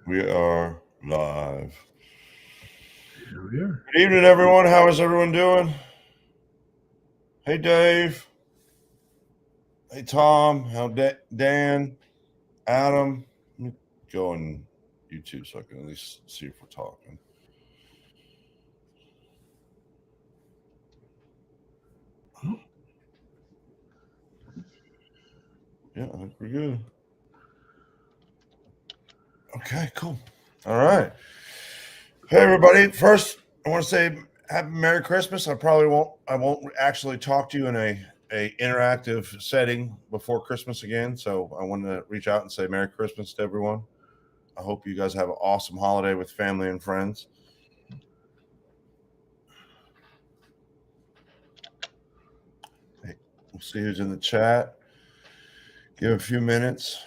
We are live. Here we are. Good evening, everyone. How is everyone doing? Hey, Dave. Hey, Tom. Dan? Adam? Let me go on YouTube so I can at least see if we're talking. Oh, Yeah, I think we're good. Okay, cool. All right. Hey, everybody. First, I want to say happy Merry Christmas. I won't actually talk to you in a interactive setting before Christmas again. So I wanted to reach out and say Merry Christmas to everyone. I hope you guys have an awesome holiday with family and friends. Hey, we'll see who's in the chat. Give a few minutes,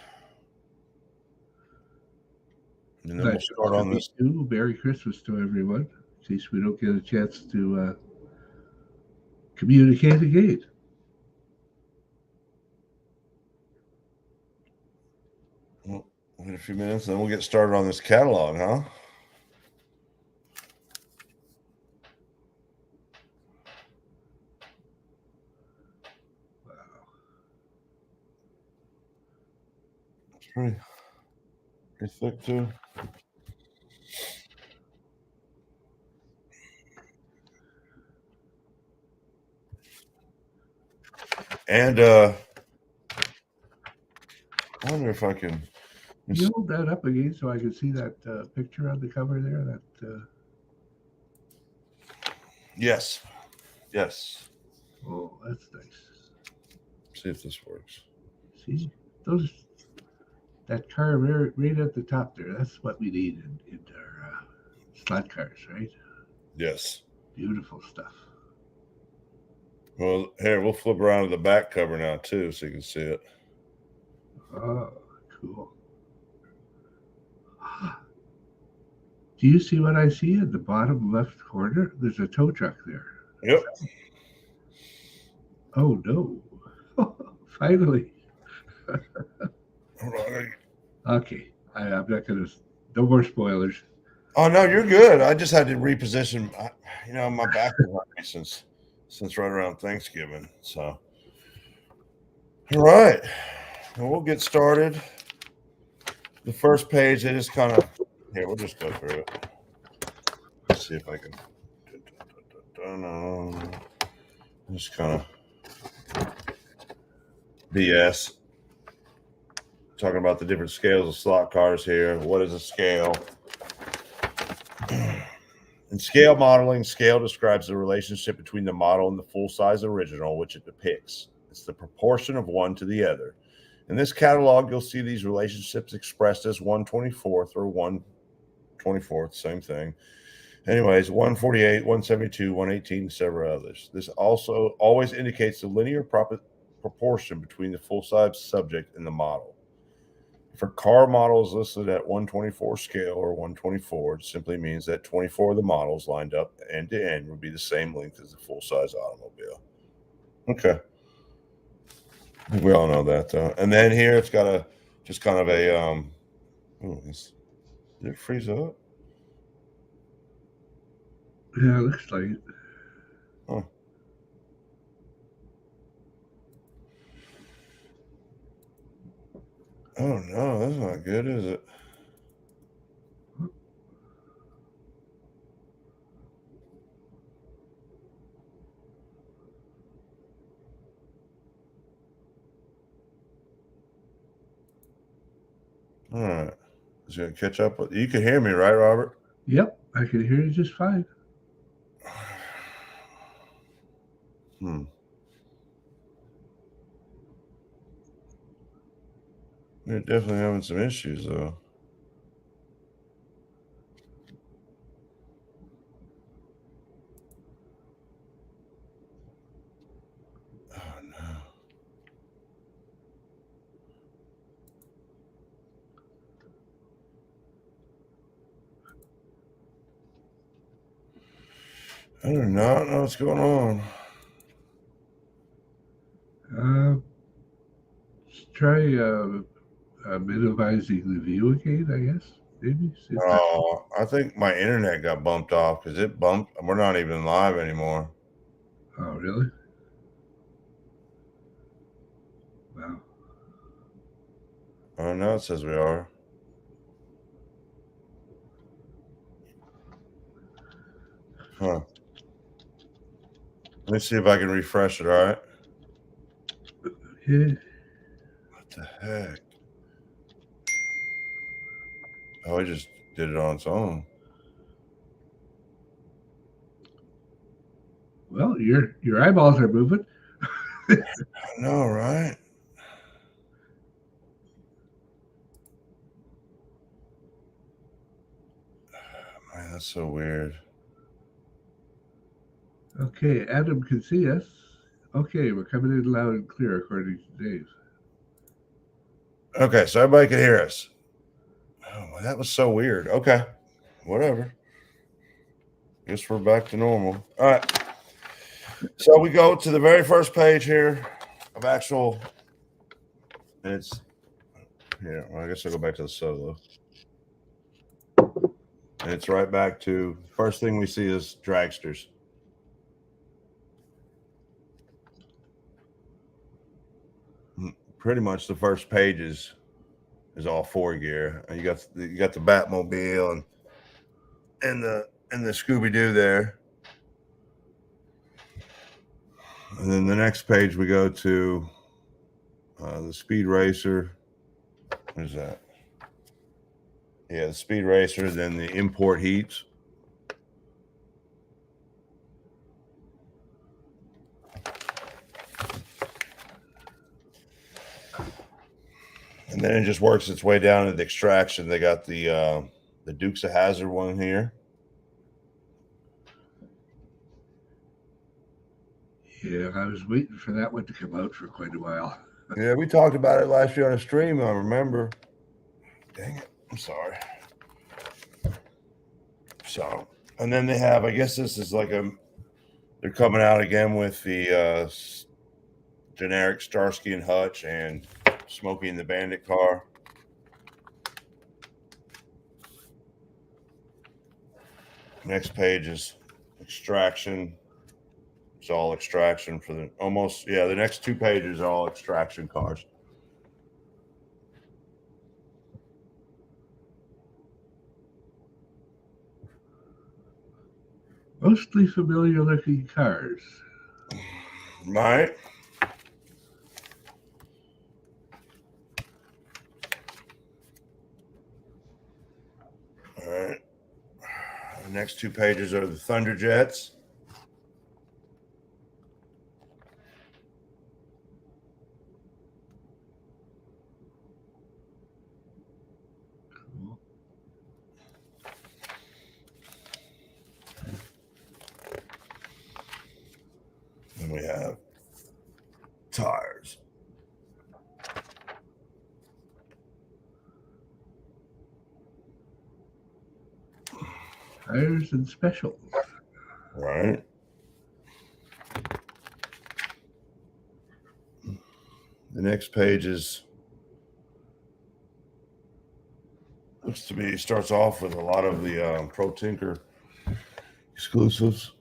and then we'll start on this. Merry Christmas to everyone. In case we don't get a chance to communicate again. We'll wait a few minutes, and then we'll get started on this catalog, huh? Wow. It's pretty thick too. And I wonder if I can. You hold that up again so I can see that picture on the cover there. Yes. Yes. Oh, that's nice. See if this works. See that car right at the top there. That's what we need in our slot cars, right? Yes. Beautiful stuff. Well, here we'll flip around to the back cover now too, so you can see it. Oh, cool. Do you see what I see at the bottom left corner? There's a tow truck there. Yep. Oh no! Finally. Hold on. Okay, I'm not gonna. No more spoilers. Oh no, you're good. I just had to reposition. My back has hurt me since right around Thanksgiving. So, all right, well, we'll get started. The first page, they just kind of here. We'll just go through it. Let's see if I can. Just kind of BS. Talking about the different scales of slot cars here. What is a scale? In scale modeling, scale describes the relationship between the model and the full-size original, which it depicts. It's the proportion of one to the other. In this catalog, you'll see these relationships expressed as 1/24th or 1/24th, same thing. Anyways, 148, 172, 118, and several others. This also always indicates the linear proportion between the full-size subject and the model. If a car model is listed at 1/24 scale or 1/24, it simply means that 24 of the models lined up end to end would be the same length as the full-size automobile. Okay. We all know that, though. And then here it's got a just kind of a did it freeze up? Yeah, it looks like it. Oh. Oh no, that's not good, is it? All right. Is it gonna catch up with you? Can hear me, right, Robert? Yep, I can hear you just fine. Hmm. We're definitely having some issues, though. Oh no. I do not know what's going on. Let's try minimizing the view again, I guess. Maybe. See if Oh, I think my internet got bumped off because it bumped. We're not even live anymore. Oh, really? Wow. Oh, no, it says we are. Huh. Let me see if I can refresh it, all right? Yeah. What the heck? Oh, it just did it on its own. Well, your eyeballs are moving. I know, right? Man, that's so weird. Okay, Adam can see us. Okay, we're coming in loud and clear according to Dave. Okay, so everybody can hear us. Oh, well, that was so weird. Okay, whatever. Guess we're back to normal. All right. So we go to the very first page here of actual, and it's, yeah, well, I guess I'll go back to the solo. And it's right back to first thing we see is dragsters. Pretty much the first page is all four gear. You got the Batmobile and the Scooby Doo there. And then the next page we go to the Speed Racer. What is that? Yeah, the Speed Racer. Then the Import Heats. And then it just works its way down to the Extraction. They got the Dukes of Hazzard one here. Yeah, I was waiting for that one to come out for quite a while. Yeah, we talked about it last year on a stream. I remember. Dang it! I'm sorry. So, and then they have. I guess this is like they're coming out again with the generic Starsky and Hutch and Smokey and the Bandit car. Next page is Extraction. It's all Extraction for the almost, yeah, the next two pages are all Extraction cars. Mostly familiar looking cars. Right? All right. The next two pages are the Thunderjets. Cool. And we have tires. Tires and specials. Right. The next page is looks to be starts off with a lot of the Pro Tinker exclusives.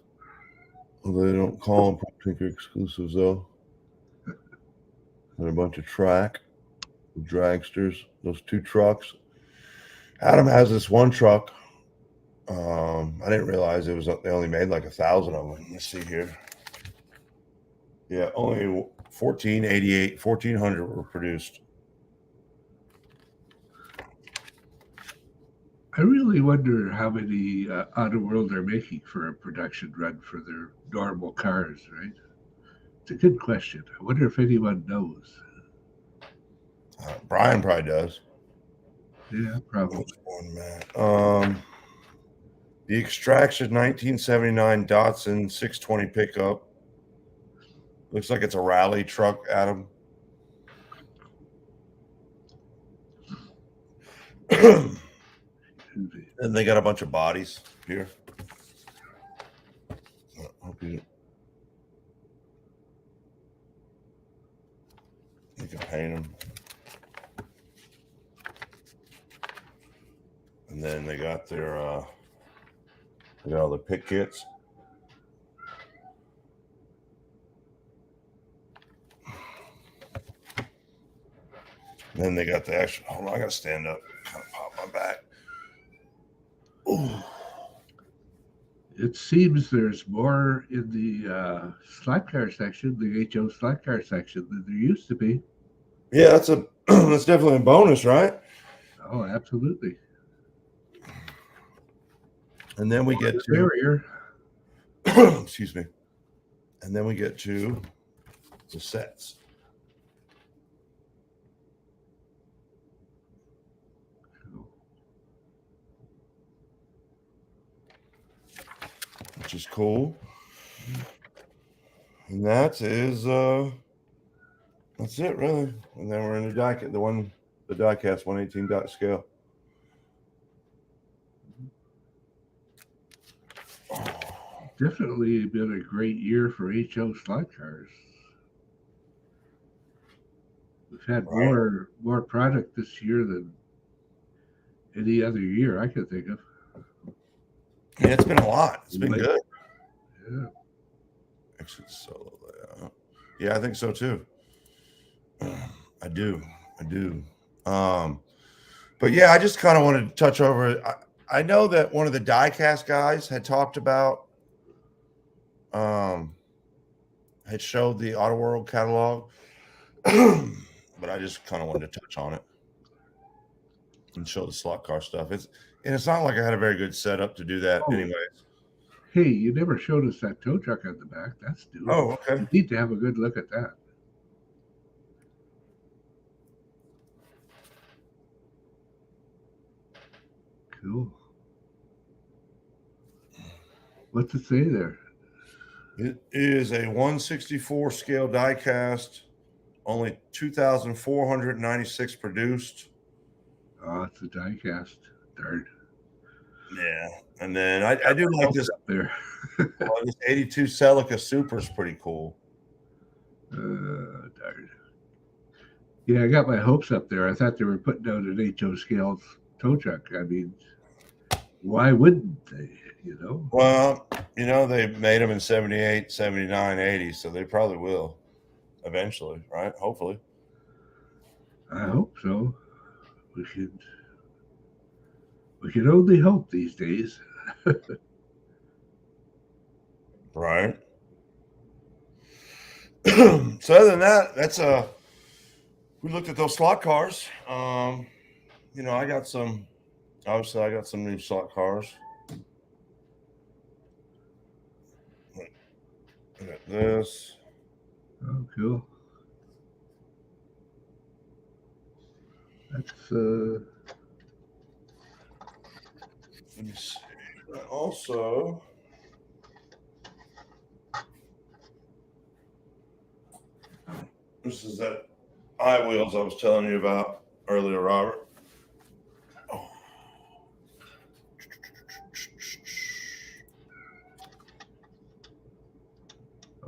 Well, they don't call them Pro Tinker exclusives though. And a bunch of track dragsters. Those two trucks. Adam has this one truck. I didn't realize it was they only made like 1,000 of them. Let's see here. Yeah, only 1488, 1,400 were produced. I really wonder how many Autoworld are making for a production run for their normal cars, right? It's a good question. I wonder if anyone knows. Brian probably does. Yeah, probably. Which one, man? The Extraction 1979 Datsun 620 pickup. Looks like it's a rally truck, Adam. And they got a bunch of bodies here. Hope you can paint them. And then they got their they got all the pick kits. And then they got the actual. Hold on, I gotta stand up, kind of pop my back. Ooh. It seems there's more in the slot car section, the HO slot car section, than there used to be. Yeah, that's a that's definitely a bonus, right? Oh, absolutely. And then we get to barrier. excuse me. And then we get to the sets. Which is cool. And that's it really. And then we're in the die-cast, the die-cast 118 dot scale. Definitely been a great year for HO slot cars. We've had more product this year than any other year I could think of. Yeah, it's been a lot. It's been good. Yeah. Exit solo layout. Yeah, I think so too. I do. But yeah, I just kind of wanted to touch over it. I know that one of the diecast guys had talked about, had showed the Autoworld catalog, but I just kind of wanted to touch on it and show the slot car stuff. It's not like I had a very good setup to do that, anyways. Hey, you never showed us that tow truck on the back. That's new. Oh, okay. You need to have a good look at that. Cool. What's it say there? It is a 1/64 scale diecast, only 2,496 produced. Oh, it's a diecast. Darn. Yeah, and then I do like this up there. this 82 Celica Super is pretty cool. Darn. Yeah, I got my hopes up there. I thought they were putting out an HO scale tow truck. I mean, why wouldn't they? You know. Well, they made them in 78, 79, 80, so they probably will eventually, right? Hopefully. I hope so. We can only hope these days. Right. So other than that, we looked at those slot cars. I got some new slot cars. Look at this. Oh, cool. That's let me see. Also, this is that wheels I was telling you about earlier, Robert.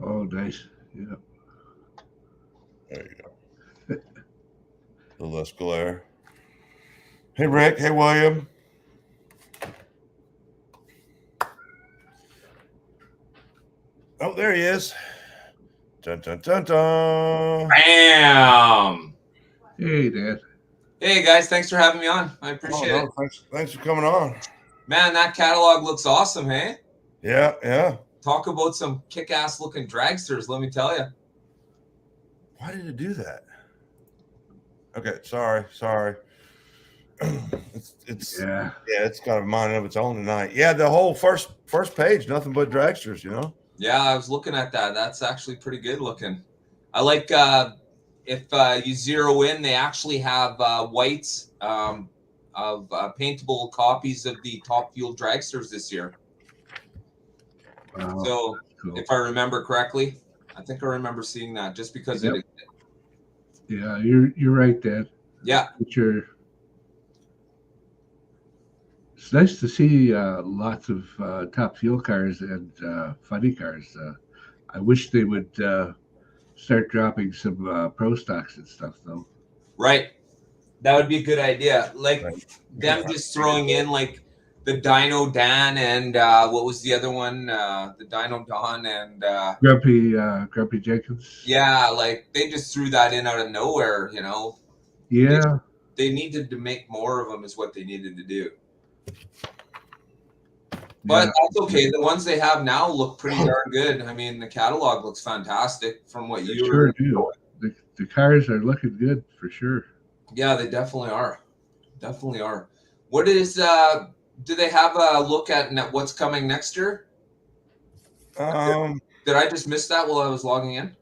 Oh, nice. Yeah. There you go. The less glare. Hey, Rick. Hey, William. Oh, there he is. Dun, dun, dun, dun. Bam! Hey, Dad. Hey, guys. Thanks for having me on. I appreciate it. Thanks for coming on. Man, that catalog looks awesome, hey? Yeah. Talk about some kick-ass looking dragsters, let me tell you. Why did it do that? Okay, sorry. It's got a mind of its own tonight. Yeah, the whole first page, nothing but dragsters, Yeah, I was looking at that. That's actually pretty good looking. I like if you zero in, they actually have whites of paintable copies of the Top Fuel dragsters this year. Wow. So Cool. if I remember correctly, I think I remember seeing that just because Yep. Yeah, you're right, Dad. Yeah. It's nice to see lots of Top Fuel cars and funny cars. I wish they would start dropping some pro stocks and stuff, though. Right. That would be a good idea. Like Right. them just throwing in like the Dino Dan and what was the other one? The Dino Don and Grumpy Jenkins. yeah, like they just threw that in out of nowhere. Yeah. They needed to make more of them is what they needed to do. Yeah. But that's okay. The ones they have now look pretty darn good. I mean, the catalog looks fantastic from what They you sure were. do. The cars are looking good for sure. Yeah, they definitely are. Definitely are. What is? Do they have a look at what's coming next year? Did I just miss that while I was logging in?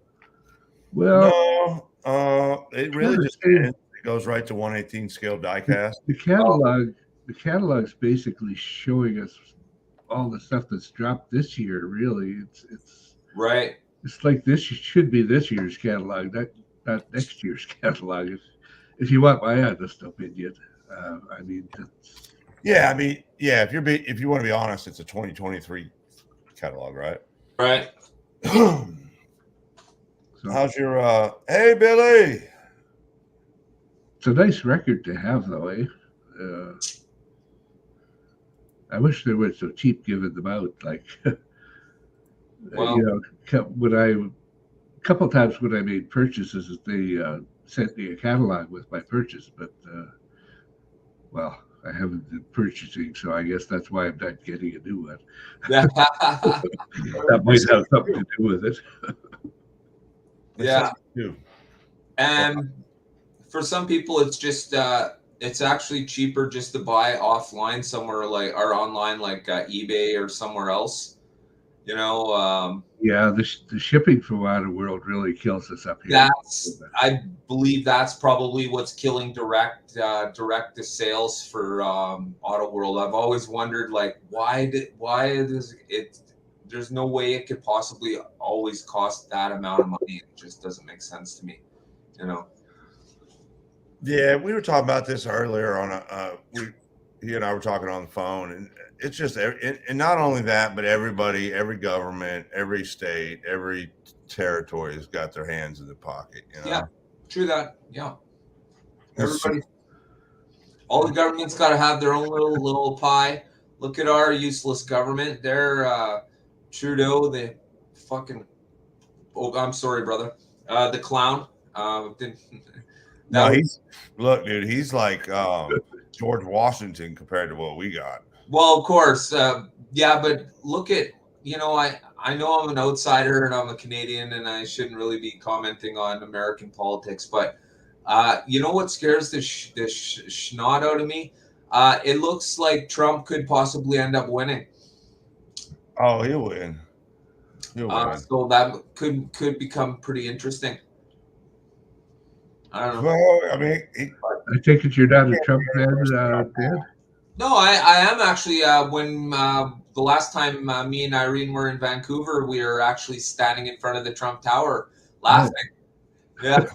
Well, no, it really just ends. It goes right to 1/18 scale diecast. the catalog's basically showing us all the stuff that's dropped this year. Really, it's Right. It's like this should be this year's catalog, not next year's catalog. If you want my honest opinion, I mean, Yeah, I mean, yeah. If you want to be honest, it's a 2023 catalog, right? Right. so, How's your? Hey, Billy. it's a nice record to have, though, eh? I wish they weren't so cheap giving them out. Like, Well, you know, a couple times when I made purchases, they sent me a catalog with my purchase, but well, I haven't been purchasing, so I guess that's why I'm not getting a new one. That might have something to do with it. yeah. And for some people, it's just it's actually cheaper just to buy offline somewhere like or online like eBay or somewhere else. Yeah, the shipping from Autoworld really kills us up here. I believe that's probably what's killing direct to sales for Autoworld. I've always wondered like why does it? There's no way it could possibly always cost that amount of money. It just doesn't make sense to me. Yeah, we were talking about this earlier on he and I were talking on the phone, and it's just, and not only that, but everybody, every government, every state, every territory has got their hands in the pocket. Yeah, true that. Yeah, everybody, all the government's got to have their own little pie. Look at our useless government. They're Trudeau, the fucking. Oh, I'm sorry, brother. The clown. No, look, dude. He's like George Washington compared to what we got. Well, of course, yeah, but look at I know I'm an outsider and I'm a Canadian and I shouldn't really be commenting on American politics, but you know what scares the snot out of me? It looks like Trump could possibly end up winning. Oh, he'll win. So that could become pretty interesting. I don't know. Well, I mean, I take it you're not a Trump fan, Dan? No, I am actually. When the last time me and Irene were in Vancouver, we were actually standing in front of the Trump Tower laughing. Oh. Yeah.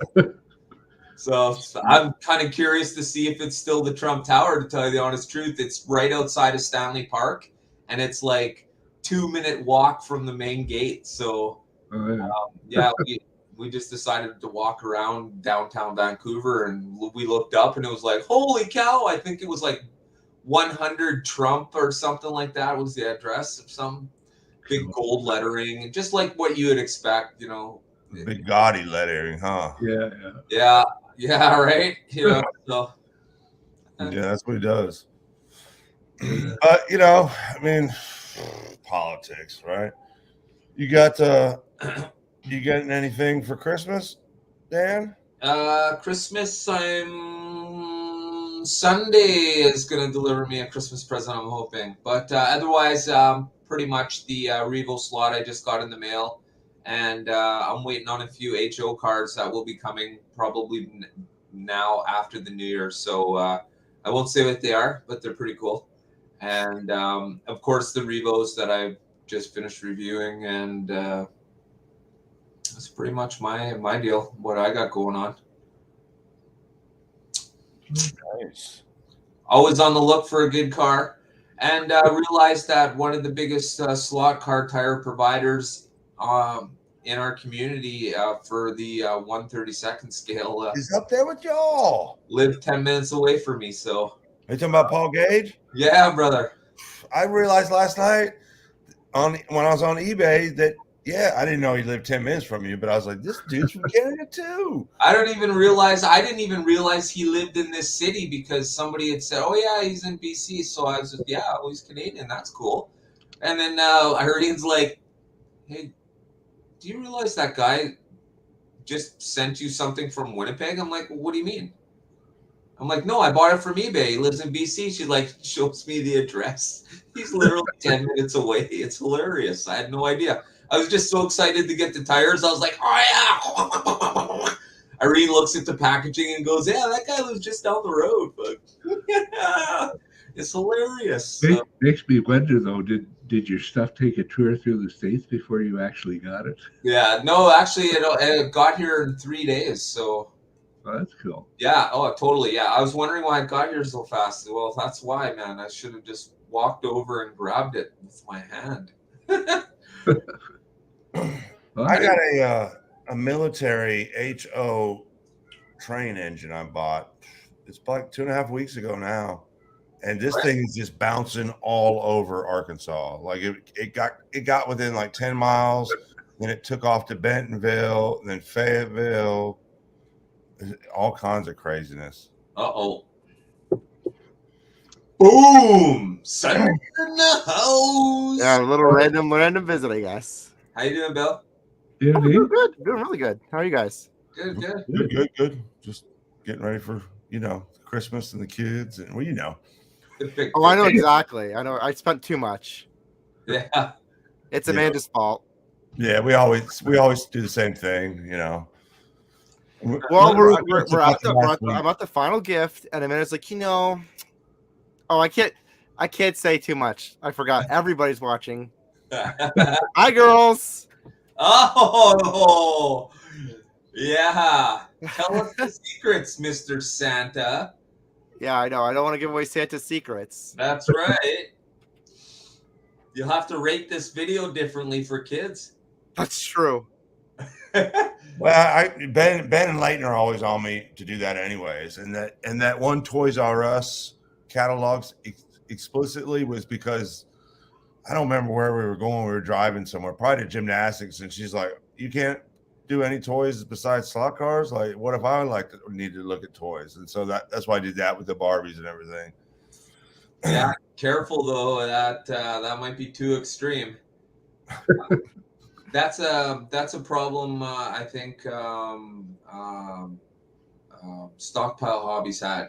So I'm kind of curious to see if it's still the Trump Tower, to tell you the honest truth. It's right outside of Stanley Park, and it's like 2-minute walk from the main gate. So yeah, we just decided to walk around downtown Vancouver, and we looked up, and it was like, holy cow! I think it was like 100 Trump or something like that was the address of some big gold lettering, just like what you would expect, Big gaudy lettering, huh? Yeah, right. So yeah, that's what he does. But I mean, politics, right? You getting anything for Christmas, Dan? Christmas, Sunday is going to deliver me a Christmas present, I'm hoping. But otherwise, pretty much the Revo slot I just got in the mail. And I'm waiting on a few HO cards that will be coming probably now after the New Year. So I won't say what they are, but they're pretty cool. And of course, the Revos that I've just finished reviewing. And that's pretty much my deal, what I got going on. Nice. Always on the look for a good car, and realized that one of the biggest slot car tire providers in our community for the 1/32 scale He's up there with y'all. lived 10 minutes away from me. So Are you talking about Paul Gage? yeah, brother. I realized last night when I was on eBay that I didn't know he lived 10 minutes from you, but I was like, this dude's from Canada too. I didn't even realize he lived in this city because somebody had said, oh yeah, he's in BC. So I was just, well, he's Canadian. That's cool. And then Irene's like, hey, do you realize that guy just sent you something from Winnipeg? I'm like, well, what do you mean? I'm like, no, I bought it from eBay. He lives in BC. She like shows me the address. He's literally 10 minutes away. It's hilarious. I had no idea. I was just so excited to get the tires. I was like, oh yeah. Irene looks at the packaging and goes, yeah, that guy lives just down the road. But yeah, it's hilarious. It makes me wonder though, did your stuff take a tour through the States before you actually got it? Yeah, no, actually it got here in 3 days. So Oh, that's cool. yeah, oh totally. Yeah. I was wondering why it got here so fast. Well, that's why, man. I should have just walked over and grabbed it with my hand. I got a military HO train engine I bought. It's like 2.5 weeks ago now, and this thing is just bouncing all over Arkansas. Like it got within like 10 miles, then it took off to Bentonville, then Fayetteville, all kinds of craziness. Uh-oh. Boom! Sunday in the house. Yeah, a little random visit, I guess. How you doing, Bill? Yeah, Doing good. Doing really good. How are you guys? Good. Just getting ready for Christmas and the kids, and Oh, I know exactly. I know. I spent too much. Yeah. It's Amanda's fault. Yeah, we always do the same thing, Well, I'm at the final gift, and Amanda's like, I can't say too much. I forgot. Everybody's watching. Hi, girls. Oh, yeah. Tell us the secrets, Mr. Santa. Yeah, I know. I don't want to give away Santa's secrets. That's right. You'll have to rate this video differently for kids. That's true. Well, Ben and Leighton are always on me to do that anyways, and that one Toys R Us catalogs explicitly was because I don't remember where we were going. We were driving somewhere, probably to gymnastics, and she's like, "You can't do any toys besides slot cars. Like, what if I need to look at toys?" And so that's why I did that with the Barbies and everything. Yeah, careful though. That might be too extreme. That's a problem. I think Stockpile Hobbies had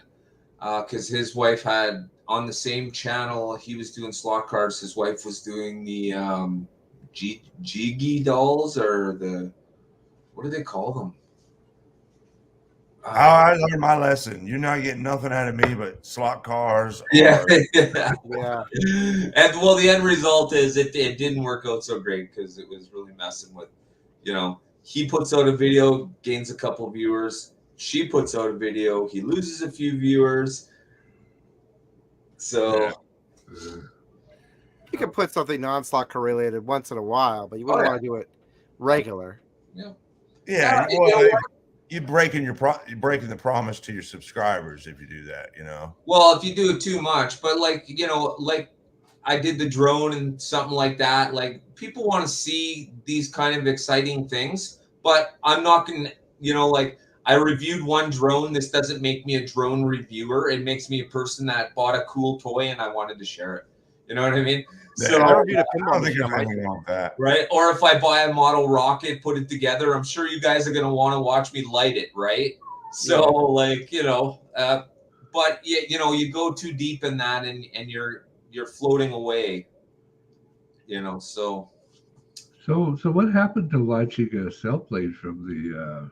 because his wife had on the same channel. He was doing slot cars. His wife was doing the Jiggy dolls, or what do they call them? I learned my lesson. You're not getting nothing out of me but slot cars. Yeah. Yeah. And well, the end result is it didn't work out so great because it was really messing with, he puts out a video, gains a couple viewers. She puts out a video, he loses a few viewers. So you can put something non-slot car related once in a while, but you wouldn't want to do it regular. Yeah. Well, you're breaking the promise to your subscribers if you do that, Well, if you do it too much, but like I did the drone and something like that. Like people want to see these kind of exciting things, but I'm not going to, I reviewed one drone. This doesn't make me a drone reviewer. It makes me a person that bought a cool toy and I wanted to share it. You know what I mean? So I don't think there's anything wrong with that. Right? Or if I buy a model rocket, put it together, I'm sure you guys are going to want to watch me light it, right? So but you go too deep in that and you're floating away, so. So what happened to launching a cell plate from your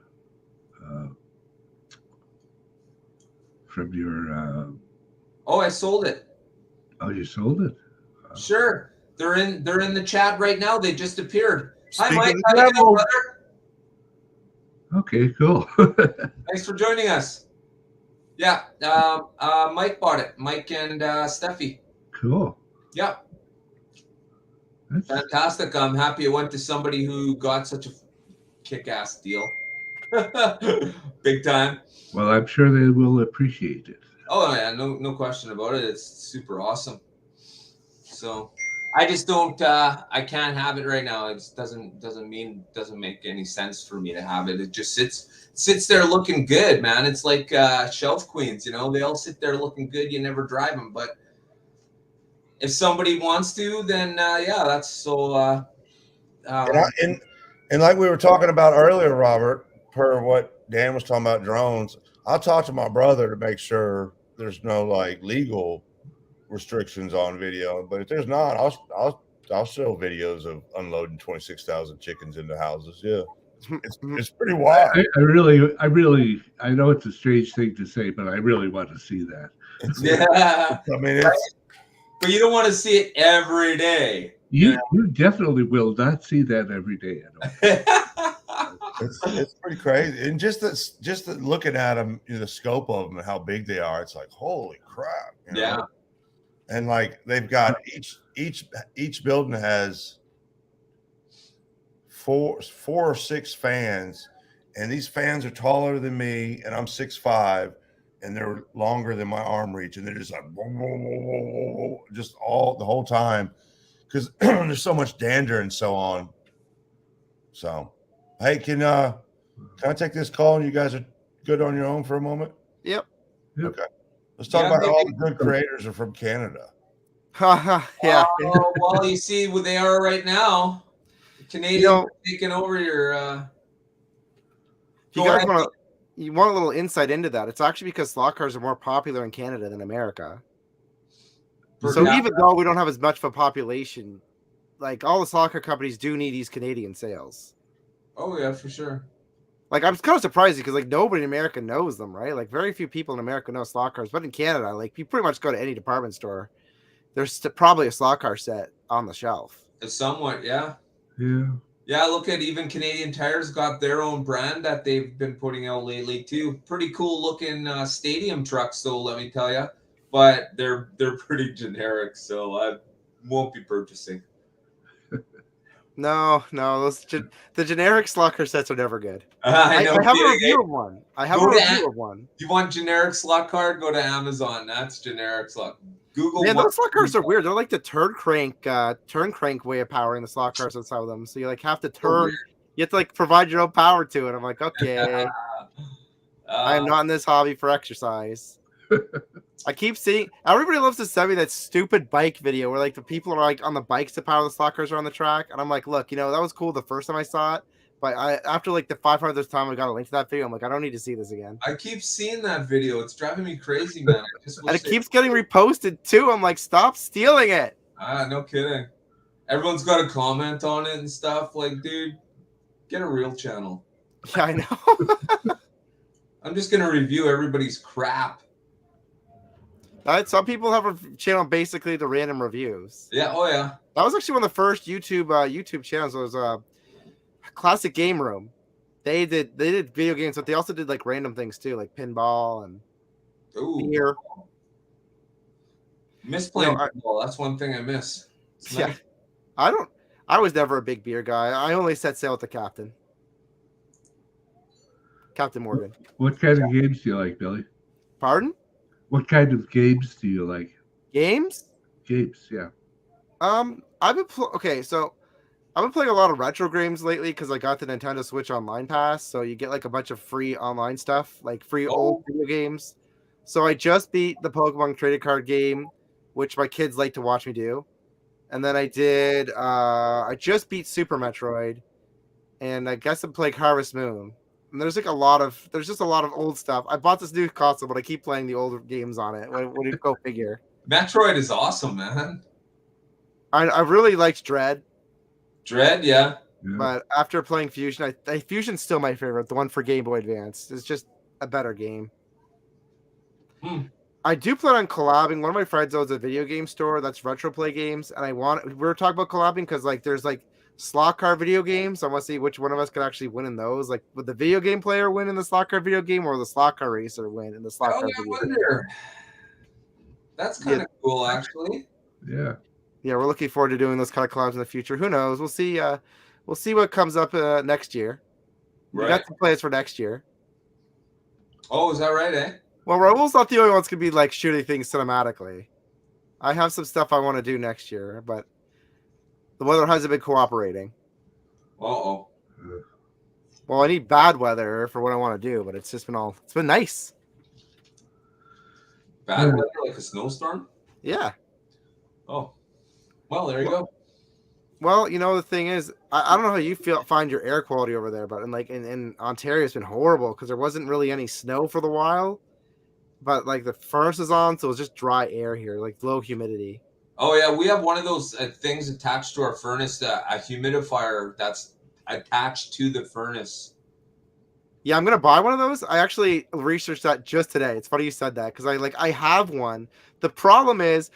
I sold it. Oh, you sold it? Sure. They're in the chat right now. They just appeared. Hi, Mike. Speaking How of you doing, brother? Okay, cool. Thanks for joining us. Yeah. Mike bought it. Mike and Steffi. Cool. Yeah. That's Fantastic. I'm happy it went to somebody who got such a kick-ass deal. Big time. Well, I'm sure they will appreciate it. Oh yeah, no question about it. It's super awesome. So I just don't I can't have it right now. It just doesn't make any sense for me to have it. It just sits there looking good, man. It's like shelf queens, you know, they all sit there looking good. You never drive them, but if somebody wants to, then yeah, that's so and like we were talking about earlier, Robert, per what Dan was talking about drones, I'll talk to my brother to make sure there's no like legal restrictions on video. But if there's not, I'll show videos of unloading 26,000 chickens into houses. Yeah, it's pretty wild. I know it's a strange thing to say, but I really want to see that. yeah. I mean, it's But you don't want to see it every day. You definitely will not see that every day. it's pretty crazy, and just looking at them, you know, the scope of them and how big they are, it's like holy crap. You know? Yeah. And like they've got each building has four or six fans, and these fans are taller than me, and I'm 6'5", and they're longer than my arm reach, and they're just like whoa, whoa, whoa, whoa, whoa, just all the whole time because there's so much dander and so on. So, hey, can I take this call and you guys are good on your own for a moment? Yep. Okay. Let's talk about all the good creators are from Canada. Yeah. Well, you see what they are right now. The Canadians are taking over your. You want a little insight into that? It's actually because slot cars are more popular in Canada than America. So even though we don't have as much of a population, like all the slot car companies do need these Canadian sales. Oh yeah, for sure. Like I'm kind of surprised because like nobody in America knows them, right? Like very few people in America know slot cars, but in Canada, like you pretty much go to any department store, there's probably a slot car set on the shelf. It's somewhat, yeah. Yeah. Yeah, look at even Canadian Tire's got their own brand that they've been putting out lately too. Pretty cool looking stadium trucks, though. Let me tell you, but they're pretty generic, so I won't be purchasing. No, the generic slot car sets are never good. I know. I have a review of one. You want generic slot car? Go to Amazon. That's generic slot. Google. Yeah, those slot cars are weird. They're like the turn crank way of powering the slot cars inside of them. So you like have to turn. You have to like provide your own power to it. I'm like, okay, I am not in this hobby for exercise. I keep seeing everybody loves to send me that stupid bike video where like the people are like on the bikes to power the slot cars around the track, and I'm like, look, that was cool the first time I saw it, but after like the 500th time I got a link to that video, I'm like, I don't need to see this again. I keep seeing that video. It's driving me crazy, man. And it keeps getting reposted too. I'm like, stop stealing it. No kidding. Everyone's got a comment on it and stuff. Like, dude, get a real channel. Yeah, I know. I'm just gonna review everybody's crap. Some people have a channel basically to random reviews. Yeah, oh yeah. That was actually one of the first YouTube channels. Was Classic Game Room. They did video games, but they also did like random things too, like pinball and beer. Miss playing pinball. That's one thing I miss. Yeah, I was never a big beer guy. I only set sail with the captain, Captain Morgan. What kind of games do you like, Billy? Pardon? What kind of games do you like? Games, yeah. I've been playing a lot of retro games lately because I got the Nintendo Switch Online Pass, so you get like a bunch of free online stuff, like free old video games. So I just beat the Pokemon trading card game, which my kids like to watch me do, and then I just beat Super Metroid, and I guess I'm playing Harvest Moon. And there's just a lot of old stuff. I bought this new console, but I keep playing the older games on it. What do you go figure? Metroid is awesome, man. I really liked Dread. Dread, yeah. But after playing Fusion, Fusion's still my favorite. The one for Game Boy Advance. It's just a better game. I do plan on collabing. One of my friends owns a video game store that's retro play games, and we were talking about collabing because like there's like slot car video games. I want to see which one of us could actually win in those. Like, would the video game player win in the slot car video game, or the slot car racer win in the slot car video game? That's kind of cool, actually. Yeah. Yeah, we're looking forward to doing those kind of collabs in the future. Who knows? We'll see. We'll see what comes up next year. We Right. got some plans for next year. Oh, is that right, eh? Well, Raul's not the only one's gonna be like shooting things cinematically. I have some stuff I want to do next year, but the weather hasn't been cooperating. Uh-oh. Well, I need bad weather for what I want to do, but it's been nice. Bad weather, like a snowstorm? Yeah. Oh. Well, there you go. Well, the thing is, I don't know how you find your air quality over there, but in Ontario, it's been horrible because there wasn't really any snow for the while. But like the furnace is on, so it's just dry air here, like low humidity. Oh, yeah, we have one of those things attached to our furnace, a humidifier that's attached to the furnace. Yeah, I'm gonna buy one of those. I actually researched that just today. It's funny you said that because I have one. The problem is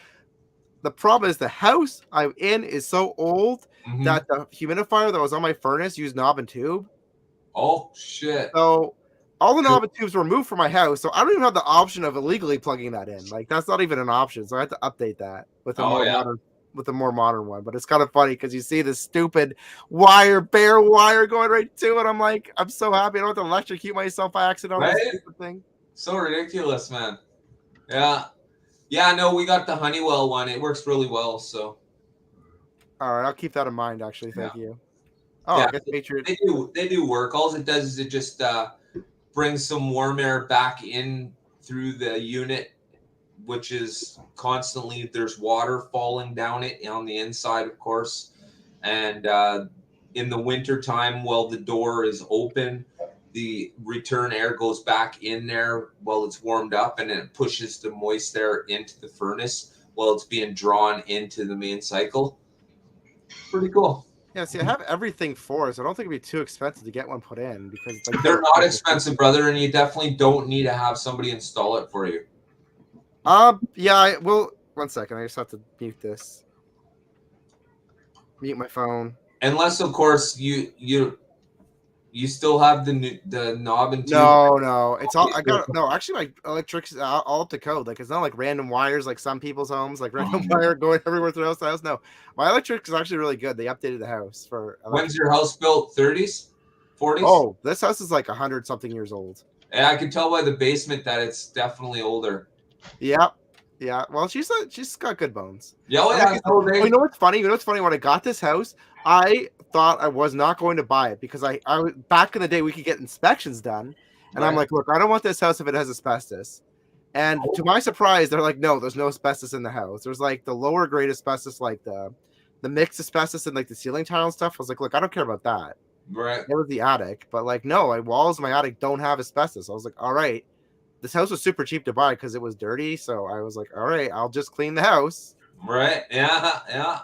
the house I'm in is so old that the humidifier that was on my furnace used knob and tube. Oh, shit. So all the knob and tubes were removed from my house, so I don't even have the option of illegally plugging that in. Like that's not even an option. So I had to update that with a more modern one. But it's kind of funny because you see this stupid bare wire going right to it. I'm like, I'm so happy I don't have to electrocute myself by accident on this stupid thing. So ridiculous, man. Yeah. Yeah, no, we got the Honeywell one. It works really well, so. All right, I'll keep that in mind, actually. Thank you. Oh, yeah, I guess Patriot. They do work. All it does is it just brings some warm air back in through the unit, which is constantly, there's water falling down it on the inside, of course. And in the winter time, while the door is open, the return air goes back in there while it's warmed up, and then it pushes the moist air into the furnace while it's being drawn into the main cycle. Pretty cool. Yeah, see, I have everything for it, so I don't think it'd be too expensive to get one put in because they're not expensive, brother, and you definitely don't need to have somebody install it for you. Yeah, I will. One second, I just have to mute this. Mute my phone. Unless, of course, you still have the knob and tube. No, it's all. Actually, my electric's all up to code. Like it's not like random wires like some people's homes, like random wire going everywhere through the house. No, my electric is actually really good. They updated the house for. When's your house built? 30s, 40s? Oh, this house is like 100-something years old. Yeah, I can tell by the basement that it's definitely older. Yeah. Well, she's got good bones. Yeah, you know what's funny? When I got this house, I thought I was not going to buy it because I back in the day we could get inspections done, and I'm like, look, I don't want this house if it has asbestos. And to my surprise, they're like, no, there's no asbestos in the house. There's like the lower grade asbestos, like the mixed asbestos and like the ceiling tile and stuff. I was like, look, I don't care about that. Right. It was the attic, but like, no, walls in my attic don't have asbestos. I was like, all right. This house was super cheap to buy because it was dirty. So I was like, all right, I'll just clean the house. Right. Yeah.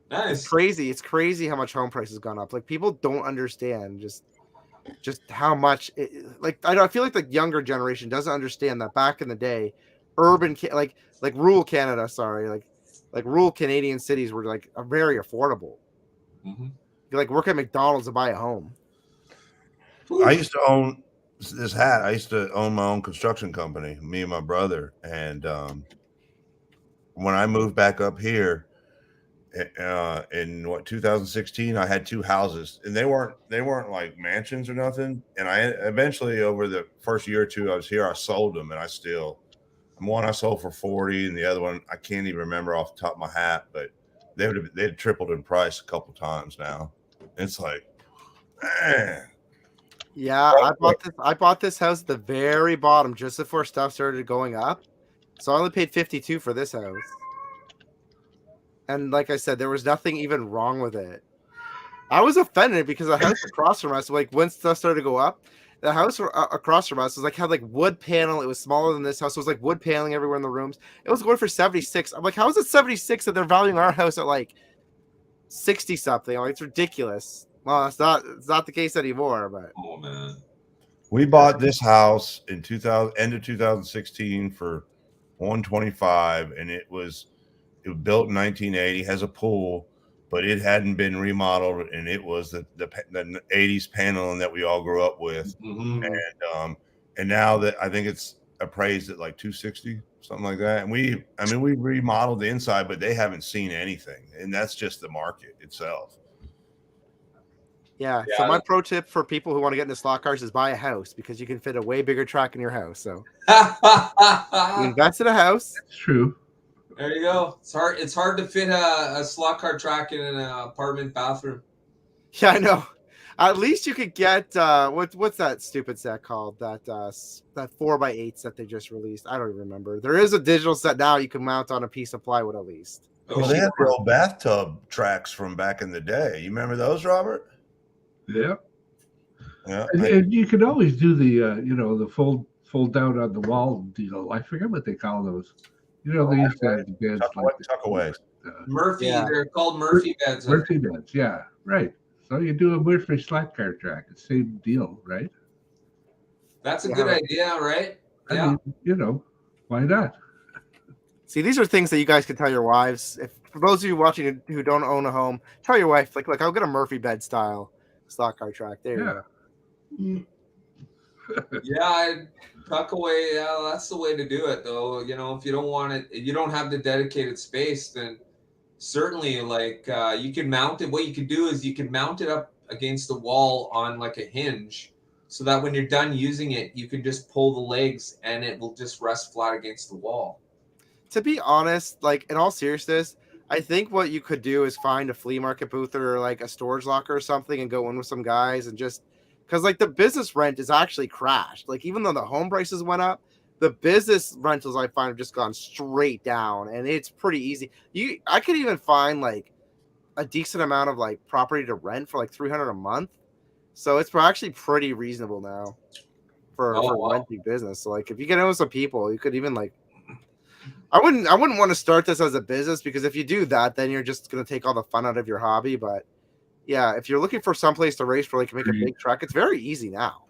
Nice. It's crazy how much home price has gone up. Like people don't understand just how much I feel like the younger generation doesn't understand that back in the day, like rural Canada, like rural Canadian cities were like very affordable. Mm-hmm. You like work at McDonald's to buy a home. I used to own this hat. I used to own my own construction company, me and my brother. And when I moved back up here in 2016, I had two houses, and they weren't like mansions or nothing. And I eventually, over the first year or two I was here, I sold them, and one I sold for 40, and the other one I can't even remember off the top of my hat, but they'd tripled in price a couple times now. It's like, man. Yeah, I bought this house at the very bottom just before stuff started going up. So I only paid $52 for this house. And like I said, there was nothing even wrong with it. I was offended because the house across from us, like when stuff started to go up, the house across from us was like had like wood panel. It was smaller than this house. It was like wood paneling everywhere in the rooms. It was going for 76. I'm like, how is it 76 that they're valuing our house at like 60 something? Like it's ridiculous. Well, it's not the case anymore, but oh man. We bought this house in end of 2016 for $125, and it was built in 1980, has a pool, but it hadn't been remodeled, and it was the 80s paneling that we all grew up with. Mm-hmm. And now that I think it's appraised at like 260, something like that. And we remodeled the inside, but they haven't seen anything, and that's just the market itself. Yeah. Yeah. So my pro tip for people who want to get into slot cars is buy a house because you can fit a way bigger track in your house. So you invest in a house. It's true. There you go. It's hard to fit a slot car track in an apartment bathroom. Yeah, I know. At least you could get what's that stupid set called? That 4x8s that they just released. I don't even remember. There is a digital set now you can mount on a piece of plywood at least. Well, they had the old bathtub tracks from back in the day. You remember those, Robert? Yeah. Yeah. And you can always do the the fold down on the wall deal. I forget what they call those. They used to have the beds Tuckaways. Murphy, Yeah. they're called Murphy beds. Murphy beds, yeah, right. So you do a Murphy slot car track, it's the same deal, right? That's a good idea, right? I mean, why not? See, these are things that you guys can tell your wives. If for those of you watching who don't own a home, tell your wife, like, look, I'll get a Murphy bed style slot car track. There you go. Yeah, tuck away. Yeah, that's the way to do it, though. If you don't want it, if you don't have the dedicated space, then certainly, you can mount it. What you can do is you can mount it up against the wall on like a hinge, so that when you're done using it, you can just pull the legs and it will just rest flat against the wall. To be honest, like in all seriousness, I think what you could do is find a flea market booth or like a storage locker or something and go in with some guys and just because like the business rent is actually crashed. Like even though the home prices went up, the business rentals I find have just gone straight down and it's pretty easy. I could even find like a decent amount of like property to rent for like $300 a month. So it's actually pretty reasonable now for renting business. So like if you get in with some people, you could even like I wouldn't want to start this as a business because if you do that, then you're just going to take all the fun out of your hobby. But yeah, if you're looking for someplace to race where you can make a big truck, it's very easy now.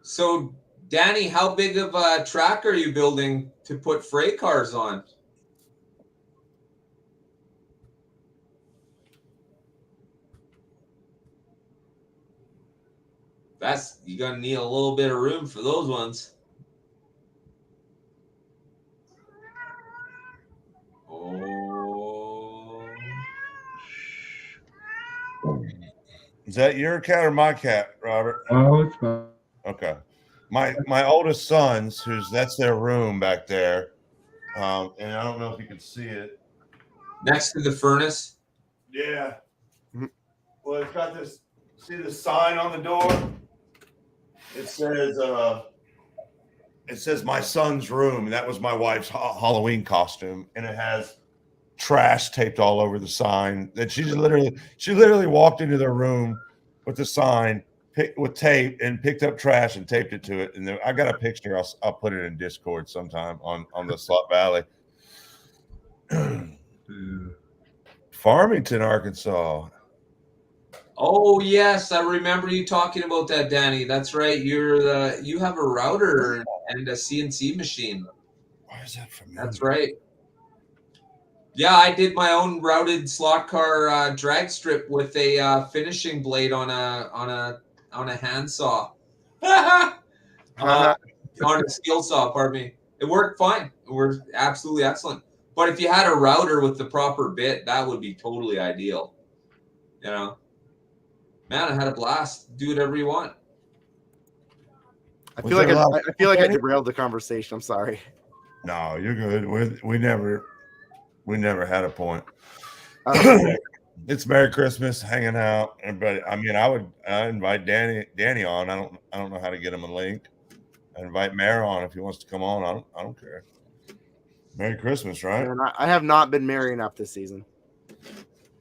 So, Danny, how big of a track are you building to put freight cars on? You're going to need a little bit of room for those ones. Oh. Is that your cat or my cat, Robert? Oh, it's fine. Okay. My oldest son's, that's their room back there. And I don't know if you can see it. Next to the furnace? Yeah. Well, it's got this, see the sign on the door? It says my son's room. And that was my wife's Halloween costume. And it has trash taped all over the sign. That she literally walked into their room with the sign with tape and picked up trash and taped it to it. And then I got a picture. I'll put it in Discord sometime on the Slot Valley. Farmington, Arkansas. Oh yes, I remember you talking about that, Danny. That's right. You have a router and a CNC machine. Why is that from? That's right. Yeah, I did my own routed slot car drag strip with a finishing blade on a handsaw. On a skill saw, pardon me. It worked fine. It worked absolutely excellent. But if you had a router with the proper bit, that would be totally ideal. Man, I had a blast. Do whatever you want. I feel like I derailed the conversation. I'm sorry. No, you're good. We never had a point. It's Merry Christmas, hanging out. Everybody. I mean, I invite Danny on. I don't know how to get him a link. I invite Mayor on if he wants to come on. I don't care. Merry Christmas, right? And I have not been merry enough this season.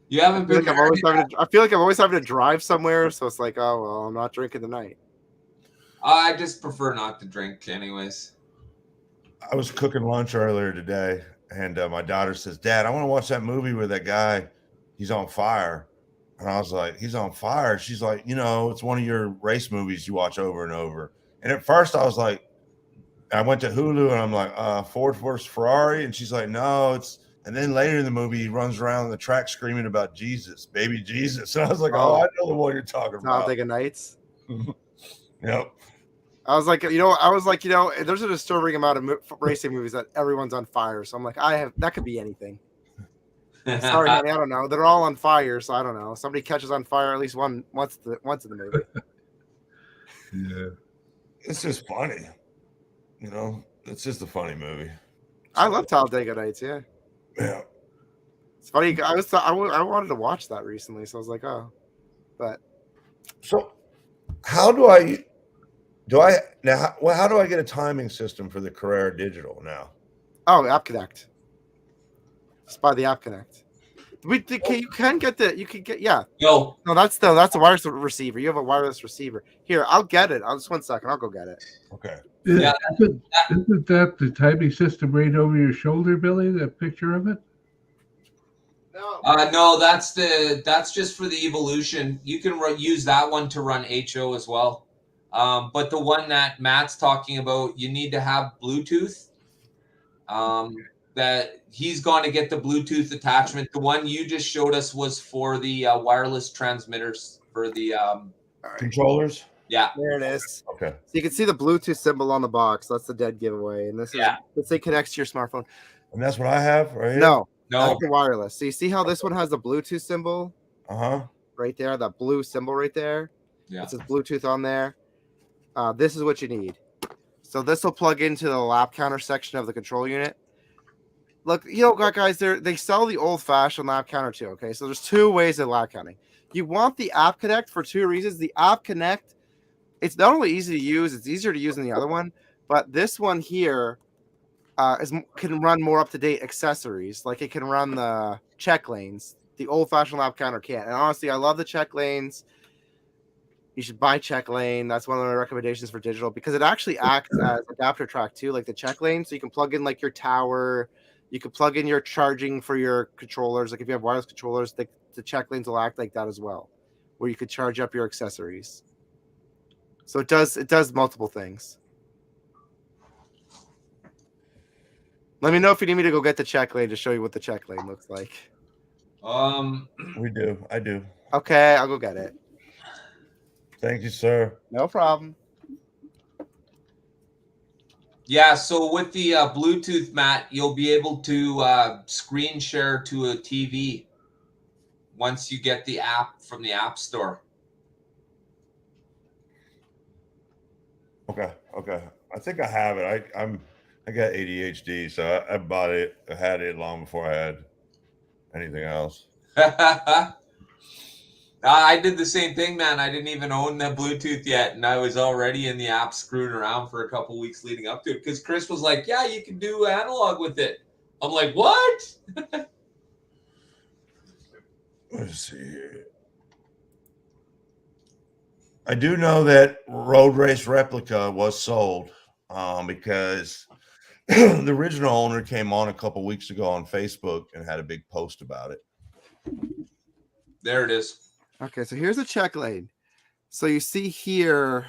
You haven't been. I feel like I'm always having to drive somewhere, so it's like, oh well, I'm not drinking tonight. I just prefer not to drink, anyways. I was cooking lunch earlier today, and my daughter says, "Dad, I want to watch that movie where that guy, he's on fire." And I was like, "He's on fire." She's like, "It's one of your race movies you watch over and over." And at first, I was like, I went to Hulu, and I'm like, Ford versus Ferrari, and she's like, "No, it's." And then later in the movie, he runs around the track screaming about Jesus, baby Jesus. And I was like, "Oh, I know the one you're talking about." Talladega Nights. Yep. I was like, there's a disturbing amount of racing movies that everyone's on fire. So I'm like, that could be anything. Sorry, honey, I don't know. They're all on fire, so I don't know. Somebody catches on fire at least once in the movie. Yeah. It's just funny. It's just a funny movie. I love Talladega Nights. Yeah, Yeah. it's funny. I wanted to watch that recently, so I was like, oh, but So how do I now? Well, how do I get a timing system for the Carrera Digital now? oh, App Connect. Just buy the App Connect. You can get yeah. No, No, that's a wireless receiver. You have a wireless receiver. Here, I'll get it. Just 1 second. I'll go get it. Okay. Yeah. Isn't that the timing system right over your shoulder, Billy? That picture of it? No. no, that's just for the Evolution. You can use that one to run HO as well. But the one that Matt's talking about, you need to have Bluetooth. That he's going to get the Bluetooth attachment. The one you just showed us was for the wireless transmitters for the Controllers? yeah. There it is. Okay. So you can see the Bluetooth symbol on the box. That's the dead giveaway. And this is it connects to your smartphone. And that's what I have right here? No, No. that's the wireless. So you see how this one has the Bluetooth symbol Uh-huh. right there, that blue symbol right there? Yeah. It says Bluetooth on there. This is what you need. So this will plug into the lap counter section of the control unit. Look, guys, they sell the old-fashioned lap counter too, okay? So there's two ways of lap counting. You want the App Connect for two reasons. The App Connect, it's not only easy to use, it's easier to use than the other one, but this one here can run more up-to-date accessories. Like it can run the check lanes. The old-fashioned lap counter can't. And honestly, I love the check lanes. You should buy check lane. That's one of my recommendations for digital because it actually acts as adapter track too, like the check lane. So you can plug in like your tower. You can plug in your charging for your controllers. Like if you have wireless controllers, the check lanes will act like that as well, where you could charge up your accessories. So it does multiple things. Let me know if you need me to go get the check lane to show you what the check lane looks like. We do. I do. Okay, I'll go get it. Thank you, sir. No problem. Yeah, so with the Bluetooth, Matt, you'll be able to screen share to a TV once you get the app from the App Store. Okay. I think I have it. I got ADHD, so I bought it. I had it long before I had anything else. I did the same thing, man. I didn't even own the Bluetooth yet, and I was already in the app screwing around for a couple weeks leading up to it because Chris was like, yeah, you can do analog with it. I'm like, what? Let's see here. I do know that Road Race Replica was sold because the original owner came on a couple weeks ago on Facebook and had a big post about it. There it is. Okay, so here's a check lane. So you see here,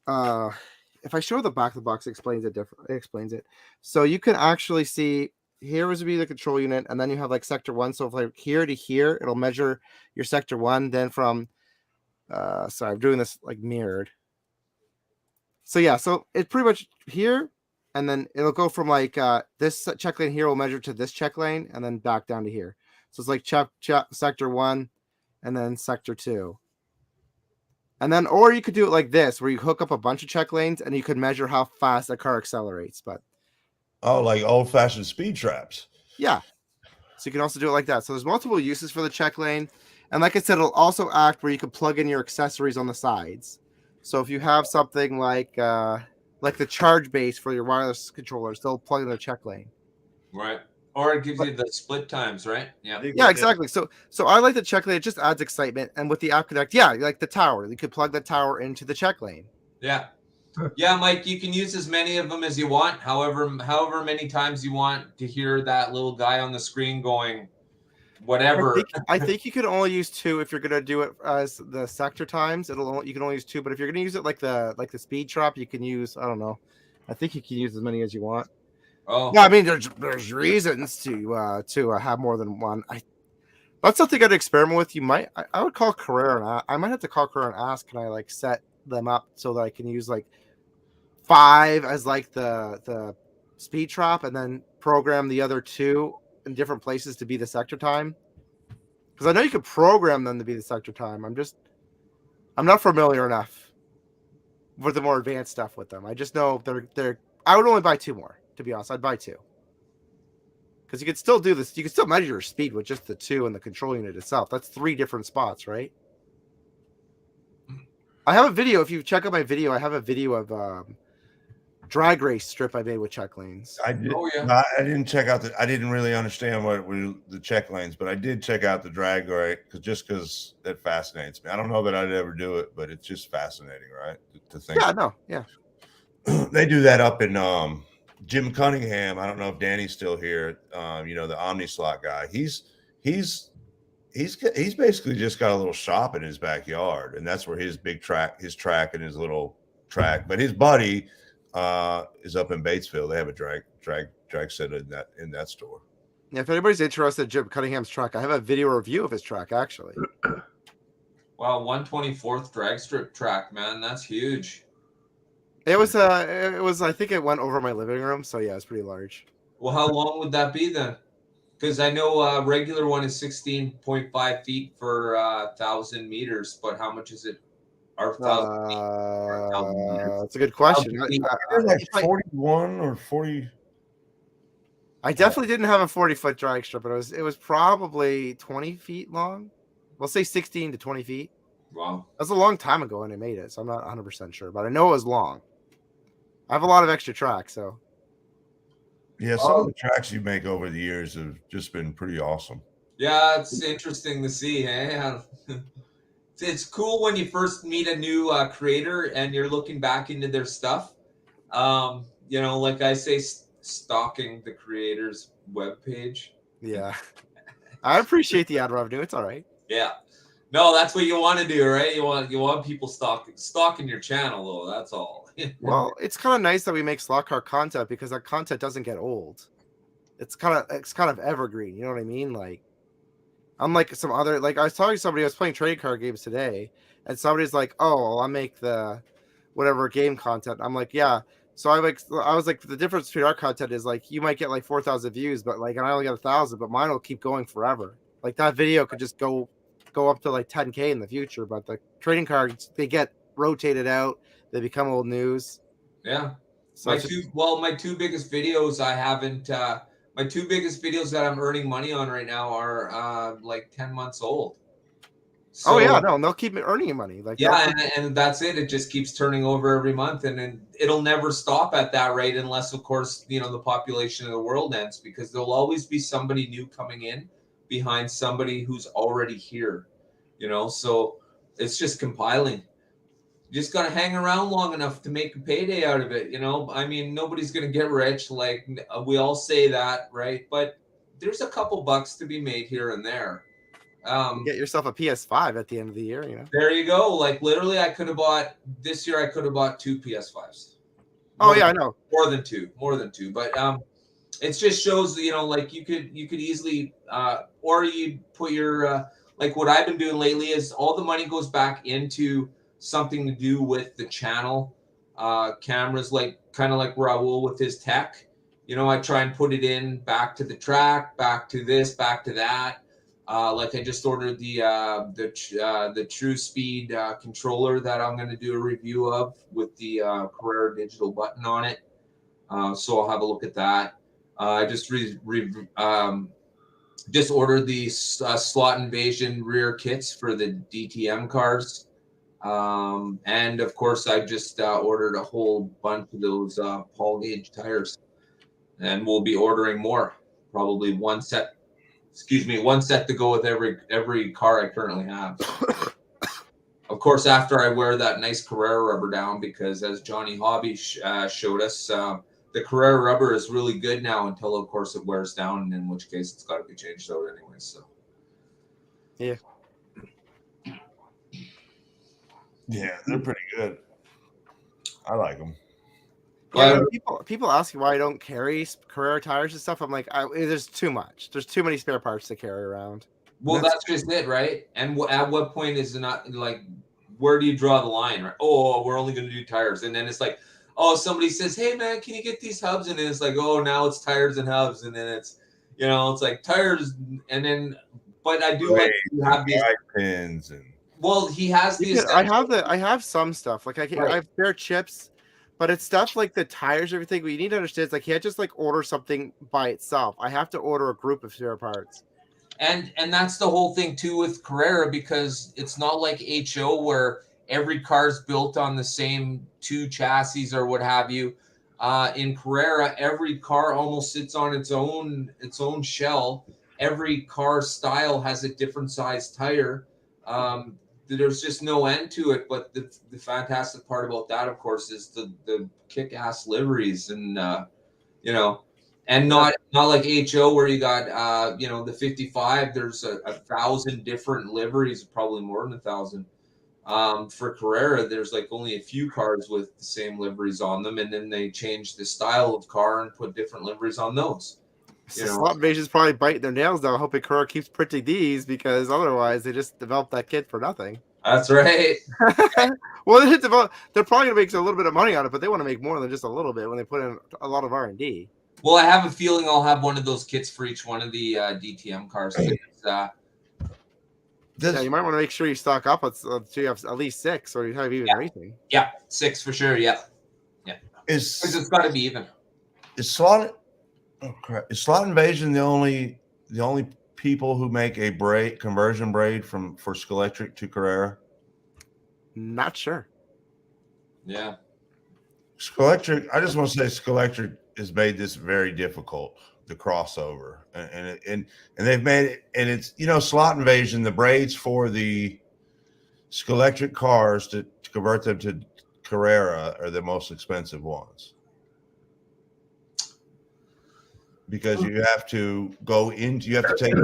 if I show the back of the box, it explains it. So you can actually see here would be the control unit, and then you have like sector 1. So if like here to here, it'll measure your sector 1. Then from, sorry, I'm doing this like mirrored. So yeah, so it's pretty much here, and then it'll go from like this check lane here will measure to this check lane, and then back down to here. So it's like sector 1. And then sector 2. And then, or you could do it like this, where you hook up a bunch of check lanes and you could measure how fast a car accelerates. But like old-fashioned speed traps. Yeah. So you can also do it like that. So there's multiple uses for the check lane. And like I said, it'll also act where you can plug in your accessories on the sides. So if you have something like the charge base for your wireless controllers, they'll plug in the check lane. Right. Or it gives you the split times, right? Yeah. Yeah, exactly. So I like the check lane. It just adds excitement. And with the App Connect, yeah, like the tower. You could plug the tower into the check lane. Yeah. Yeah, Mike, you can use as many of them as you want. However many times you want to hear that little guy on the screen going whatever. I think you can only use 2 if you're gonna do it as the sector times. You can only use 2, but if you're gonna use it like the speed trap, you can use, I don't know. I think you can use as many as you want. Oh. Yeah, I mean there's reasons to have more than one. That's something I'd experiment with. I would call Carrera and I might have to call Carrera and ask, can I like set them up so that I can use like 5 as like the speed trap and then program the other 2 in different places to be the sector time? Because I know you could program them to be the sector time. I'm not familiar enough with the more advanced stuff with them. I just know they're. I would only buy 2 more, to be honest. I'd buy 2. Because you could still do this. You could still measure your speed with just the 2 and the control unit itself. That's 3 different spots, right? I have a video. If you check out my video, I have a video of drag race strip I made with check lanes. I did. Oh, yeah. No, I didn't check out I didn't really understand what were the check lanes, but I did check out the drag race because that fascinates me. I don't know that I'd ever do it, but it's just fascinating, right? To think. Yeah, no, yeah. They do that up in Jim Cunningham. I don't know if Danny's still here. The OmniSlot guy. He's basically just got a little shop in his backyard, and that's where his track and his little track. But his buddy is up in Batesville. They have a drag set in that store. Yeah, if anybody's interested in Jim Cunningham's track, I have a video review of his track actually. Wow, 124th drag strip track, man. That's huge. It was I think it went over my living room, so yeah, it's pretty large. Well, how long would that be then? Because I know regular one is 16.5 feet for 1,000 meters, but how much is it? Or 1,000 feet for 1,000 meters? That's a good question. They're like 41 or 40. I definitely didn't have a 40-foot drag strip, but it was probably 20 feet long. We'll say 16 to 20 feet. Wow. That's a long time ago when I made it, so I'm not 100% sure, but I know it was long. I have a lot of extra tracks, so. Yeah, some of the tracks you make over the years have just been pretty awesome. Yeah, it's interesting to see. Hey? It's cool when you first meet a new creator and you're looking back into their stuff. Like I say, stalking the creator's webpage. Yeah. I appreciate the ad revenue. It's all right. Yeah. No, that's what you want to do, right? You want people stalking your channel, though. That's all. Well, it's kind of nice that we make slot car content because that content doesn't get old. It's kind of evergreen. You know what I mean? Like, unlike some other, like I was talking to somebody, I was playing trading card games today, and somebody's like, "Oh, I'll make the whatever game content." I'm like, "Yeah." So I was like, the difference between our content is like you might get like 4,000 views, but like, and I only get 1,000, but mine will keep going forever. Like that video could just go up to like 10K in the future, but the trading cards, they get rotated out, they become old news. Yeah. So my 2 biggest videos my 2 biggest videos that I'm earning money on right now are like 10 months old. So, oh yeah, no, and they'll keep earning you money. Like yeah, and that's it. It just keeps turning over every month, and then it'll never stop at that rate unless, of course, the population of the world ends, because there'll always be somebody new coming in behind somebody who's already here. So it's just compiling. You just gotta hang around long enough to make a payday out of it. I mean, nobody's gonna get rich. Like we all say that, right? But there's a couple bucks to be made here and there. get yourself a PS5 at the end of the year. There you go. Like literally, I could have bought 2 PS5s. Oh yeah, I know. More than two. But it just shows, like you could easily, or you put your like what I've been doing lately is all the money goes back into something to do with the channel, cameras, like kind of like Raul with his tech. I try and put it in back to the track, back to this, back to that. Like I just ordered the True Speed controller that I'm going to do a review of with the Carrera digital button on it. So I'll have a look at that. I just just ordered the slot invasion rear kits for the DTM cars. And of course I just ordered a whole bunch of those Paul gauge tires, and we'll be ordering more, probably one set to go with every car I currently have. Of course, after I wear that nice Carrera rubber down, because as Johnny Hobby showed us, the Carrera rubber is really good now until, of course, it wears down, and in which case it's got to be changed out anyway. So, yeah, they're pretty good. I like them. Yeah, people ask me why I don't carry Carrera tires and stuff. I'm like, there's too much. There's too many spare parts to carry around. Well, that's just it, right? And at what point is it not like, where do you draw the line, right? Oh, we're only going to do tires. And then it's like, oh, somebody says, hey, man, can you get these hubs? And then it's like, oh, now it's tires and hubs. And then it's, You know, it's like tires, and then, but I do like you Blades have these. guide pins and Well, he has the I have some stuff like I have spare chips, but it's stuff like the tires, everything. What you need to understand is I can't just like order something by itself. I have to order a group of spare parts. And that's the whole thing too with Carrera, because it's not like HO where every car's built on the same two chassis or what have you. In Carrera, every car almost sits on its own shell. Every car style has a different size tire. There's just no end to it. But the fantastic part about that, of course, is the kick-ass liveries, and you know, and not like HO where you got the 55. There's a 1,000 different liveries, probably more than 1,000. For Carrera, there's like only a few cars with the same liveries on them, and then they change the style of car and put different liveries on those. So slot invasion's probably biting their nails now, hoping Carrera keeps printing these, because otherwise they just developed that kit for nothing. That's right. Well, they're probably gonna make a little bit of money on it, but they want to make more than just a little bit when they put in a lot of R&D. Well, I have a feeling I'll have one of those kits for each one of the DTM cars. Yeah, you might want to make sure you stock up so you have at least 6, or you have even racing. Yeah, 6 for sure. Yeah. Because it's got to be even. Is slot invasion the only people who make a conversion braid for Scalextric to Carrera? Not sure. Yeah. Scalextric, I just want to say Scalextric has made this very difficult, the crossover, and they've made it, and it's slot invasion, the braids for the Scalextric cars to convert them to Carrera are the most expensive ones, because you have to take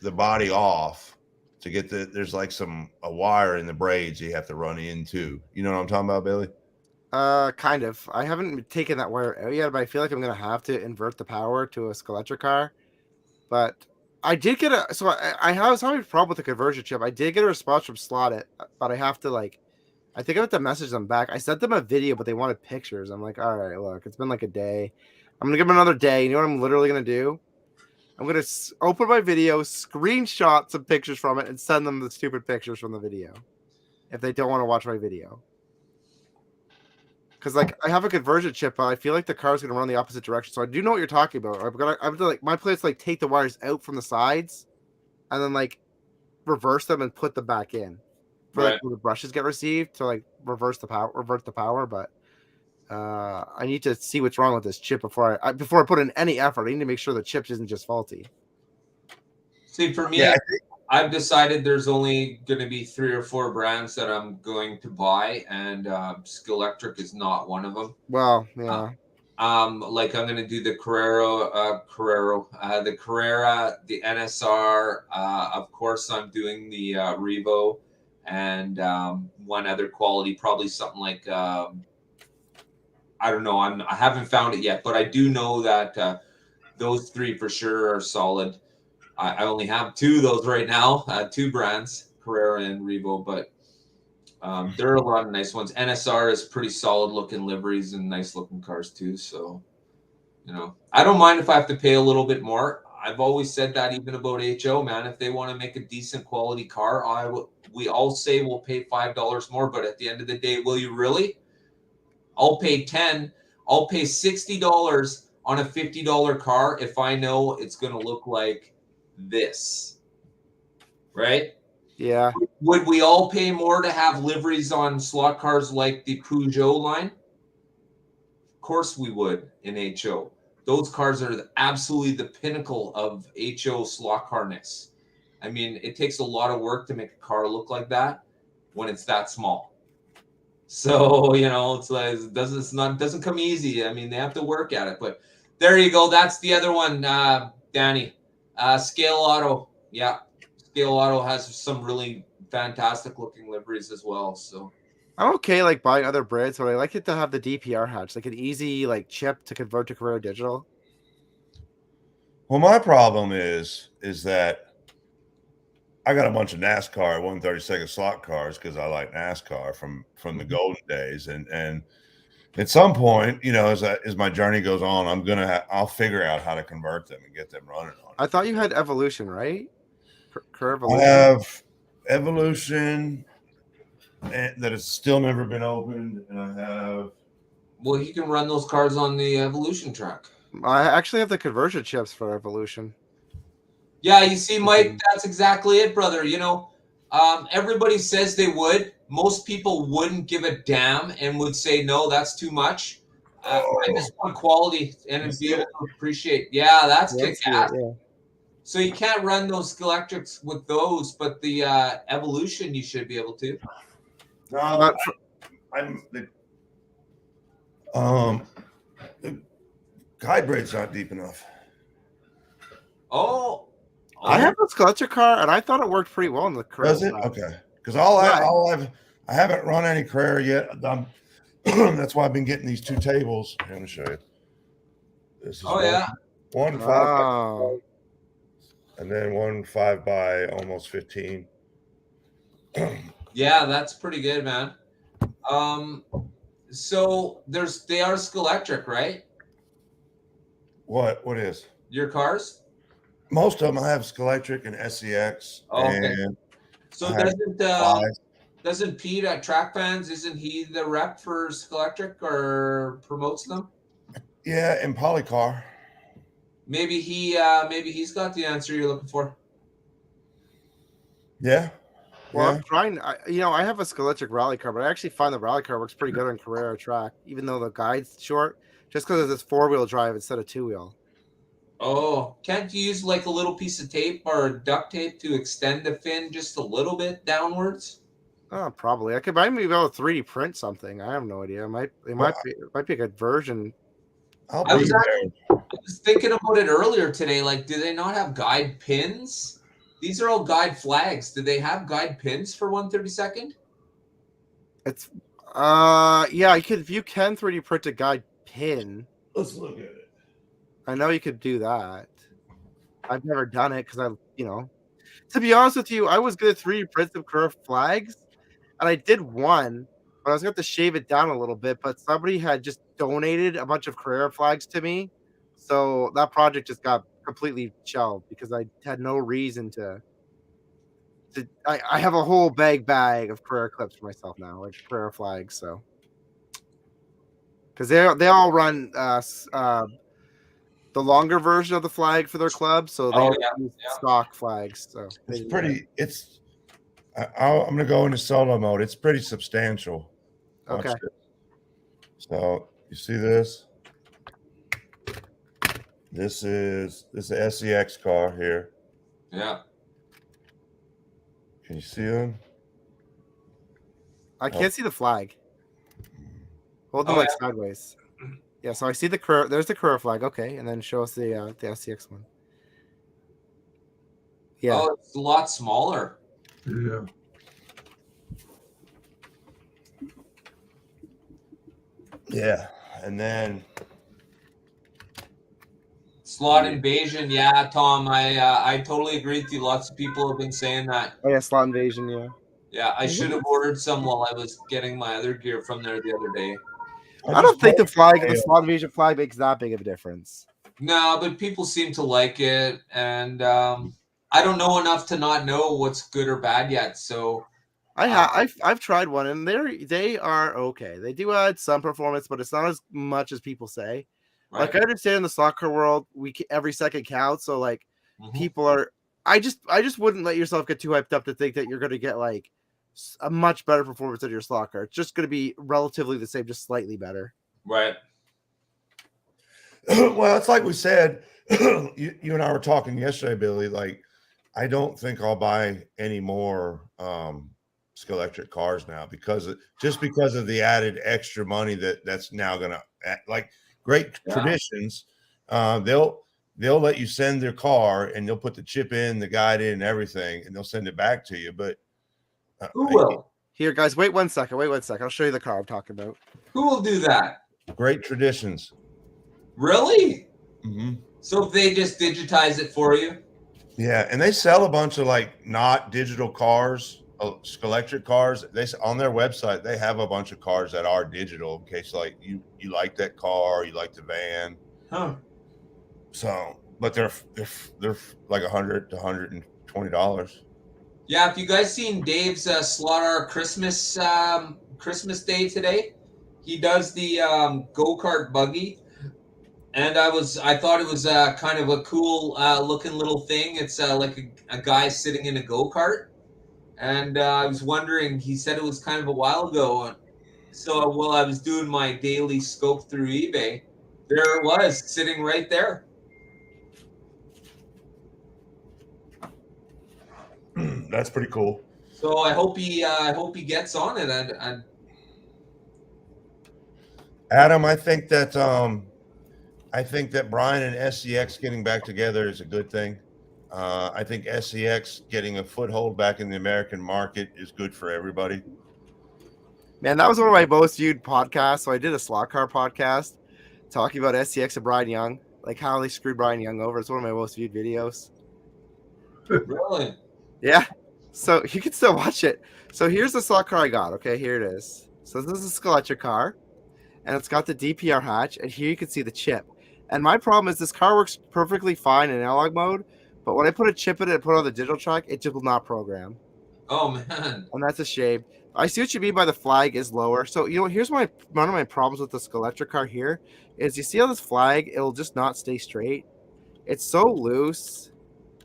the body off to get there's like a wire in the braids you have to run into. You know what I'm talking about, Billy? Kind of. I haven't taken that wire out yet, but I feel like I'm gonna have to invert the power to a Scalextric car. But I did get I was having a problem with the conversion chip. I did get a response from Slot but I have to I think I have to message them back. I sent them a video, but they wanted pictures. I'm like, all right, look, it's been like a day. I'm gonna give them another day. You know what I'm literally gonna do? I'm gonna open my video, screenshot some pictures from it, and send them the stupid pictures from the video if they don't want to watch my video. Because I have a conversion chip, but I feel like the car's gonna run the opposite direction. So I do know what you're talking about. I have to my plan is to take the wires out from the sides, and then reverse them and put them back in, for where the brushes get received to revert the power. But I need to see what's wrong with this chip before I put in any effort. I need to make sure the chip isn't just faulty. See, for me, I've decided there's only going to be 3 or 4 brands that I'm going to buy, and Scalextric is not one of them. Well, yeah. I'm going to do the the Carrera, the NSR. Of course, I'm doing the Revo, and one other quality, probably something like I don't know. I haven't found it yet, but I do know that those 3 for sure are solid. I only have 2 of those right now, 2 brands, Carrera and Revo, but there are a lot of nice ones. NSR is pretty solid looking liveries and nice looking cars too. So, I don't mind if I have to pay a little bit more. I've always said that even about HO, man. If they want to make a decent quality car, we all say we'll pay $5 more, but at the end of the day, will you really? I'll pay $10. I'll pay $60 on a $50 car if I know it's going to look like this, right? Yeah. Would we all pay more to have liveries on slot cars like the Peugeot line? Of course we would in HO. Those cars are absolutely the pinnacle of HO slot carness. I mean, it takes a lot of work to make a car look like that when it's that small. So, it's like it doesn't come easy. I mean, they have to work at it. But there you go. That's the other one, Danny. Scale Auto. Yeah. Scale Auto has some really fantastic looking liveries as well. So I'm okay buying other brands, but I like it to have the DPR hatch, like an easy chip to convert to Carrera Digital. Well, my problem is that I got a bunch of NASCAR 132nd slot cars because I like NASCAR from the golden days, and At some point, as my journey goes on, I'll figure out how to convert them and get them running on. I thought you had Evolution, right? Curve I Evolution. have Evolution that has still never been opened, and I have. Well, you can run those cars on the Evolution track. I actually have the conversion chips for Evolution. Yeah, you see, Mike, that's exactly it, brother. Everybody says they would. Most people wouldn't give a damn and would say, no, that's too much. I just want quality and be able to appreciate. Yeah, that's kick-ass. Yeah. So you can't run those electrics with those, but the Evolution you should be able to. No, the guide braid's not deep enough. Oh. I have a Skeletor car, and I thought it worked pretty well in the Carrera. Does it? Okay. Because I haven't run any Carrera yet. That's why I've been getting these two tables. I'm going to show you. This is one 5 and then 1 5 by almost 15. Yeah, that's pretty good, man. So they are Skeletric, right? What is? Your cars? Most of them I have Skeletric and SEX. Oh, okay. And so doesn't Pete at Track Fans, isn't he the rep for Skeletric or promotes them? Yeah, and Polycar. Maybe he's got the answer you're looking for. Yeah. Well, I'm trying. I have a Skeletric rally car, but I actually find the rally car works pretty good on Carrera track, even though the guide's short, just because it's 4-wheel drive instead of 2-wheel. Oh, can't you use like a little piece of tape or duct tape to extend the fin just a little bit downwards? Oh, probably. I might be able to 3D print something. I have no idea. It might be a good version. I was thinking about it earlier today. Like, do they not have guide pins? These are all guide flags. Do they have guide pins for 132nd? It's yeah, if you can 3D print a guide pin. Let's look at it. I know you could do that. I've never done it because to be honest with you, I was good at 3D print some curved flags, and I did one, but I was going to have to shave it down a little bit. But somebody had just donated a bunch of Carrera flags to me, so that project just got completely shelved because I had no reason to. I have a whole bag of Carrera clips for myself now, like Carrera flags. So because they all run the longer version of the flag for their club, so they use stock flags. So it's pretty. I'm gonna go into solo mode. It's pretty substantial. Okay. So you see this? This is the SEX car here. Yeah. Can you see them? I can't see the flag. Hold them sideways. Yeah, so I see there's the Carrera flag. Okay, and then show us the SCX one. Yeah. Oh, it's a lot smaller. Yeah. Yeah, and then Slot Invasion. Yeah, Tom, I totally agree with you. Lots of people have been saying that. Oh yeah, Slot Invasion. Yeah. Yeah, I should have ordered some while I was getting my other gear from there the other day. I don't think the Slot Invasion flag makes that big of a difference. No, but people seem to like it, and I don't know enough to not know what's good or bad yet. So I've tried one, and they are okay. They do add some performance, but it's not as much as people say. Right. Like I understand in the soccer world, every second counts. So like people are. I just wouldn't let yourself get too hyped up to think that you're going to get like a much better performance in your slot car. It's just going to be relatively the same, just slightly better. Right. Well, it's like we said, you and I were talking yesterday, Billy, like, I don't think I'll buy any more Skeletric cars now because of the added extra money that's now going to, like, Great Traditions. They'll let you send their car and they'll put the chip in, the guide in, and everything, and they'll send it back to you. But who will? Here, guys, wait one second. I'll show you the car I'm talking about. Who will do that? Great Traditions. Really? Mm-hmm. So they just digitize it for you? Yeah, and they sell a bunch of like not digital cars Scalextric cars, on their website they have a bunch of cars that are digital in case like you like that car, you like the van. Huh. So, but they're like $100 to $120. Yeah, if you guys seen Dave's Slaughter Christmas Christmas Day today, he does the go-kart buggy, and I thought it was kind of a cool looking little thing. It's like a guy sitting in a go-kart, and I was wondering. He said it was kind of a while ago, so while I was doing my daily scope through eBay, there it was sitting right there. That's pretty cool. So I hope he gets on it. And Adam, I think that Brian and SCX getting back together is a good thing. I think SCX getting a foothold back in the American market is good for everybody. Man, that was one of my most viewed podcasts. So I did a slot car podcast talking about SCX and Brian Young, like how they screwed Brian Young over. It's one of my most viewed videos. really, Yeah. So you can still watch it. So here's the slot car I got. Okay, here it is. So this is a Scalextric car, and it's got the DPR hatch, and here you can see the chip. And my problem is this car works perfectly fine in analog mode, but when I put a chip in it and put it on the digital track, it just will not program. oh man, And that's a shame. I see what you mean by the flag is lower. So, here's one of my problems with the Scalextric car here is you see how this flag, it'll just not stay straight. It's so loose.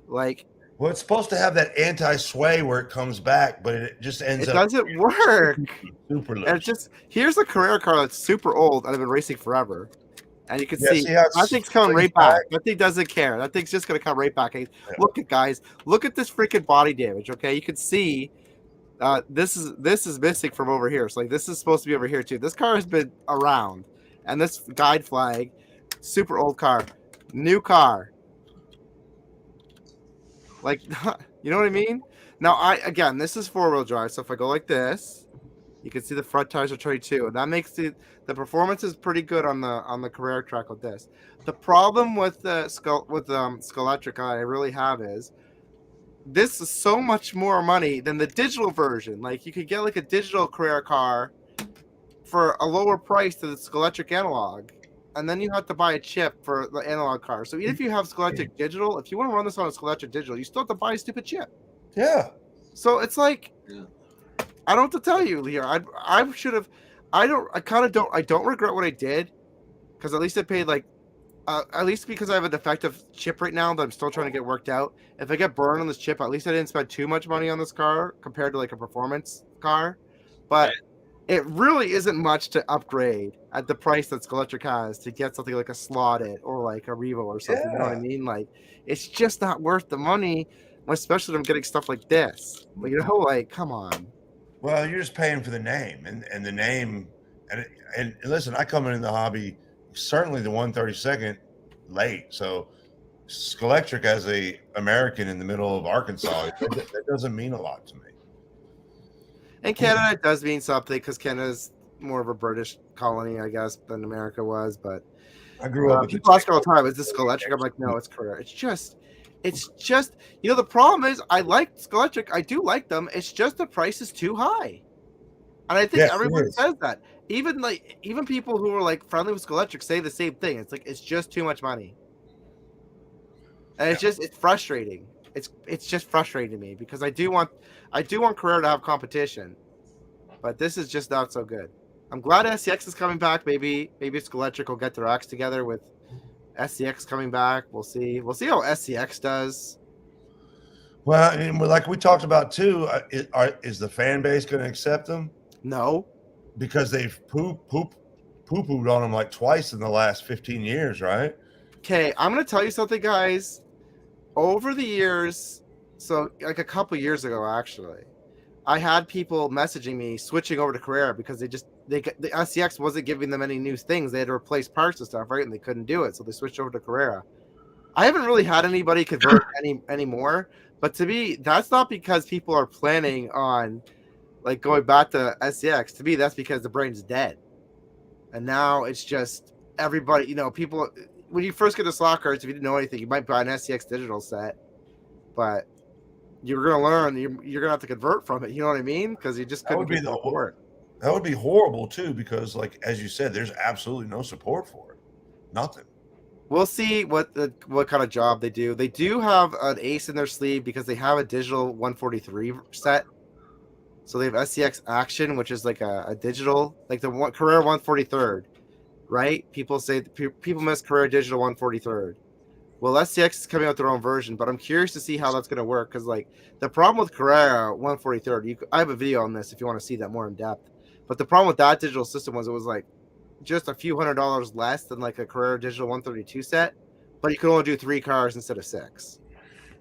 Like, Well, it's supposed to have that anti-sway where it comes back, but it just ends it up doesn't work. super loose. And it's just, here's a Carrera car that's super old and I've been racing forever. And you can Yeah, see see how it's that thing's coming swings right back. back? That thing doesn't care. That thing's just going to come right back. Yeah. Look at guys. Look at this freaking body damage. Okay, you can see this is missing from over here. So like this is supposed to be over here too. This car has been around, and this guide flag, super old car, new car. Like, you know what I mean? Now this is 4-wheel drive. So if I go like this, you can see the front tires are 22, and that makes the performance is pretty good on the Carrera track with this. The problem with the Scalextric I really have is this is so much more money than the digital version. Like you could get like a digital Carrera car for a lower price than the Scalextric analog, and then you have to buy a chip for the analog car. So even if you have Scalextric digital, if you want to run this on a Scalextric digital, you still have to buy a stupid chip. Yeah. So it's like, Yeah. I don't have to tell you, Leo. I should have. I don't regret what I did, because at least I paid like, at least because I have a defective chip right now that I'm still trying to get worked out. If I get burned on this chip, at least I didn't spend too much money on this car compared to like a performance car. But it really isn't much to upgrade at the price that Scalextric has to get something like a Slotted or like a Revo or something. You know what I mean? Like, it's just not worth the money, especially when I'm getting stuff like this. But like, come on. Well, you're just paying for the name and the name. And listen, I come in the hobby, certainly the 132nd late. So Scalextric as a American in the middle of Arkansas, that doesn't mean a lot to me. In Canada, it does mean something because Canada's more of a British colony, I guess, than America was. But I grew up with people ask all the time, is this Scalextric? I'm like, no, it's Carrera. It's just, the problem is I like Scalextric. I do like them. It's just the price is too high. And I think everyone says that. Even people who are like friendly with Scalextric say the same thing. It's like, it's just too much money. And it's frustrating. It's just frustrating to me because I do want Carrera to have competition. But this is just not so good. I'm glad SCX is coming back. Maybe Scalextric will get their acts together with SCX coming back. We'll see. We'll see how SCX does. Well, and like we talked about too, is the fan base going to accept them? No, because they've poo-pooed on them like twice in the last 15 years, right? Okay, I'm going to tell you something, guys. Over the years, so like a couple years ago, actually, I had people messaging me switching over to Carrera because the SCX wasn't giving them any new things. They had to replace parts and stuff, right? And they couldn't do it, so they switched over to Carrera. I haven't really had anybody convert anymore, but to me, that's not because people are planning on like going back to SCX. To me, that's because the brain's dead, and now it's just everybody. People. When you first get to slot cars, if you didn't know anything, you might buy an SCX digital set, but you're gonna learn. You're gonna have to convert from it. You know what I mean? Because you just That couldn't would be get the support. that would be horrible too, because like as you said, there's absolutely no support for it. Nothing. We'll see what kind of job they do. They do have an ace in their sleeve because they have a digital 143 set. So they have SCX Action, which is like a digital, like the Carrera 143rd, right? People say people miss Carrera Digital 143rd. Well, SCX is coming out with their own version, but I'm curious to see how that's going to work because, like, the problem with Carrera 143rd, I have a video on this if you want to see that more in depth. But the problem with that digital system was it was like just a few $100s less than like a Carrera Digital 132 set, but you could only do 3 cars instead of 6.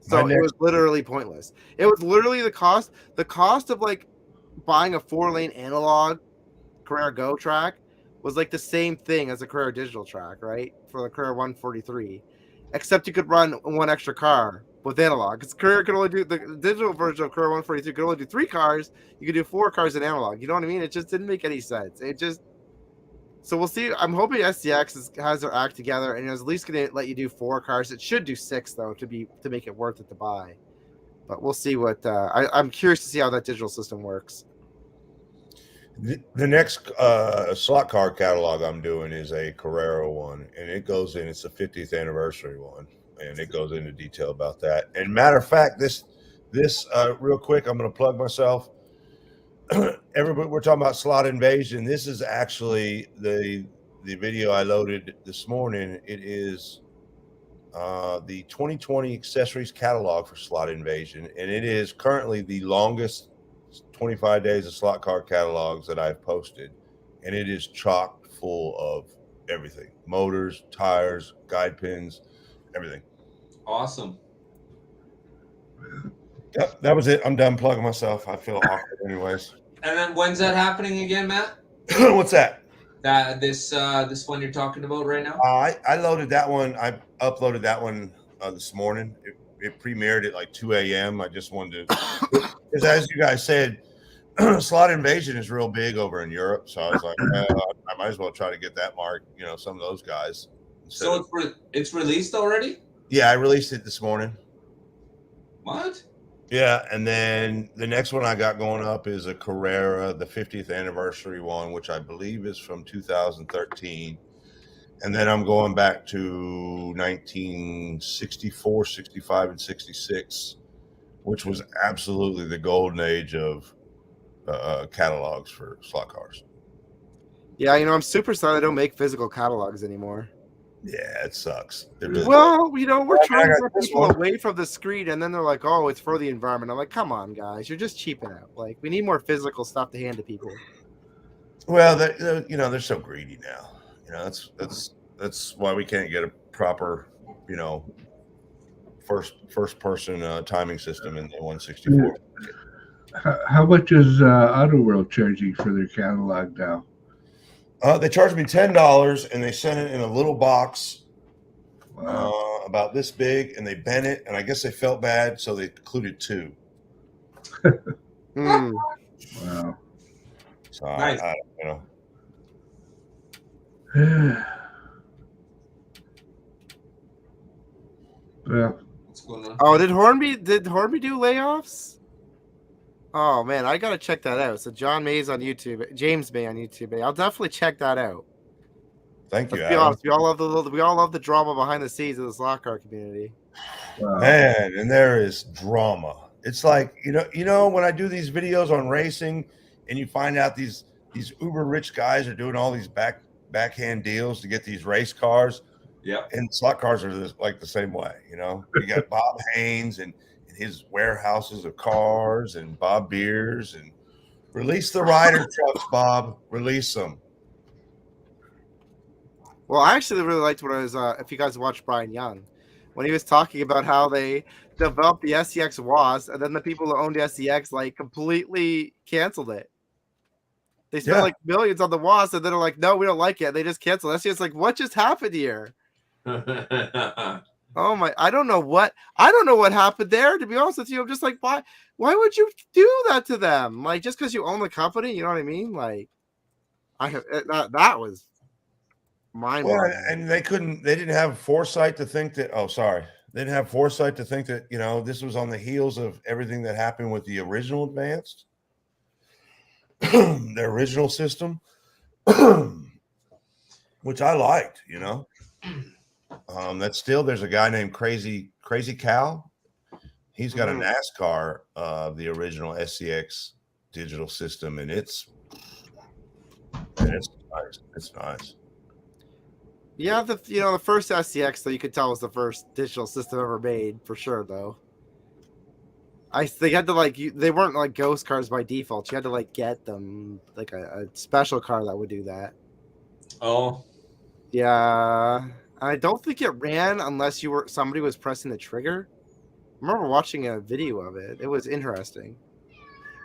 So it was literally pointless. It was literally the cost of like buying a 4-lane analog Carrera Go track was like the same thing as a Carrera Digital track, right? For the Carrera 143, except you could run 1 extra car with analog. Because Carrera could only do the digital version of Carrera 143 could only do 3 cars. You could do 4 cars in analog. You know what I mean? It just didn't make any sense. So we'll see. I'm hoping SCX has their act together and is at least going to let you do 4 cars. It should do 6 though to make it worth it to buy. But we'll see what I'm curious to see how that digital system works. The next slot car catalog I'm doing is a Carrera one, and it goes in. It's the 50th anniversary one, and it goes into detail about that. And matter of fact, this real quick, I'm going to plug myself. Everybody, we're talking about slot invasion. This is actually the video I loaded this morning. It is the 2020 accessories catalog for slot invasion, and it is currently the longest 25 days of slot car catalogs that I've posted, and it is chock full of everything: motors, tires, guide pins, everything. Awesome. Yep, that was it. I'm done plugging myself. I feel awkward anyways. And then when's that happening again, Matt? What's that? This one you're talking about right now? I loaded that one. I uploaded that one this morning. It premiered at like 2 a.m. I just wanted to, because as you guys said, slot invasion is real big over in Europe. So I was like, I might as well try to get that mark. You know, some of those guys. So it's released already? Yeah, I released it this morning. What? Yeah, and then the next one I got going up is a Carrera, the 50th anniversary one, which I believe is from 2013. And then I'm going back to 1964, 65, and 66, which was absolutely the golden age of catalogs for slot cars. Yeah, I'm super sorry they don't make physical catalogs anymore. Yeah, it sucks. It really well, we're trying to get people away from the screen, and then they're like, "Oh, it's for the environment." I'm like, "Come on, guys, you're just cheaping out. Like, we need more physical stuff to hand to people." Well, they're so greedy now. That's why we can't get a proper, first person timing system in the 164. How much is Autoworld charging for their catalog now? They charged me $10, and they sent it in a little box. Wow. About this big, and they bent it, and I guess they felt bad, so they included 2. Wow. So nice. Well. What's going on? Oh, did Hornby do layoffs? Oh man, I gotta check that out. So John May's on YouTube, James May on YouTube. I'll definitely check that out. Thank you. Let's be honest, we all love the drama behind the scenes of the slot car community. Wow. Man, and there is drama. It's like when I do these videos on racing, and you find out these uber rich guys are doing all these backhand deals to get these race cars. Yeah, and slot cars are like the same way. You got Bob Haynes and his warehouses of cars, and Bob Beers, and release the rider trucks, Bob. Release them. Well, I actually really liked what I was. If you guys watched Brian Young, when he was talking about how they developed the SCX WAS, and then the people who owned the SCX like completely canceled it. They spent like millions on the WAS, and then they're like, "No, we don't like it." They just canceled. SCX like, what just happened here? Oh my! I don't know what happened there. To be honest with you, I'm just like, why would you do that to them? Like, just because you own the company, you know what I mean? Like, that was mind-blowing. Well, and they didn't have foresight to think that. Oh, sorry. They didn't have foresight to think that, this was on the heels of everything that happened with the original Advanced, the original system, which I liked, That's still, there's a guy named Crazy Cow. He's got a NASCAR of the original SCX digital system, and it's nice. It's nice. Yeah, the first SCX, though, you could tell was the first digital system ever made for sure. Though, they had to they weren't like ghost cars by default. You had to get them like a special car that would do that. Oh, yeah. I don't think it ran unless somebody was pressing the trigger. I remember watching a video of it. It was interesting.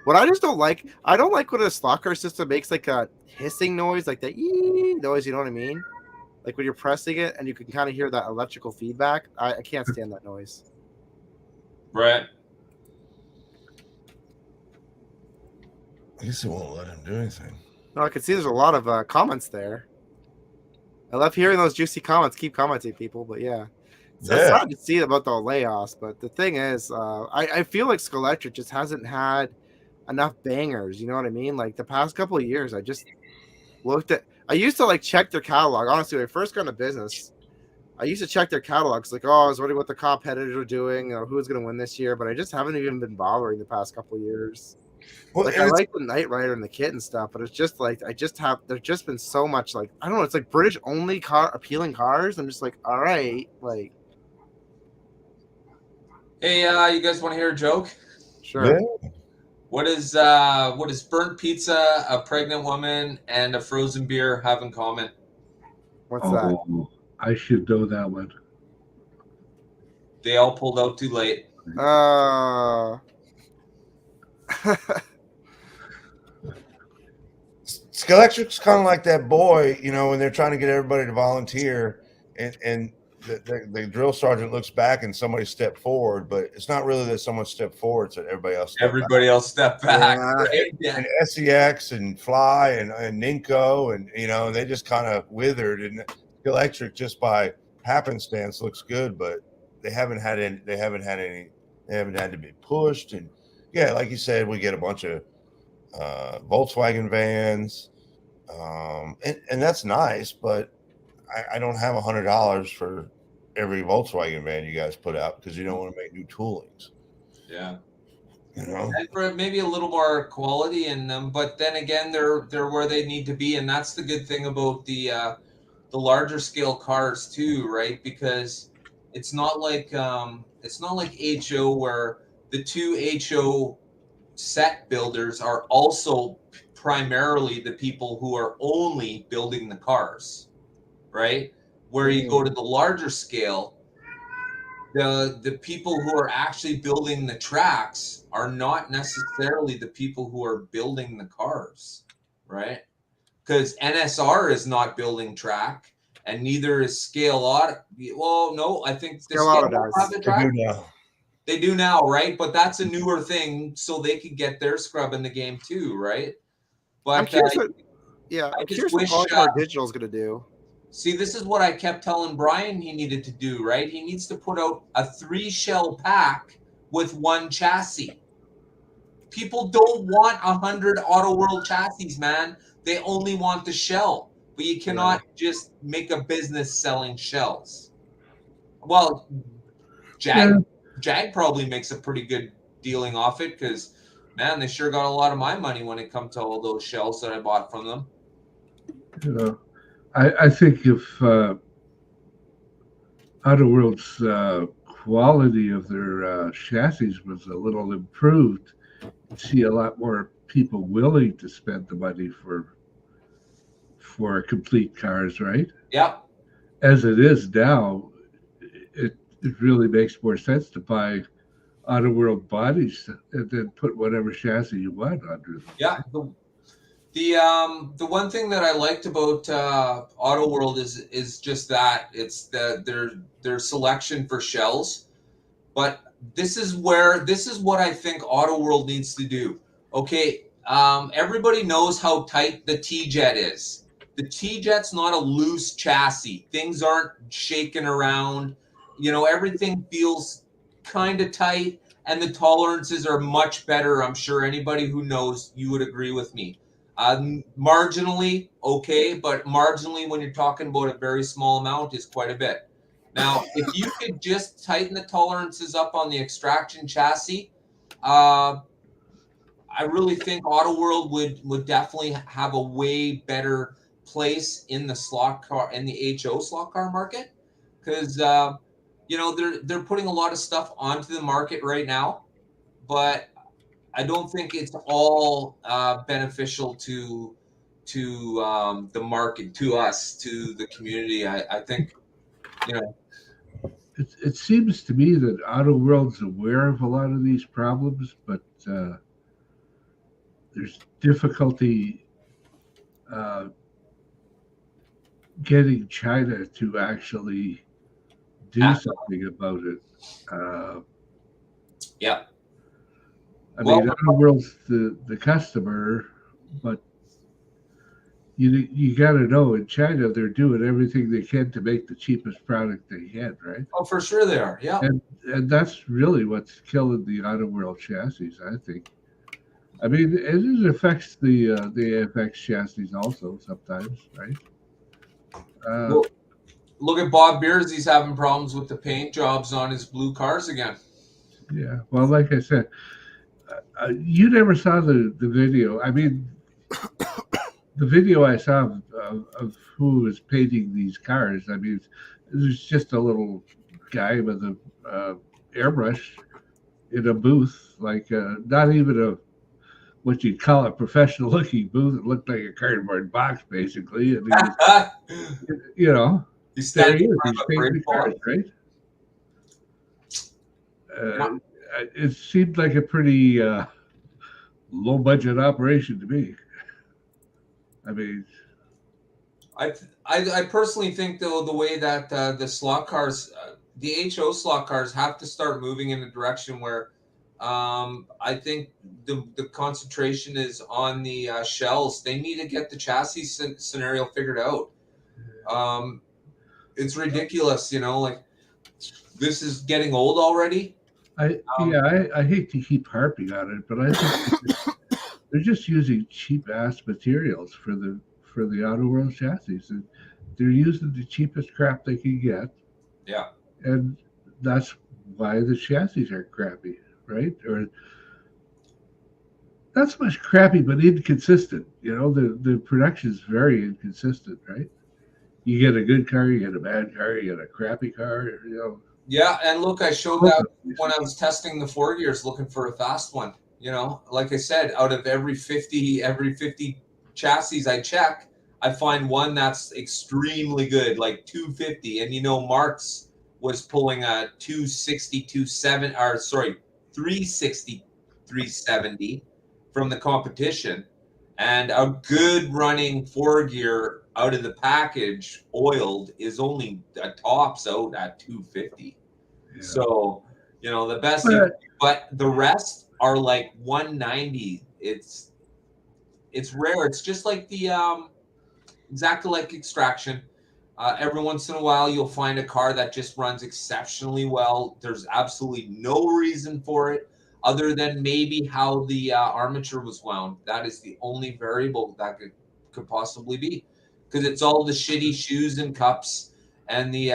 What I just don't like, I don't like when a slot car system makes like a hissing noise, like the ee noise. You know what I mean? Like when you're pressing it and you can kind of hear that electrical feedback. I can't stand that noise. right. I guess it won't let him do anything. No, I can see there's a lot of comments there. I love hearing those juicy comments. Keep commenting, people. But yeah, it's sad to see about the layoffs. But the thing is, I feel like Skolectric just hasn't had enough bangers. You know what I mean? Like the past couple of years, I just looked at. I used to check their catalog. Honestly, when I first got into business, I used to check their catalogs. Like, I was wondering what the competitors were doing, who's going to win this year. But I just haven't even been bothering the past couple of years. Well, I like the Knight Rider and the Kit and stuff, but it's just there's just been so much I don't know. It's like British only appealing cars. I'm just all right, Hey, you guys want to hear a joke? Sure. Yeah. What is burnt pizza, a pregnant woman, and a frozen beer have in common? What's that? I should know that one. They all pulled out too late. Skolectric's kind of like that boy, when they're trying to get everybody to volunteer, and the drill sergeant looks back and somebody stepped forward, but it's not really that someone stepped forward; it's that everybody else stepped back. Yeah. Right? Yeah. And SEX and Fly and Ninko and they just kind of withered. And Skolectric just by happenstance looks good, but they haven't had to be pushed. And yeah, like you said, we get a bunch of Volkswagen vans, and that's nice, but I don't have $100 for every Volkswagen van you guys put out because you don't want to make new toolings. Yeah, and for maybe a little more quality in them, but then again, they're where they need to be, and that's the good thing about the larger scale cars too, right? Because it's not like HO where the two HO set builders are also primarily the people who are only building the cars, right? Where you go to the larger scale, the people who are actually building the tracks are not necessarily the people who are building the cars, right? Because NSR is not building track, and neither is Scale Auto. Well, no, I think Scale Auto does. Have the track. They do now, right? But that's a newer thing, so they could get their scrub in the game too, right? But I'm curious what Polymar Digital is going to do. See, this is what I kept telling Brian he needed to do, right? He needs to put out a 3-shell pack with 1 chassis. People don't want 100 Autoworld chassis, man. They only want the shell. But you cannot just make a business selling shells. Well, Jag probably makes a pretty good dealing off it because, man, they sure got a lot of my money when it comes to all those shells that I bought from them. I think if Autoworld's quality of their chassis was a little improved, you'd see a lot more people willing to spend the money for complete cars, right? Yeah. As it is now, it really makes more sense to buy Autoworld bodies and then put whatever chassis you want under them. Yeah. The one thing that I liked about Autoworld is just that it's their selection for shells. But this is what I think Autoworld needs to do. Okay, everybody knows how tight the T-Jet is. The T-Jet's not a loose chassis. Things aren't shaking around. everything feels kind of tight, and the tolerances are much better. I'm sure anybody who knows, you would agree with me. Marginally okay, but marginally when you're talking about a very small amount is quite a bit. Now, if you could just tighten the tolerances up on the extraction chassis, I really think Autoworld would definitely have a way better place in the slot car, in the HO slot car market, because they're putting a lot of stuff onto the market right now, but I don't think it's all beneficial to the market, to us, to the community. I think, It seems to me that Autoworld's aware of a lot of these problems, but there's difficulty getting China to actually do something about it. Yeah. I mean, Autoworld's the customer, but you got to know in China they're doing everything they can to make the cheapest product they can, right? Oh, for sure they are. Yeah. And that's really what's killing the Autoworld chassis, I think. I mean, it affects the AFX chassis also sometimes, right? Well, look at Bob Beers. He's having problems with the paint jobs on his blue cars again. Yeah. Well, like I said, you never saw the video. I mean, the video I saw of who was painting these cars, I mean, there's just a little guy with a airbrush in a booth, like not even what you'd call a professional looking booth. It looked like a cardboard box, basically. And he was, he's standing in he's painting the cars, right? It seemed like a pretty low budget operation to me. I mean, I personally think, though, the way that the slot cars, the HO slot cars, have to start moving in a direction where I think the concentration is on the shells. They need to get the chassis scenario figured out. It's ridiculous, like this is getting old already. I hate to keep harping on it, but I think they're just using cheap ass materials for the Autoworld chassis. And they're using the cheapest crap they can get. Yeah. And that's why the chassis are crappy, right? Or not so much crappy, but inconsistent. The production is very inconsistent, right? You get a good car, you get a bad car, you get a crappy car, Yeah, and look, I showed that when I was testing the 4 gears, looking for a fast one. Like I said, out of every 50 chassis I check, I find one that's extremely good, like 250. And Mark's was pulling a 360, 370 from the competition, and a good running 4 gear out of the package oiled is only tops out at 250. Yeah. So the best, but the rest are like 190. It's rare. It's just like the exactly like extraction. Every once in a while you'll find a car that just runs exceptionally well. There's absolutely no reason for it other than maybe how the armature was wound. That is the only variable that could possibly be, because it's all the shitty shoes and cups and the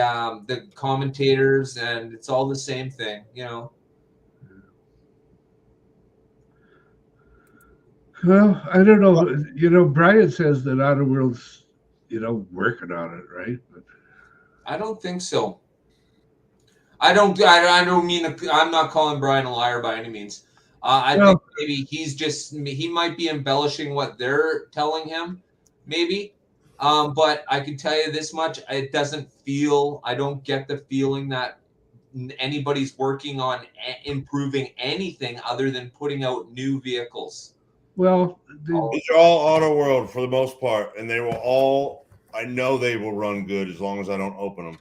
commentators, and it's all the same thing, Well, I don't know. Brian says that Autoworld's, working on it, right? But I don't think so. I don't mean, I'm not calling Brian a liar by any means. I think maybe he might be embellishing what they're telling him, maybe. But I can tell you this much: I don't get the feeling that anybody's working on improving anything other than putting out new vehicles. Well, these are all Autoworld for the most part, and they will all. I know they will run good as long as I don't open them.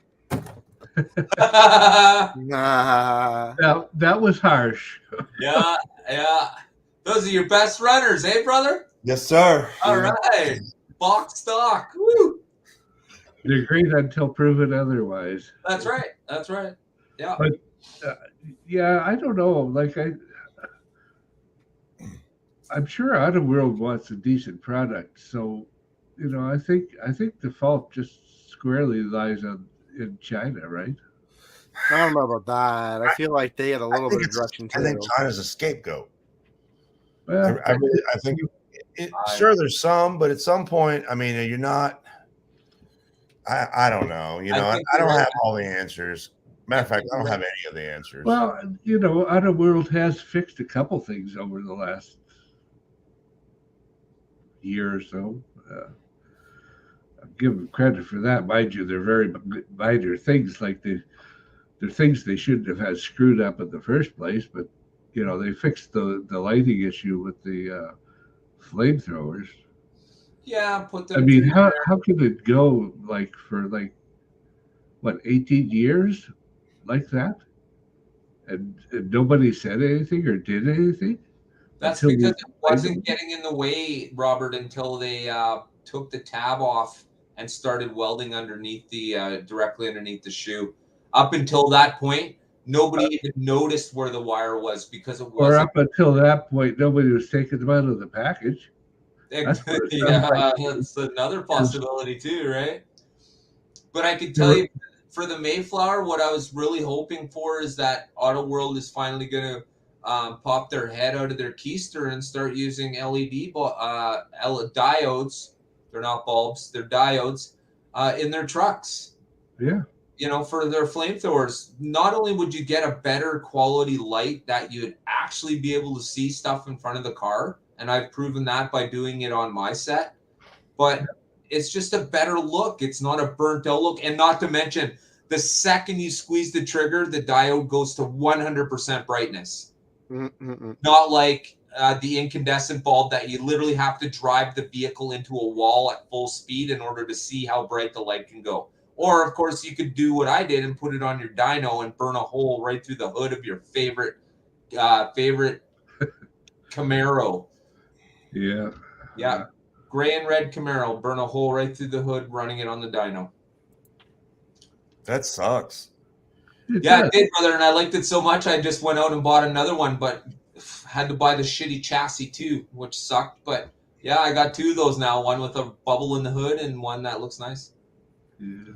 That was harsh. Yeah. Those are your best runners, eh, brother? Yes, sir. All right. Box stock. Woo. They're great until proven otherwise. That's right. Yeah. But yeah, I don't know. Like I'm sure Autoworld wants a decent product, so I think the fault just squarely lies in China, right? I don't know about that. I feel like they had a little bit of direction I think too. China's a scapegoat. Well, I think sure there's some, but at some point, I mean, you're not. I don't know. I think I you're don't right. have all the answers. Matter of fact, I don't have any of the answers. well, Autoworld has fixed a couple things over the last year or so. I'll give them credit for that. Mind you, they're very minor things. Like they're things they shouldn't have had screwed up in the first place. But they fixed the lighting issue with the flamethrowers. Yeah, put them I mean, through. how could it go like for what 18 years like that, and nobody said anything or did anything That's until because we it wasn't getting in the way, Robert, until they took the tab off and started welding underneath the directly underneath the shoe. Up until that point, nobody even noticed where the wire was because it or wasn't. up until that point, nobody was taking them out of the package. That's what it sounds Yeah, like. that's another possibility too, right? But I could They tell were- you for the Mayflower, what I was really hoping for is that Autoworld is finally going to pop their head out of their keister and start using LED diodes. They're not bulbs, they're diodes in their trucks. Yeah. For their flamethrowers. Not only would you get a better quality light that you'd actually be able to see stuff in front of the car, and I've proven that by doing it on my set, but it's just a better look. It's not a burnt out look. And not to mention, the second you squeeze the trigger, the diode goes to 100% brightness. Not like the incandescent bulb that you literally have to drive the vehicle into a wall at full speed in order to see how bright the light can go. Or, of course, you could do what I did and put it on your dyno and burn a hole right through the hood of your favorite Camaro. Yeah. Yeah. Gray and red Camaro, burn a hole right through the hood, running it on the dyno. That sucks. It did, brother, and I liked it so much I just went out and bought another one, but had to buy the shitty chassis too, which sucked. But yeah, I got two of those now, one with a bubble in the hood and one that looks nice. Yeah.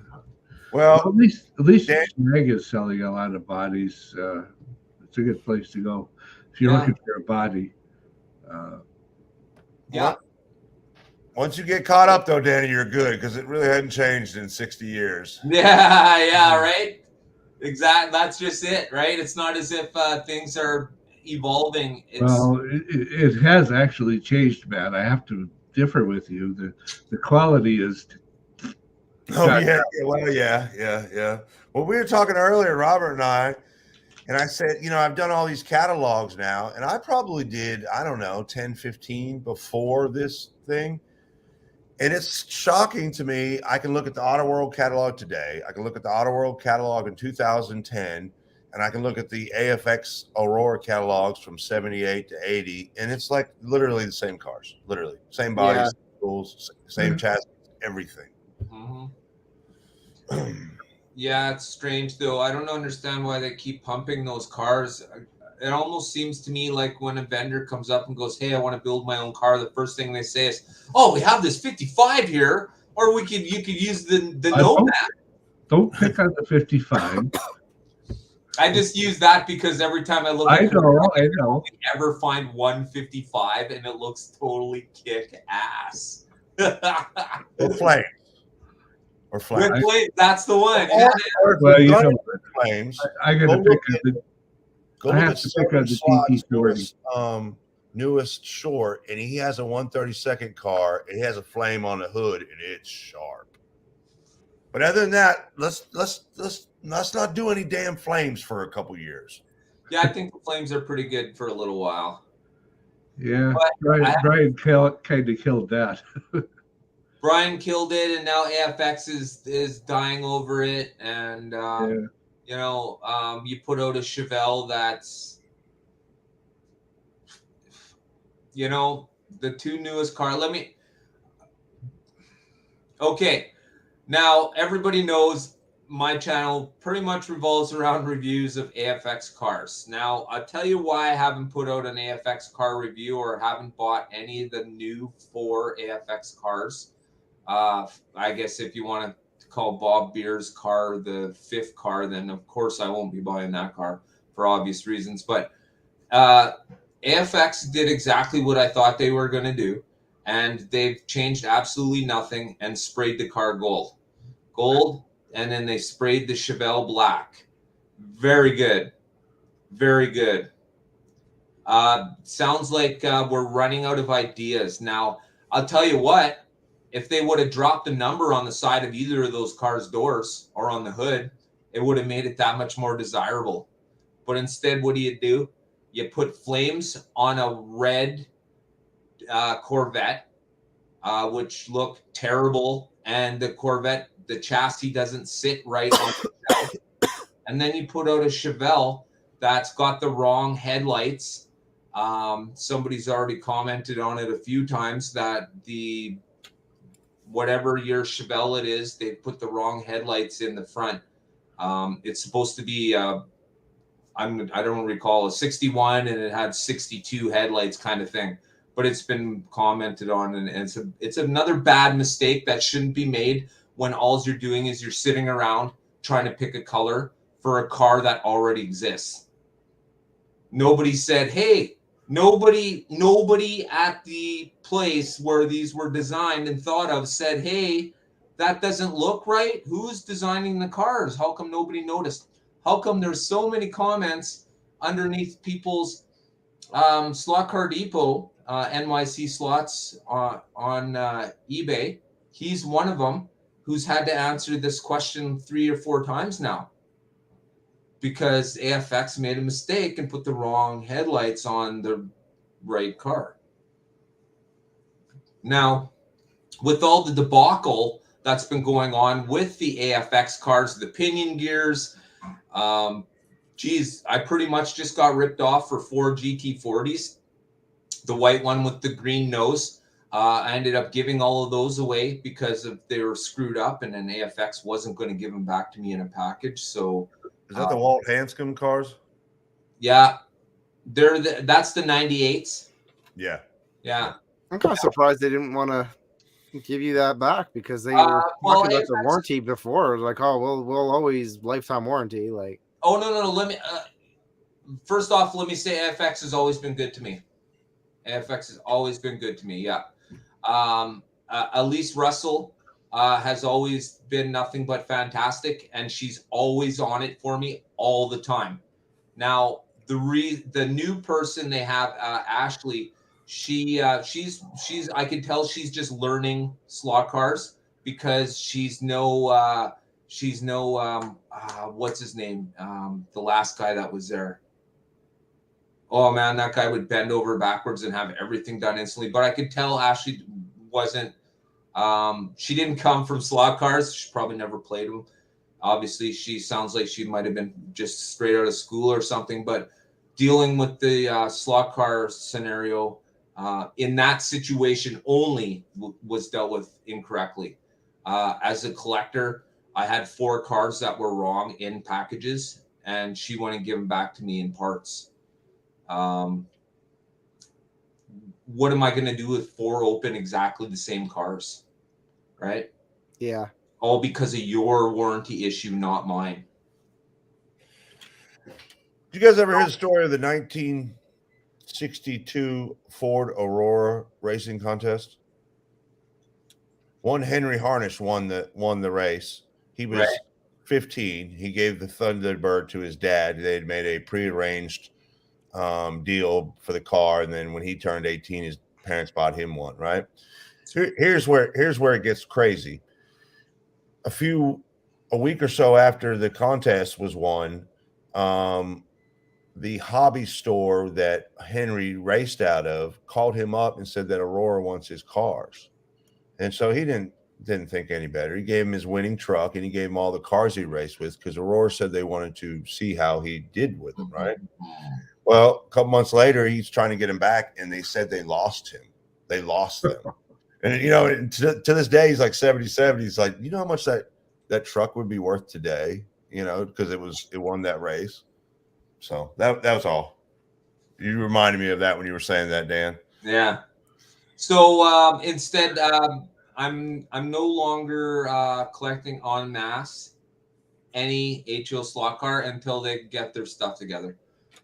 Well, at least Snag is selling a lot of bodies. It's a good place to go if you're looking for a body. Yeah. Once you get caught up, though, Danny, you're good because it really hadn't changed in 60 years. Yeah, right. Exactly. That's just it, right? It's not as if things are evolving. Well, it has actually changed, Matt. I have to differ with you. The quality is. Oh yeah. Well, yeah. Well, we were talking earlier, Robert and I said, I've done all these catalogs now, and I probably did, I don't know, 10, 15 before this thing. And it's shocking to me. I can look at the Autoworld catalog today. I can look at the Autoworld catalog in 2010, and I can look at the AFX Aurora catalogs from 78 to 80, and it's like literally the same cars, literally same bodies, tools, same chassis, everything. Yeah, it's strange though. I don't understand why they keep pumping those cars. It almost seems to me like when a vendor comes up and goes, "Hey, I want to build my own car," the first thing they say is, "Oh, we have this 55 here, or you could use the Nomad." Don't pick on the 55. I just use that because every time I look at it, I know. Ever find 155 and it looks totally kick ass. Flames. Or flames. With flames, that's the one. Well, flames. I got to pick on Go look at the newest short, and he has a 132nd car, and he has a flame on the hood, and it's sharp. But other than that, let's not do any damn flames for a couple years. Yeah, I think the flames are pretty good for a little while. Yeah, Brian kind of killed that. Brian killed it, and now AFX is dying over it, and you put out a Chevelle that's, the two newest cars. Okay, now everybody knows my channel pretty much revolves around reviews of AFX cars. Now, I'll tell you why I haven't put out an AFX car review or haven't bought any of the new 4 AFX cars. I guess if you want to call Bob Beer's car the 5th car, then of course I won't be buying that car for obvious reasons. But AFX did exactly what I thought they were going to do, and they've changed absolutely nothing and sprayed the car gold. And then they sprayed the Chevelle black. Very good. Very good. Sounds like we're running out of ideas. Now, I'll tell you what, if they would have dropped a number on the side of either of those cars' doors or on the hood, it would have made it that much more desirable. But instead, what do? You put flames on a red Corvette, which look terrible, and the Corvette, the chassis doesn't sit right on the shelf. And then you put out a Chevelle that's got the wrong headlights. Somebody's already commented on it a few times that the whatever your Chevelle it is, they put the wrong headlights in the front. It's supposed to be I don't recall, a 61 and it had 62 headlights kind of thing. But it's been commented on, and it's another bad mistake that shouldn't be made when all you're doing is you're sitting around trying to pick a color for a car that already exists. Nobody said, hey, nobody at the place where these were designed and thought of said, hey, that doesn't look right. Who's designing the cars? How come nobody noticed? How come there's so many comments underneath people's Slot Car Depot, NYC slots on eBay? He's one of them who's had to answer this question 3 or 4 times now because AFX made a mistake and put the wrong headlights on the right car. Now, with all the debacle that's been going on with the AFX cars, the pinion gears, I pretty much just got ripped off for 4 GT40s. The white one with the green nose. I ended up giving all of those away because they were screwed up, and then AFX wasn't going to give them back to me in a package. So, is that the Walt Hanscom cars? Yeah, that's the 98s. Yeah. I'm kind of surprised they didn't want to give you that back because they were talking about the warranty before. Like, oh, we'll always lifetime warranty. Like, oh no. Let me first off, let me say AFX has always been good to me. AFX has always been good to me. Yeah. Elise Russell has always been nothing but fantastic, and she's always on it for me all the time. Now, the new person they have, Ashley, she's I can tell she's just learning slot cars because she's no what's his name? The last guy that was there. Oh man, that guy would bend over backwards and have everything done instantly. But I could tell Ashley wasn't. She didn't come from slot cars. She probably never played them. Obviously, she sounds like she might have been just straight out of school or something. But dealing with the slot car scenario in that situation only was dealt with incorrectly. As a collector, I had 4 cars that were wrong in packages, and she wouldn't give them back to me in parts. What am I going to do with 4 open exactly the same cars? Right? Yeah. All because of your warranty issue, not mine. Did you guys ever hear the story of the 1962 Ford Aurora racing contest? One Henry Harnish won the race. He was 15. He gave the Thunderbird to his dad. They had made a prearranged deal for the car, and then when he turned 18, his parents bought him one. Right? Here's where it gets crazy. A week or so after the contest was won, the hobby store that Henry raced out of called him up and said that Aurora wants his cars, and so he didn't think any better. He gave him his winning truck, and he gave him all the cars he raced with because Aurora said they wanted to see how he did with them. Right? Well, a couple months later, he's trying to get him back, and they said they lost him. They lost them. And, to this day, he's like 77. He's like, you know how much that that truck would be worth today, because it won that race. So that was all. You reminded me of that when you were saying that, Dan. Yeah. So instead, I'm no longer collecting en masse any HO slot car until they get their stuff together.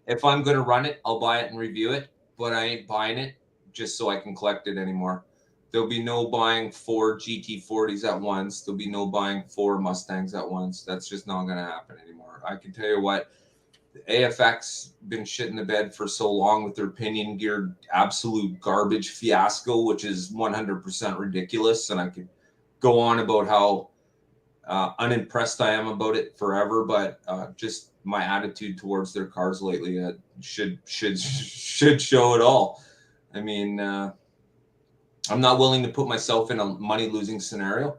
If I'm going to run it, I'll buy it and review it, but I ain't buying it just so I can collect it anymore. There'll be no buying 4 GT40s at once. There'll be no buying 4 Mustangs at once. That's just not going to happen anymore. I can tell you what, AFX been shit in the bed for so long with their pinion geared absolute garbage fiasco, which is 100% ridiculous. And I could go on about how unimpressed I am about it forever, but just my attitude towards their cars lately should show it all. I mean, I'm not willing to put myself in a money losing scenario,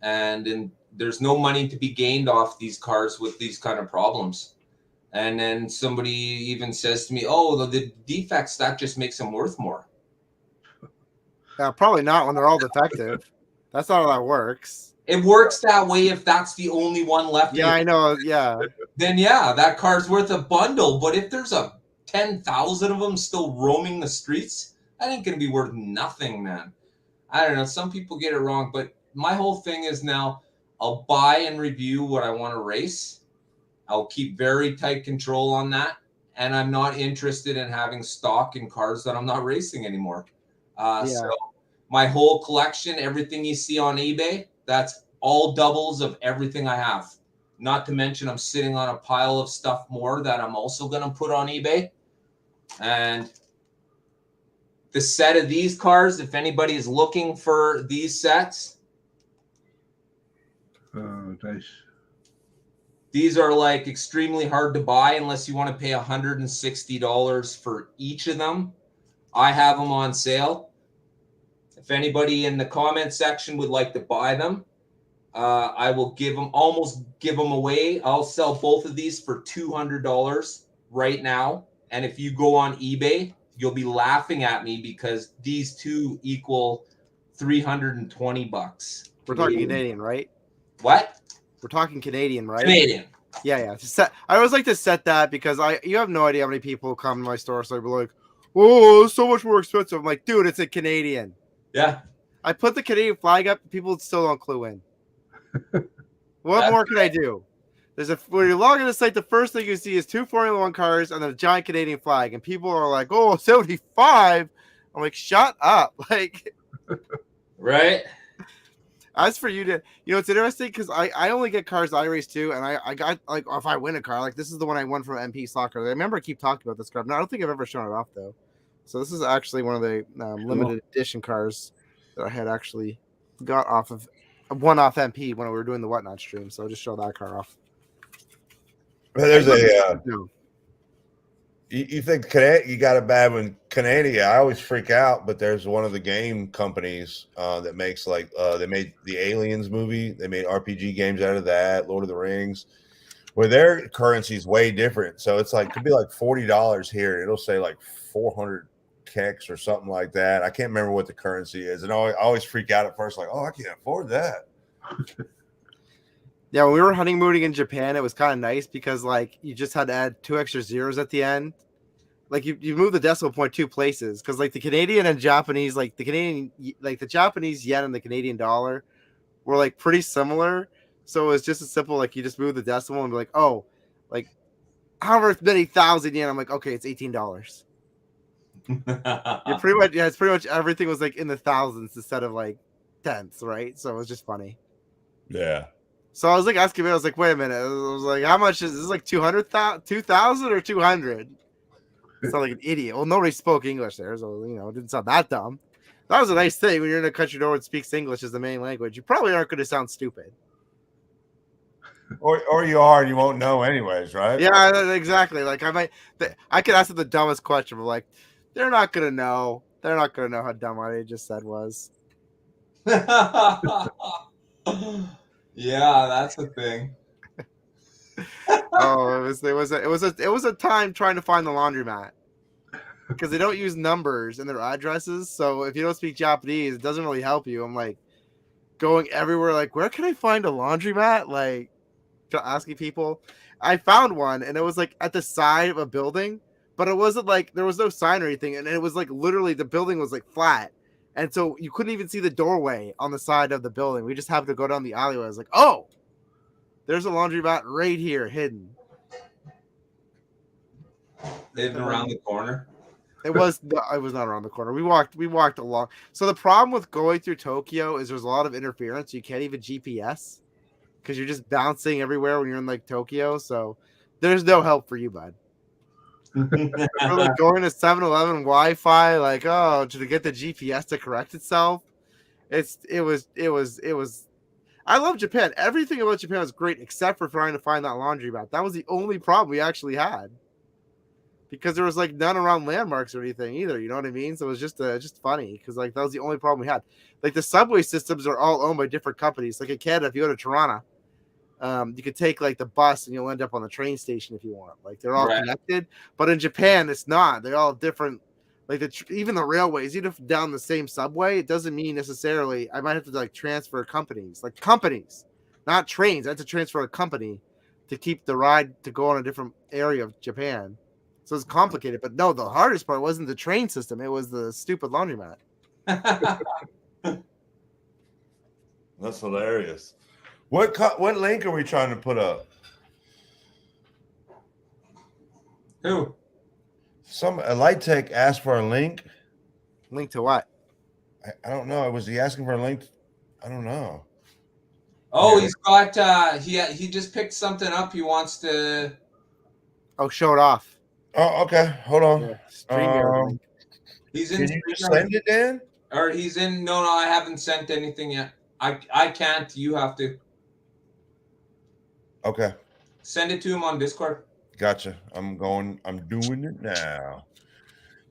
and there's no money to be gained off these cars with these kind of problems. And then somebody even says to me, "Oh, the defects, that just makes them worth more." Probably not when they're all defective. That's not how that works. It works that way if that's the only one left. Yeah, I know. Yeah. Then yeah, that car's worth a bundle. But if there's 10,000 of them still roaming the streets, that ain't gonna be worth nothing, man. I don't know. Some people get it wrong, but my whole thing is now I'll buy and review what I want to race. I'll keep very tight control on that, and I'm not interested in having stock in cars that I'm not racing anymore. So my whole collection, everything you see on eBay, that's all doubles of everything I have. Not to mention I'm sitting on a pile of stuff more that I'm also going to put on eBay. And the set of these cars, if anybody is looking for these sets. Oh, nice. These are like extremely hard to buy unless you want to pay $160 for each of them. I have them on sale. If anybody in the comment section would like to buy them, I will almost give them away. I'll sell both of these for $200 right now. And if you go on eBay, you'll be laughing at me because these two equal $320. We're talking Canadian, right? What? We're talking Canadian, right? Canadian. Yeah. I always like to set that because you have no idea how many people come to my store, so they're like, "Oh, it's so much more expensive." I'm like, dude, it's a Canadian. Yeah. I put the Canadian flag up, people still don't clue in. What more can I do? When you log into the site, the first thing you see is 2 Formula 1 cars and a giant Canadian flag, and people are like, "Oh, 75." I'm like, shut up. Like, right. As for you to, it's interesting because I only get cars I race too, and I got, like, if I win a car, like this is the one I won from MP Soccer. I remember I keep talking about this car. No, I don't think I've ever shown it off though. So this is actually one of the limited edition cars that I had actually got off of MP when we were doing the Whatnot stream. So I'll just show that car off. There's you think you got it bad when Canada? I always freak out, but there's one of the game companies that makes they made the Aliens movie. They made RPG games out of that, Lord of the Rings, where their currency is way different. So it's could be like $40 here, and it'll say like 400 keks or something like that. I can't remember what the currency is, and I always freak out at first, like, oh, I can't afford that. Yeah, when we were honeymooning in Japan, it was kind of nice because you just had to add 2 extra zeros at the end. Like you move the decimal point 2 places because the Canadian and Japanese, the Japanese yen and the Canadian dollar were pretty similar. So it was just as simple, you just move the decimal and be like, oh, however many thousand yen. I'm like, okay, it's $18. You're pretty much, it's pretty much everything was in the thousands instead of tenths, right? So it was just funny. Yeah. So I was asking me, I was like, wait a minute. I was like, how much is this? 2,000 or 200? I sound like an idiot. Well, nobody spoke English there, so it didn't sound that dumb. That was a nice thing when you're in a country no one speaks English as the main language. You probably aren't going to sound stupid. Or you are, and you won't know anyways, right? Yeah, exactly. I could ask them the dumbest question, but they're not going to know. They're not going to know how dumb what I just said was. Yeah, that's a thing. Oh, it was a time trying to find the laundromat because they don't use numbers in their addresses. So if you don't speak Japanese, it doesn't really help you. I'm like, going everywhere, like, where can I find a laundromat? Like, asking people. I found one, and it was like at the side of a building, but it wasn't like there was no sign or anything, and it was like literally the building was like flat, and so you couldn't even see the doorway on the side of the building. We just happened to go down the alleyway. I was like, oh, there's a laundromat right here, hidden. Hidden around the corner. It was not around the corner. We walked along. So the problem with going through Tokyo is there's a lot of interference. You can't even GPS because you're just bouncing everywhere when you're in like Tokyo. So there's no help for you, bud. We're like going to 7-Eleven Wi-Fi, like, oh, to get the GPS to correct itself. It was. I love Japan. Everything about Japan was great except for trying to find that laundromat. That was the only problem we actually had. Because there was like none around landmarks or anything either, you know what I mean? So it was just funny because like that was the only problem we had. Like the subway systems are all owned by different companies. Like in Canada, if you go to Toronto, you could take like the bus and you'll end up on the train station if you want. Like they're all connected. But in Japan, it's not. They're all different. Like even the railways, even if down the same subway, it doesn't mean necessarily I might have to like transfer companies, not trains. I have to transfer a company to keep the ride to go on a different area of Japan. So it's complicated, but no, the hardest part wasn't the train system. It was the stupid laundromat. That's hilarious. What link are we trying to put up? Who? A Light Tech asked for a link. Link to what? I don't know. Was he asking for a link? I don't know. Oh, he's got he just picked something up. He wants to. Oh, show it off. Oh, okay. Hold on. Yeah, StreamYard link. He's in. Can you just send it, Dan? Or he's in. No, I haven't sent anything yet. I can't. You have to. Okay. Send it to him on Discord. Gotcha. I'm doing it now.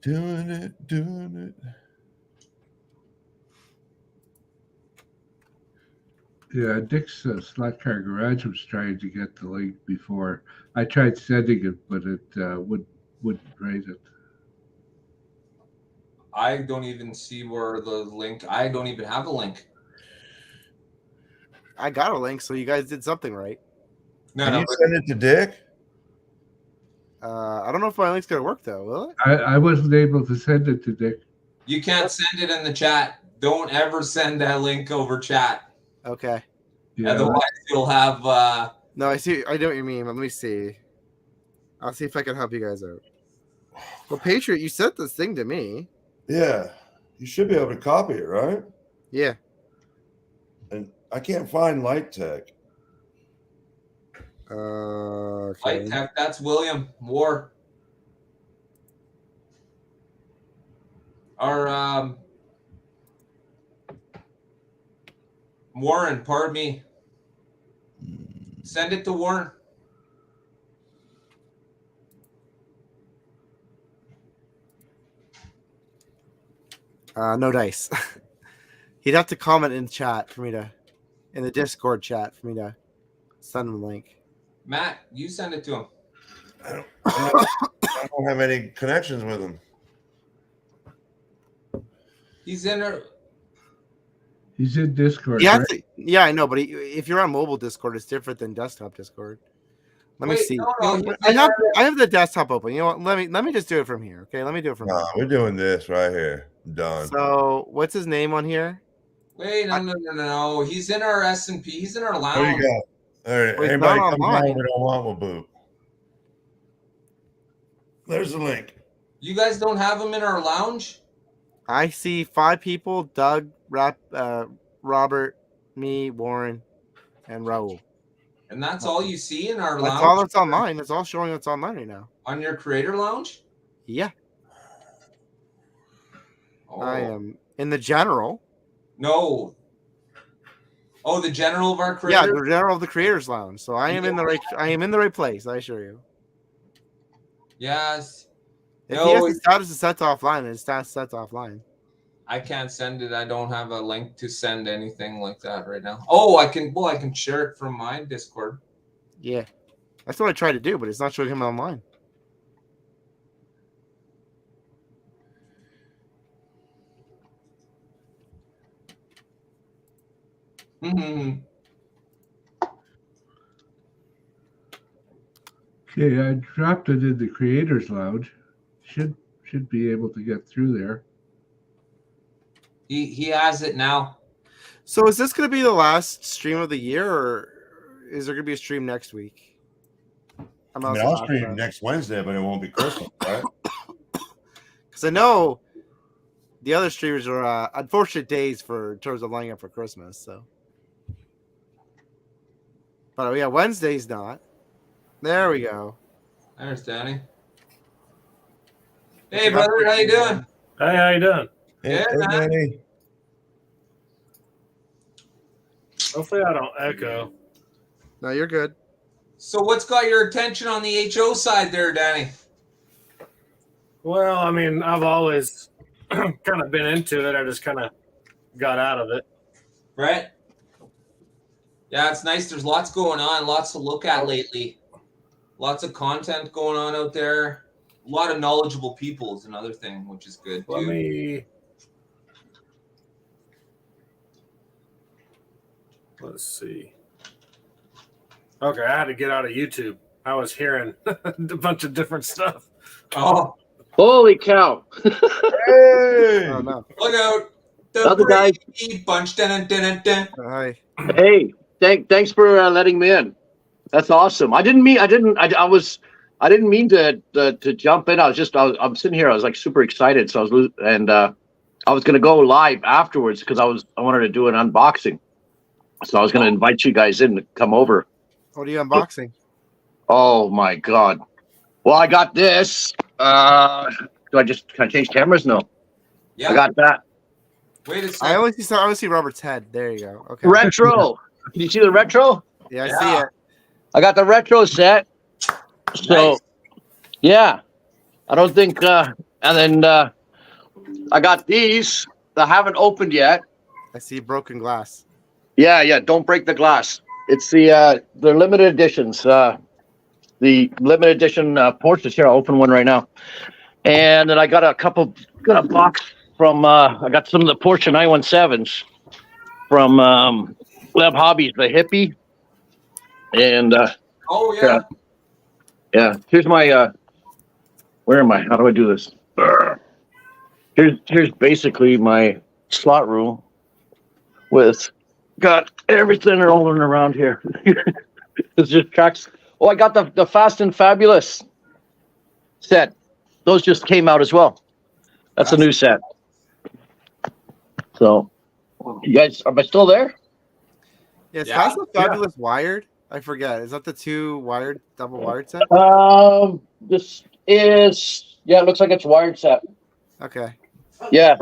Doing it. Yeah, Dick's Slot Car Garage was trying to get the link before. I tried sending it, but it wouldn't raise it. I don't even see where the link. I don't even have a link. I got a link, so you guys did something right. Can you send it to Dick? I don't know if my link's gonna work though. Will it? I wasn't able to send it to Dick. You can't send it in the chat. Don't ever send that link over chat. Okay. Yeah, Otherwise, you'll have. No, I see. I know what you mean. But let me see. I'll see if I can help you guys out. Well, Patriot, you sent this thing to me. Yeah. You should be able to copy it, right? Yeah. And I can't find Light Tech. Okay. Light Tech. That's William War. Or Warren. Pardon me. Send it to Warren. No dice. He'd have to comment in chat for me to, in the Discord chat for me to send him a link. Matt, you send it to him. I don't have any connections with him. He's in there. He's in Discord. Yeah, Right? yeah, I know, but if you're on mobile Discord, it's different than desktop Discord. Let me see. No, I have the desktop open. You know what? Let me just do it from here. Okay, let me do it from here. We're doing this right here. Done. So, what's his name on here? Wait, no. He's in our S&P. He's in our lounge. There you go. All right. Well, he's Anybody not come online. on, we don't want with boot. There's the link. You guys don't have him in our lounge? I see 5 people: Doug, Robert, me, Warren, and Raul. And that's all you see in our That's lounge? all that's online. That's all showing that's online right now. On your creator lounge? Yeah, Oh. I am in the general. No. Oh, the general of our Yeah, creator? the general of the creators lounge. So I am in the right. I am in the right place. I assure you. Yes. If No, he has the status is set to offline, his status is set to offline. I can't send it. I don't have a link to send anything like that right now. Oh, I can share it from my Discord. Yeah, that's what I tried to do, but it's not showing him online. Mhm. Okay, I dropped it in the Creators Lounge. Should be able to get through there. He has it now. So is this going to be the last stream of the year, or is there going to be a stream next week? I mean, I'll stream next Wednesday, but it won't be Christmas, right? Because I know the other streamers are unfortunate days in terms of lining up for Christmas. So, but yeah, Wednesday's not. There we go. There's Danny. Hey, brother, how you doing? Hey, how you doing? Good, Hey, man. Danny. Hopefully I don't echo. No, you're good. So what's got your attention on the HO side there, Danny? Well, I mean, I've always kind of been into it. I just kind of got out of it. Right? Yeah, it's nice. There's lots going on, lots to look at lately. Lots of content going on out there. A lot of knowledgeable people is another thing, which is good too. Let's see. Okay, I had to get out of YouTube. I was hearing a bunch of different stuff. Oh, Holy cow. Hey! Oh no. look out. The Other guys. Brady Bunch. Dun, dun, dun, dun. Hi. Hey, thanks for letting me in. That's awesome. I didn't mean to jump in. I'm sitting here. I was like super excited. So I was going to go live afterwards because I wanted to do an unboxing. So I was going to invite you guys in to come over. What are you unboxing? Oh my God. Well, I got this. Do I change cameras? No. Yeah. I got that. Wait a second. I only see Robert's head. There you go. Okay. Retro. Can you see the retro? Yeah, I see it. I got the retro set. So, Nice. yeah. I don't think, and then I got these that I haven't opened yet. I see broken glass. Yeah. Don't break the glass. It's the limited editions. The limited edition Porsches here. I'll open one right now. And then I got a box from, I got some of the Porsche 917s from Leb Hobbies, the hippie. And Oh, yeah. yeah. Here's my, where am I? How do I do this? Here's basically my slot room with got everything rolling around here. It's just tracks. Oh, I got the Fast and Fabulous set. Those just came out as well. That's a new set. So, you guys, am I still there? Yeah, it's Yeah. Fast and Fabulous wired. I forget. Is that the double wired set? This is, it looks like it's wired set. Okay. Yeah,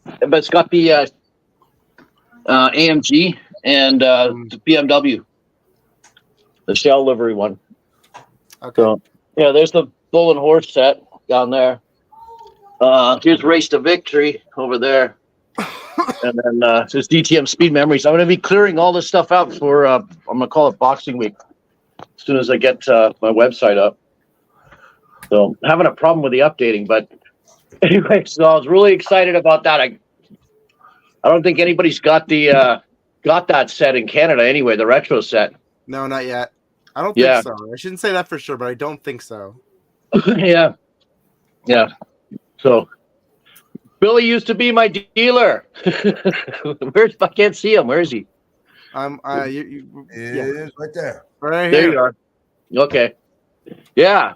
but it's got the AMG and the BMW, the shell livery one. Okay. So yeah, there's the Bull and Horse set down there. Here's Race to Victory over there, and then there's DTM Speed Memories. I'm going to be clearing all this stuff out for I'm going to call it Boxing Week as soon as I get my website up. So I'm having a problem with the updating, but anyway, so I was really excited about that. I don't think anybody's got that set in Canada anyway, the retro set. No, not yet. I don't think so. I shouldn't say that for sure, but I don't think so. Yeah. So Billy used to be my dealer. I can't see him. Where is he? It is right there. Right There here. you are. Okay. Yeah.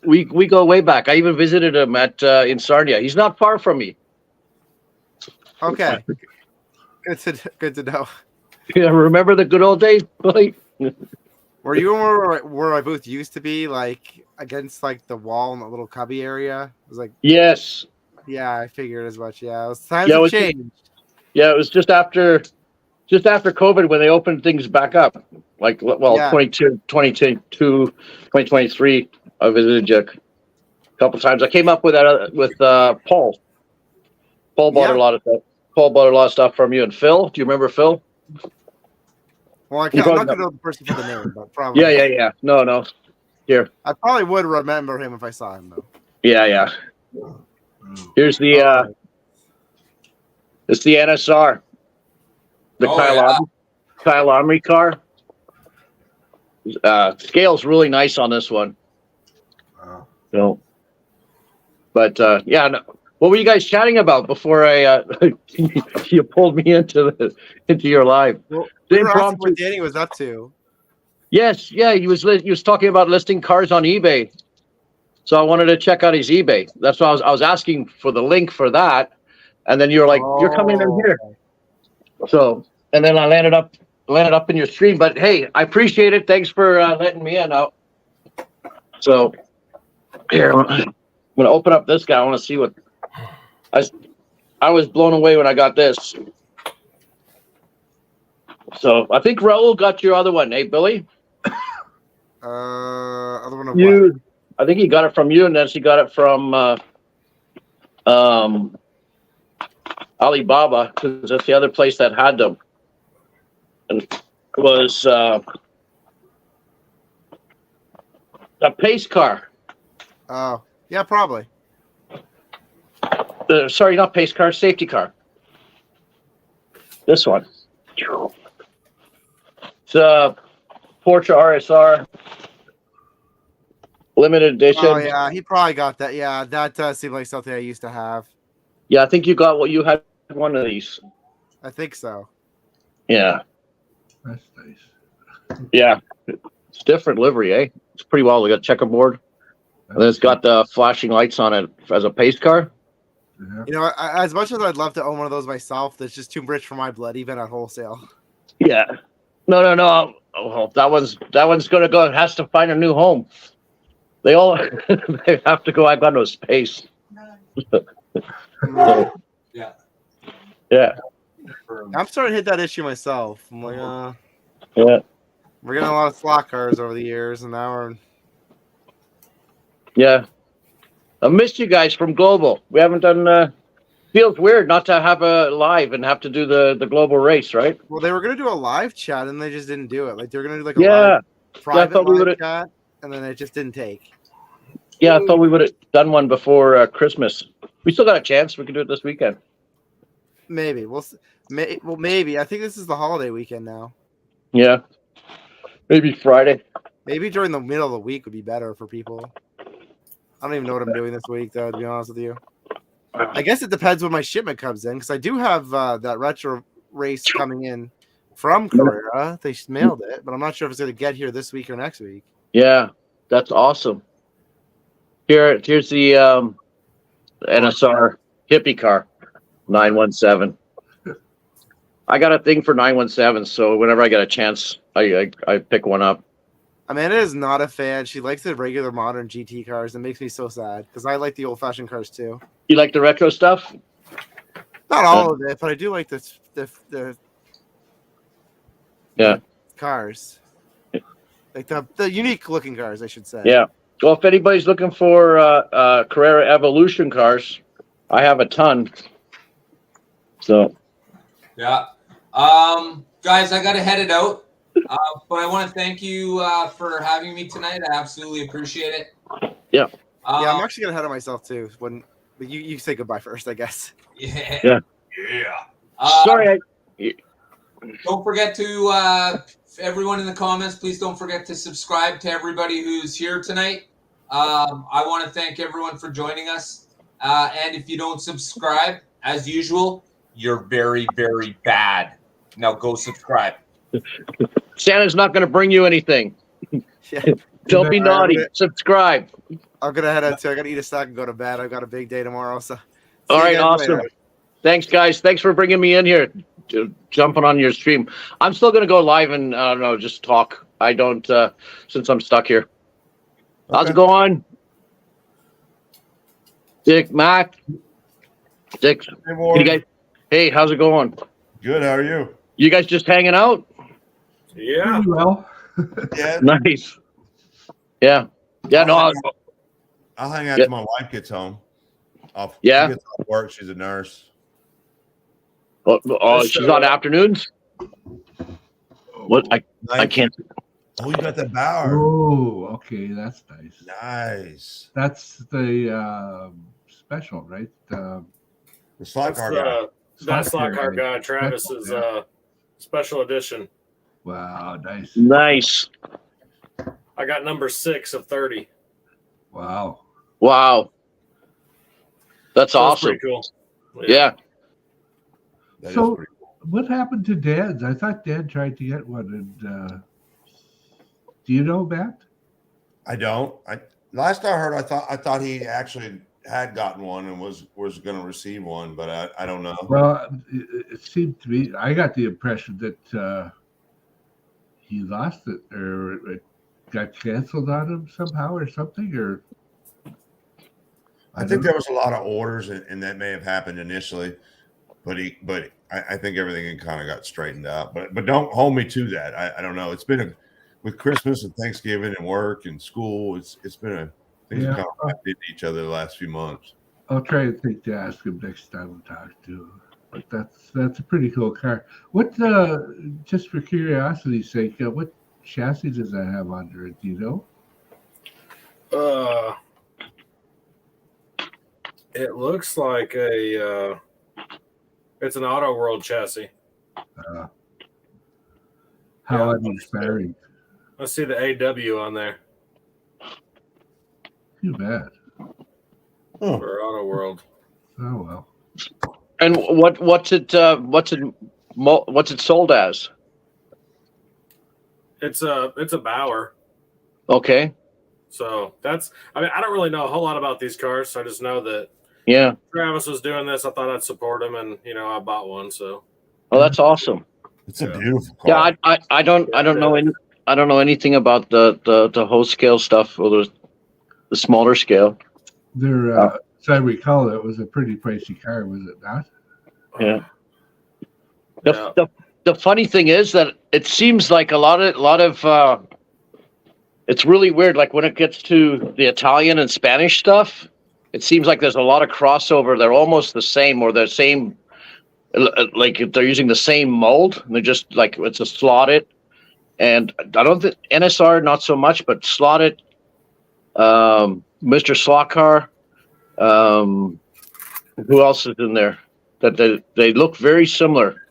We go way back. I even visited him in Sarnia. He's not far from me. Okay. Good to know. Yeah, remember the good old days, Billy? Were you where my booth used to be, like against like the wall in the little cubby area? It was like, Yes. yeah, I figured as much. Yeah, it was times Yeah, it have was changed. Yeah, it was just after COVID when they opened things back up. Like, well, Yeah. 2022, 2023, I visited you a couple times. I came up with that with Paul. Paul bought Yeah. a lot of stuff. Paul bought a lot of stuff from you. And Phil, do you remember Phil? Well, I'm You not probably gonna know the person for the name, but probably. Yeah. No. Here. I probably would remember him if I saw him though. Yeah. Here's the it's the NSR. The Oh, Kyle yeah. Lobby. Kyle Armory car. Scale's really nice on this one. Wow. So, but yeah, no, what were you guys chatting about before I you pulled me into your live? Well, The we were asking impromptu. what Danny was up to. Yes, yeah, he was talking about listing cars on eBay. So I wanted to check out his eBay. That's why I was asking for the link for that, and then you were like, "You're coming in here." So, and then I landed up in your stream. But hey, I appreciate it. Thanks for letting me in out. So here, I'm gonna open up this guy. I want to see what I was blown away when I got this. So I think Raul got your other one, eh, Billy? Other one of what? I think he got it from you, and then she got it from Alibaba, because that's the other place that had them. And it was a pace car. Oh, yeah, probably. Sorry, not pace car, safety car. This one. It's a Porsche RSR limited edition. Oh yeah, he probably got that. Yeah, that does seem like something I used to have. Yeah, I think you got what you had one of these. I think so. Yeah. That's nice. Yeah. It's different livery, eh? It's pretty well. We got checkerboard. And then it's got the flashing lights on it as a pace car. Yeah. You know, as much as I'd love to own one of those myself, that's just too rich for my blood, even at wholesale. Yeah. No. Oh, that one's gonna go. It has to find a new home. They all they have to go. I got no space. So, Yeah. yeah. I'm starting to hit that issue myself. I'm like, Yeah. we're getting a lot of slot cars over the years, and now we're. Yeah. I missed you guys from Global. We haven't done. Feels weird not to have a live and have to do the global race, right? Well, they were gonna do a live chat, and they just didn't do it. Like they were gonna do like a Yeah. live private thought we live would've- chat, and then it just didn't take. Yeah, I thought we would have done one before Christmas. We still got a chance. We can do it this weekend. Maybe maybe. I think this is the holiday weekend now. Yeah. Maybe Friday. Maybe during the middle of the week would be better for people. I don't even know what I'm doing this week, though, to be honest with you. I guess it depends when my shipment comes in, because I do have that retro race coming in from Korea. They mailed it, but I'm not sure if it's going to get here this week or next week. Yeah, that's awesome. Here's the NSR hippie car, 917. I got a thing for 917, so whenever I get a chance, I pick one up. Amanda is not a fan. She likes the regular modern GT cars. It makes me so sad because I like the old-fashioned cars too. You like the retro stuff? Not all of it, but I do like the Yeah. cars. Like the unique looking cars, I should say. Yeah. Well, if anybody's looking for Carrera Evolution cars, I have a ton. So. Yeah. Guys, I got to head it out. But I want to thank you for having me tonight. I absolutely appreciate it. Yeah. Yeah, I'm actually gonna head of myself too. When you say goodbye first, I guess. Yeah. Sorry. Don't forget to everyone in the comments. Please don't forget to subscribe to everybody who's here tonight. I want to thank everyone for joining us. And if you don't subscribe, as usual, you're very, very bad. Now go subscribe. Santa's not going to bring you anything. Yeah. Don't be naughty. Subscribe. I'm gonna head out too. I gotta eat a snack and go to bed. I've got a big day tomorrow. So. All See you right, guys awesome. later. Thanks, guys. Thanks for bringing me in here, jumping on your stream. I'm still going to go live and, I don't know, just talk. I don't, since I'm stuck here. How's it going? Dick, Mac? Dick, Hey, Warren. you guys, hey, how's it going? Good. How are you? You guys just hanging out? Yeah. Pretty well. Yeah. Nice. Yeah. Yeah, no, I'll hang out Yeah. till my wife gets home. Yeah. She gets off work. She's a nurse. she's on afternoons? What? I can't. Oh, you got the Bauer. Oh, okay, that's nice. Nice. That's the special, right? The slot That's car guy. that slot car guy, Travis's special edition. Wow, nice. Nice. I got number 6 of 30. Wow. Wow. That's So awesome. pretty cool. Yeah. That is So pretty cool. what happened to Dan's? I thought Dan tried to get one. And do you know, Matt? I don't. Last I heard, I thought he actually had gotten one and was going to receive one, but I don't know. Well, it seemed to me, I got the impression that he lost it or it got canceled on him somehow or something. Or I think there was a lot of orders, and that may have happened initially, but I think everything kind of got straightened out. But don't hold me to that. I don't know. It's been with Christmas and Thanksgiving and work and school. It's been things have kind of wrapped into each other the last few months. I'll try and think to ask him next time we talk to him. But that's a pretty cool car. What just for curiosity's sake, what chassis does that have under it? Do you know? It looks like it's an Autoworld chassis. How uninspiring. Let's see the AW on there Too bad. for Autoworld. Oh well. And what's it sold as? It's a Bauer. Okay. So I don't really know a whole lot about these cars. So I just know that Yeah. Travis was doing this. I thought I'd support him, and I bought one. So Oh, that's awesome. It's a beautiful car. Yeah, I don't know anything about the whole scale stuff or the smaller scale. As I recall, it was a pretty pricey car, was it not? Yeah. The funny thing is that it seems like a lot of it's really weird. Like when it gets to the Italian and Spanish stuff, it seems like there's a lot of crossover. They're almost the same, or the same. Like they're using the same mold. And they're just like it's a slotted, and I don't think NSR not so much, but slotted. Mr. Slot who else is in there? That they look very similar,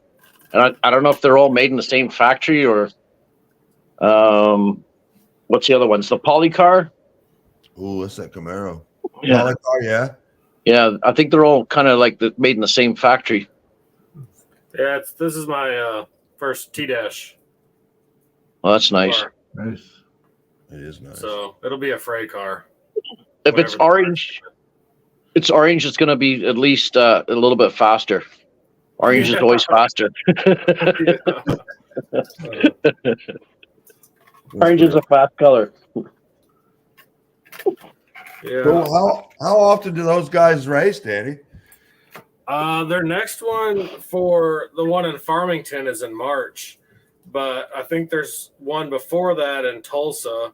and I don't know if they're all made in the same factory or what's the other ones? The Polycar. Ooh, that's that Camaro. Yeah. Polycar, yeah. Yeah, I think they're all kind of like made in the same factory. Yeah, this is my first T-Dash. Oh, that's nice. car. Nice. It is nice. So it'll be a freight car. If it's orange, it's going to be at least a little bit faster. Orange is always faster. Orange is a fast color. Yeah. So how often do those guys race, Danny? Their next one for the one in Farmington is in March, but I think there's one before that in Tulsa,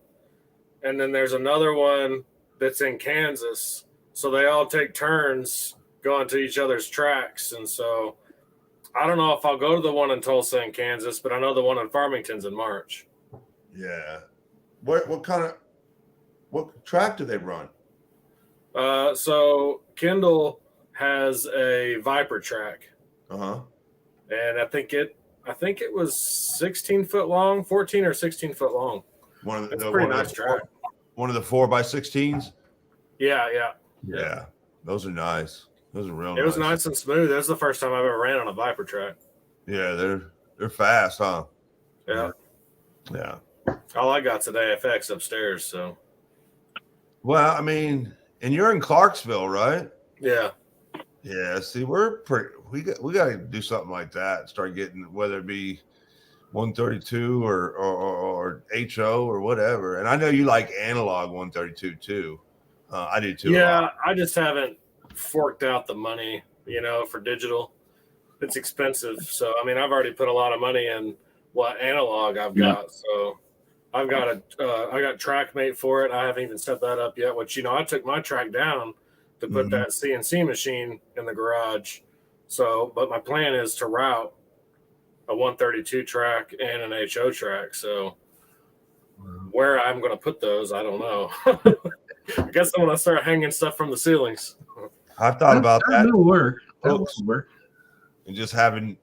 and then there's another one that's in Kansas. So they all take turns going to each other's tracks, and so I don't know if I'll go to the one in Tulsa and Kansas, but I know the one in Farmington's in March. Yeah. What track do they run? So Kendall has a Viper track, Uh-huh. and I think it was 16 foot long, 14 or 16 foot long. It's a pretty nice track. One of the 4x16s. Yeah. Yeah, those are nice. Those are real nice. It was nice and smooth. That was the first time I've ever ran on a Viper track. Yeah, they're fast, huh? Yeah. Yeah. All I got's an AFX upstairs, so. Well, I mean, and you're in Clarksville, right? Yeah. Yeah. See, we got to do something like that. Start getting, whether it be 132 or HO or whatever. And I know you like analog 132 too. I do too. Yeah, I just haven't forked out the money, for digital. It's expensive. So, I mean, I've already put a lot of money in what analog I've got. So I got TrackMate for it. I haven't even set that up yet, which, I took my track down to put that CNC machine in the garage. So, but my plan is to route a 132 track and an HO track. So where I'm going to put those, I don't know. I guess I'm going to start hanging stuff from the ceilings. I've thought about that. That'll work. That will work. And just having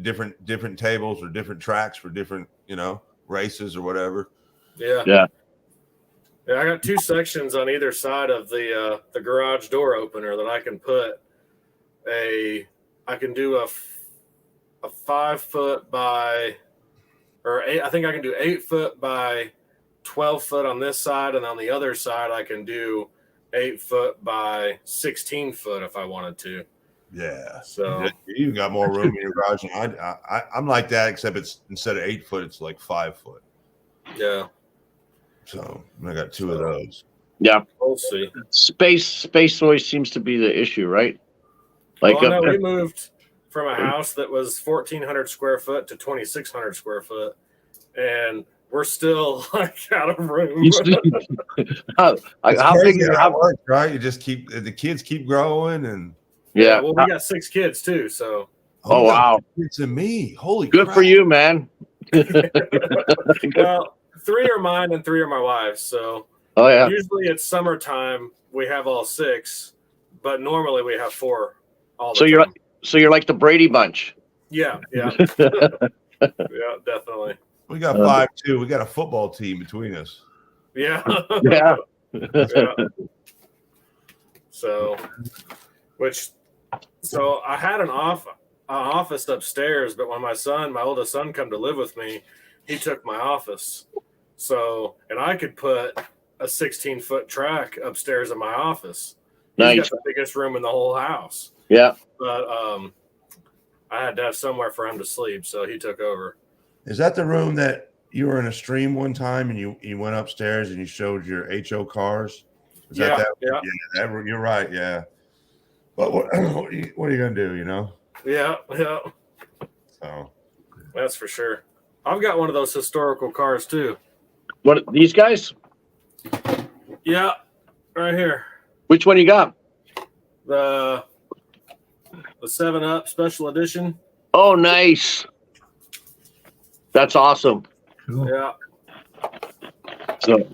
different tables or different tracks for different, races or whatever. Yeah. Yeah. Yeah, I got 2 sections on either side of the garage door opener that I can put I can do a 5 foot by, or 8, I think I can do 8 foot by 12 foot on this side, and on the other side I can do 8 foot by 16 foot if I wanted to. Yeah. So you got more room in your garage. And I'm like that, except it's instead of 8 foot, it's like 5 foot. yeah, So I got 2 of those. Yeah. we'll see. Space always seems to be the issue, right? Like, Well, no, we moved from a house that was 1,400 square foot to 2,600 square foot, and we're still like out of room. you see, how big is how it works, right? You just the kids keep growing, and Yeah. Well, we got 6 kids too, so. Oh, wow. It's me. Holy Good crap. for you, man. Well, 3 are mine and 3 are my wife's. So Oh yeah. usually it's summertime we have all 6, but normally we have 4 all the So time. you're like the Brady Bunch. Yeah. Yeah, definitely. We got 5 too. We got a football team between us. Yeah. Yeah. Yeah. So I had an office upstairs, but when my oldest son, come to live with me, he took my office. So, and I could put a 16-foot track upstairs in my office. Nice. He's got the biggest room in the whole house. Yeah. But I had to have somewhere for him to sleep, so he took over. Is that the room that you were in a stream one time and you went upstairs and you showed your HO cars? Is Yeah, that yeah. You're right. Yeah. But what are you going to do, Yeah. So That's for sure. I've got one of those historical cars too. What, these guys? Yeah, right here. Which one you got? The 7-Up Special Edition. Oh, nice. That's awesome. Cool. Yeah. So,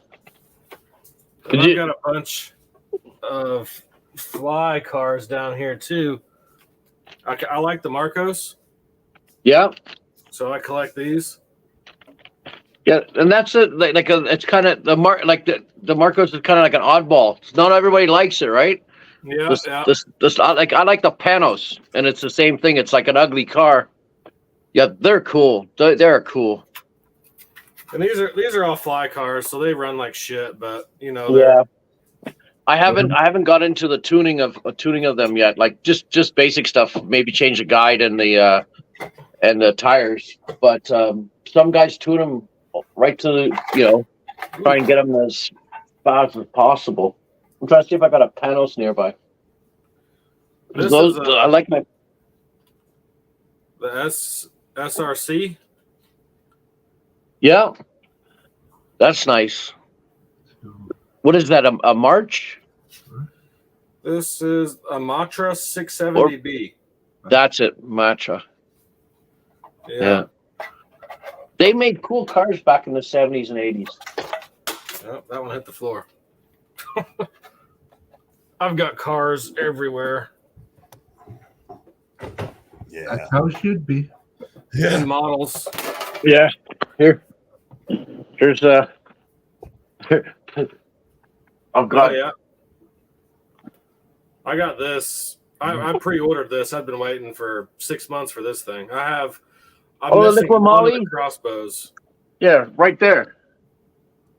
And I've got a bunch of fly cars down here too. I like the Marcos, yeah. so I collect these. Yeah, and that's it. It's kind of the Marcos is kind of like an oddball. Not everybody likes it, right? Yeah, I like the Panos, and it's the same thing. It's like an ugly car. Yeah, they're cool. They're cool. And these are all fly cars, so they run like shit. But Yeah. I haven't got into the tuning of them yet. Like just basic stuff. Maybe change the guide and the tires. But some guys tune them right to the try and get them as fast as possible. I'm trying to see if I got a Panos nearby. This Those is, I like my. the SRC. Yeah, that's nice. What is that? A March? This is a Matra 670B. That's it, Matra. Yeah. They made cool cars back in the 70s and 80s. Oh, that one hit the floor. I've got cars everywhere. yeah. That's how it should be. And models. Yeah. Here's I've got. Oh, yeah. I got this. I pre-ordered this. I've been waiting for 6 months for this thing. I'm the missing Liquid one of Molly? the crossbows. Yeah, right there.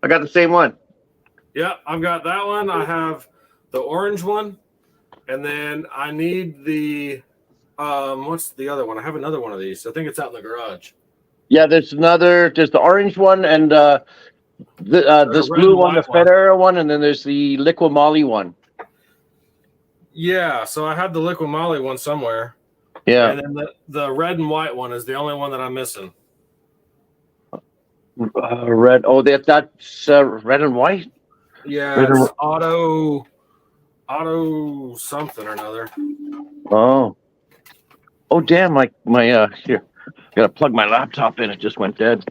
I got the same one. Yeah, I've got that one. I have the orange one, and then I need the what's the other one? I have another one of these. I think it's out in the garage. Yeah, there's the orange one and this red blue and one, the white one. Federer one, and then there's the Liquid Molly one. Yeah, so I have the Liquid Molly one somewhere. Yeah. And then the red and white one is the only one that I'm missing. Red. Oh, that's red and white. Yeah, Red and it's auto something or another. Oh. Oh, damn! My here. Gotta plug my laptop in. It just went dead.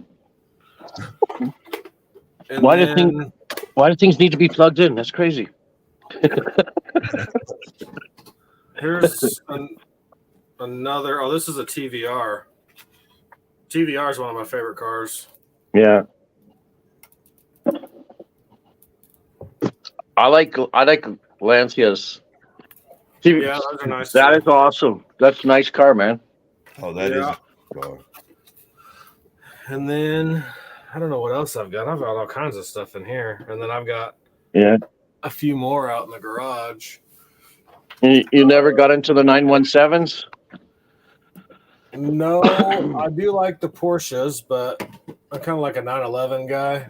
And Why then, do things need to be plugged in? That's crazy. here's another. Oh, this is a TVR. TVR is one of my favorite cars. Yeah. I like Lancias. See, Yeah, those are nice. that too. is awesome. That's a nice car, man. Oh, that is Yeah. a car. And then I don't know what else I've got. I've got all kinds of stuff in here, and then I've got Yeah. a few more out in the garage. You never got into the 917s? No, I do like the Porsches, but I'm kind of like a 911 guy.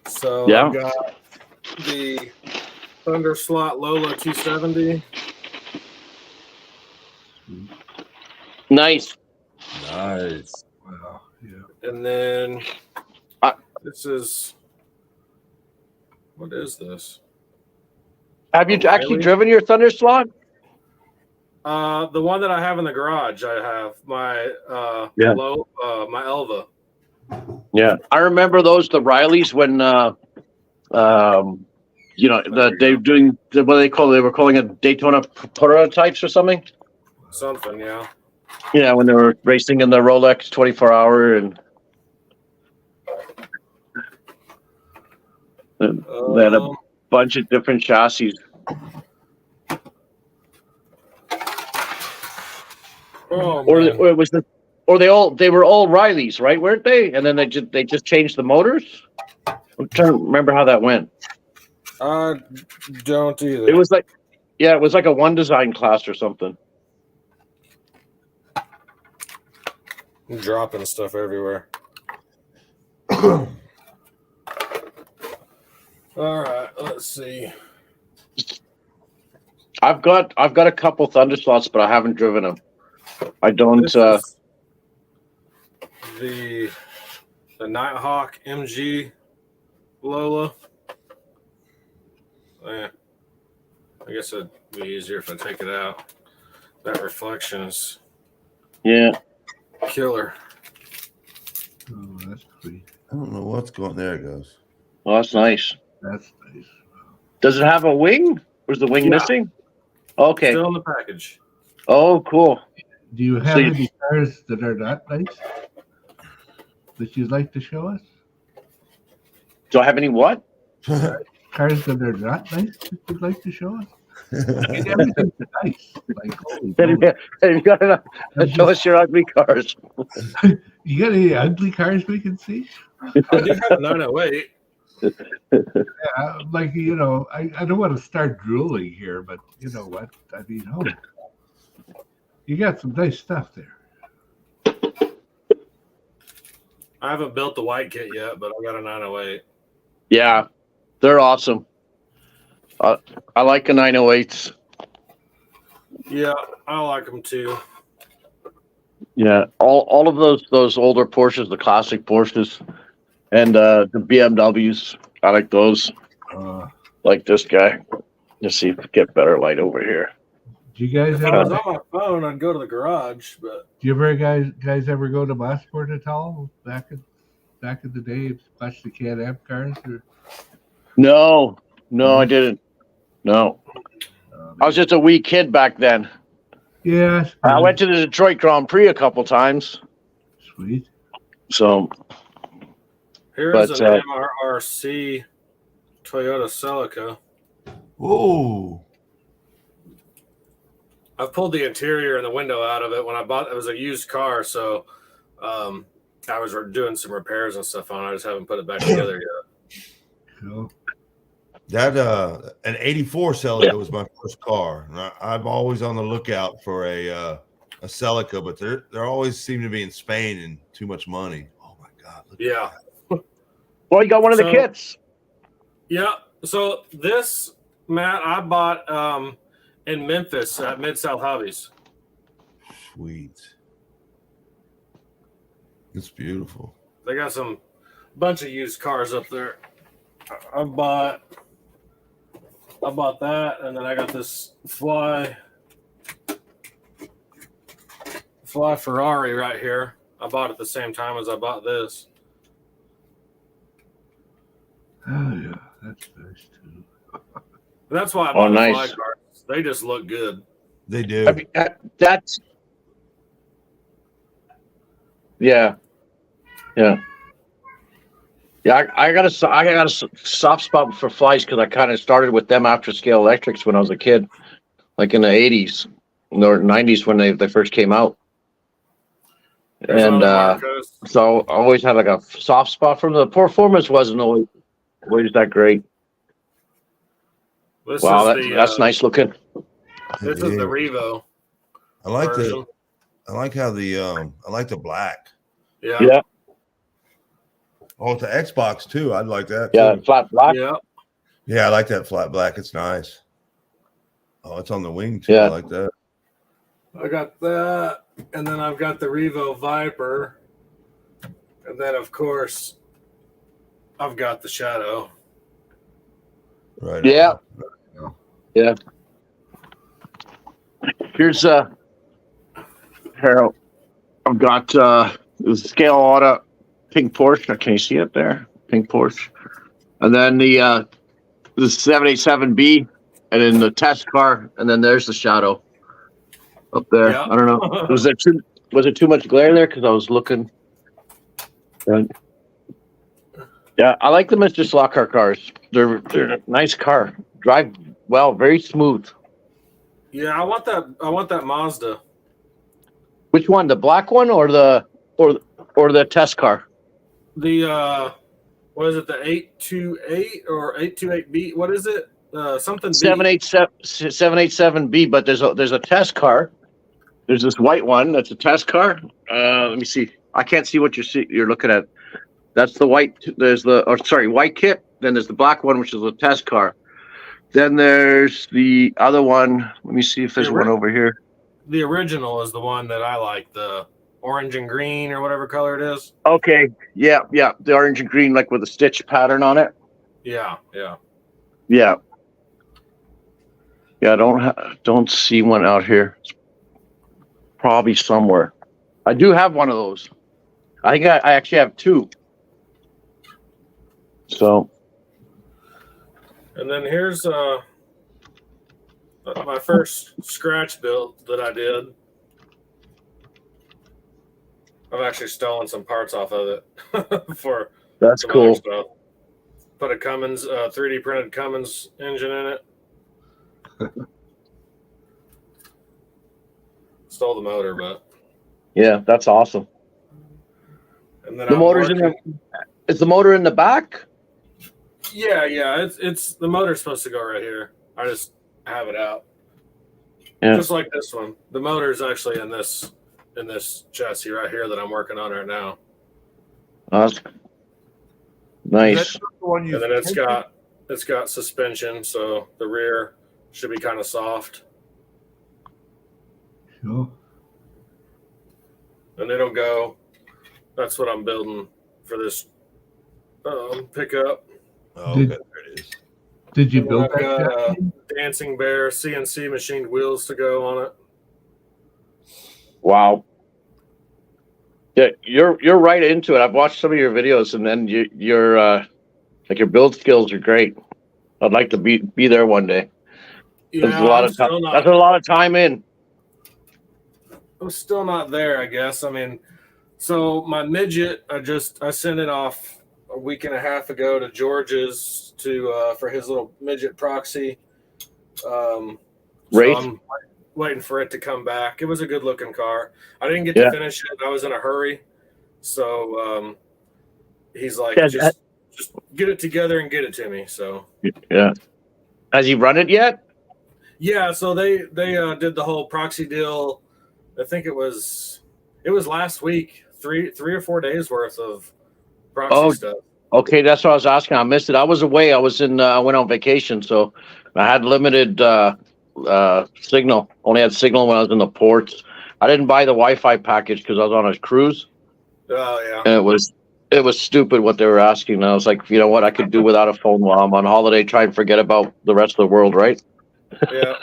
So Yeah. I've got the Thunder Slot Lola 270. Nice. Nice. Wow. Yeah. And then Uh, this is, what is this? Have you Oh, actually really? driven your Thunder Slot? The one that I have in the garage, I have my Yeah. my Elva. Yeah. I remember those, the Rileys, when they doing what they were calling it Daytona prototypes or something. Something, yeah. Yeah, when they were racing in the Rolex 24-hour and they had a bunch of different chassis. Oh, Or man. it was they were all Rileys, right? Weren't they? And then they just changed the motors. I'm trying to remember how that went. I don't either. It was like a one design class or something. I'm dropping stuff everywhere. All right, let's see. I've got a couple Thunder Slots, but I haven't driven them. I don't. This is the Nighthawk MG Lola. I guess it'd be easier if I take it out. That reflection is Yeah. killer. Oh, that's sweet. I don't know what's going. There it goes. Well, that's nice. That's nice. Does it have a wing? Or is the wing Yeah. missing? Okay. Still in the package. Oh, cool. Do you have So you- any cars that are not nice that you'd like to show us? Do I have any what? Cars that are not nice that you'd like to show us? I mean, everything's nice. Like, holy moly. You gotta show us your ugly cars. You got any ugly cars we can see? I do have a 908. Yeah, like, I don't want to start drooling here, but you know what? I mean, you got some nice stuff there. I haven't built the white kit yet, but I got a 908. Yeah, they're awesome. I like the 908s. Yeah, I like them too. Yeah, all of those older Porsches, the classic Porsches, and the BMWs. I like those. Like this guy. Let's see if we get better light over here. Do you guys If I was ever? on my phone, I'd go to the garage, but Do you ever guys ever go to Mosport at all back in the day? Watch the Can-Am cars? Or, No, I didn't. No, I was just a wee kid back then. yeah, I went to the Detroit Grand Prix a couple times. sweet. So here's But, an MRRC Toyota Celica. Ooh. I've pulled the interior and the window out of it. When I bought it, was a used car, so I was doing some repairs and stuff on it. I just haven't put it back together yet. Cool. That an '84 Celica was my first car. And I'm always on the lookout for a Celica, but they always seem to be in Spain and too much money. Oh my God! Look at Yeah. that. well, you got one of the So- kits. Yeah. So this, Matt, I bought in Memphis at Mid-South Hobbies. Sweet. It's beautiful. They got some bunch of used cars up there. I bought that, and then I got this fly Ferrari right here. I bought it at the same time as I bought this. Oh yeah, that's nice too. That's why I bought the nice. fly cars. They just look good. They do. I mean, that's Yeah. Yeah. Yeah, I got a soft spot for flies because I kind of started with them after Scale Electrics when I was a kid, like in the 80s or 90s when they first came out. There's And another Marcos. so I always had like a soft spot from the performance wasn't always that great. This Wow, is that's nice looking. This is the Revo I like version. I like how I like the black. Yeah. Yeah, Oh, it's the Xbox too. I'd like that yeah, too. flat black. Yeah. Yeah, I like that flat black. It's nice. Oh, it's on the wing too. Yeah. I like that. I got that, and then I've got the Revo Viper, and then of course I've got the Shadow. Right. Yeah. Yeah. Here's Harold. I've got the Scale Auto pink Porsche. Can you see it there? Pink Porsche. And then the 787B, and then the test car, and then there's the Shadow up there. Yeah. I don't know. Was it too much glare there? Because I was looking. Right. Yeah, I like the Mr. Slot cars. They're a nice car. Drive well, very smooth. Yeah, I want that Mazda. Which one? The black one or the test car? The what is it? The 828 or 828B? What is it? Something B. 787B. But there's a test car. There's this white one that's a test car. Let me see. I can't see what you're looking at. That's the white. There's white kit. Then there's the black one, which is a test car. Then there's the other one. Let me see if there's one over here. The original is the one that I like, the orange and green or whatever color it is. Okay. Yeah. The orange and green, like with a stitch pattern on it. Yeah. Yeah. I don't see one out here. It's probably somewhere. I do have one of those. I think I actually have two. So. And then here's my first scratch build that I did. I've actually stolen some parts off of it for That's some cool. other stuff. Put a Cummins 3D printed Cummins engine in it. Stole the motor, but Yeah, that's awesome. and then The motor's is the motor in the back? Yeah. It's the motor's supposed to go right here. I just have it out. Yeah. Just like this one. The motor's actually in this chassis right here that I'm working on right now. That's nice. The one And then it's got suspension, so the rear should be kind of soft. Sure. And it'll go. That's what I'm building for this pickup. Oh, okay, there it is. Did you And build I've that? got chassis? Dancing Bear CNC machined wheels to go on it. Wow. Yeah, you're right into it. I've watched some of your videos, and then your build skills are great. I'd like to be there one day. Yeah, That's a lot of time. That's a lot of time in. I'm still not there, I guess. I mean, so my midget, I sent it off a week and a half ago to George's for his little midget proxy. Race? So I'm waiting for it to come back. It was a good looking car. I didn't get to finish it. I was in a hurry. So he's like, just get it together and get it to me. So yeah. Has he run it yet? yeah, so they did the whole proxy deal. I think it was last week, three or 4 days worth of proxy stuff. Okay, that's what I was asking. I missed it. I was away. I went on vacation, so I had limited signal. Only had signal when I was in the ports. I didn't buy the Wi-Fi package because I was on a cruise. Oh yeah. And it was stupid what they were asking. And I was like, you know what? I could do without a phone while I'm on holiday. Try and forget about the rest of the world, right? Yeah.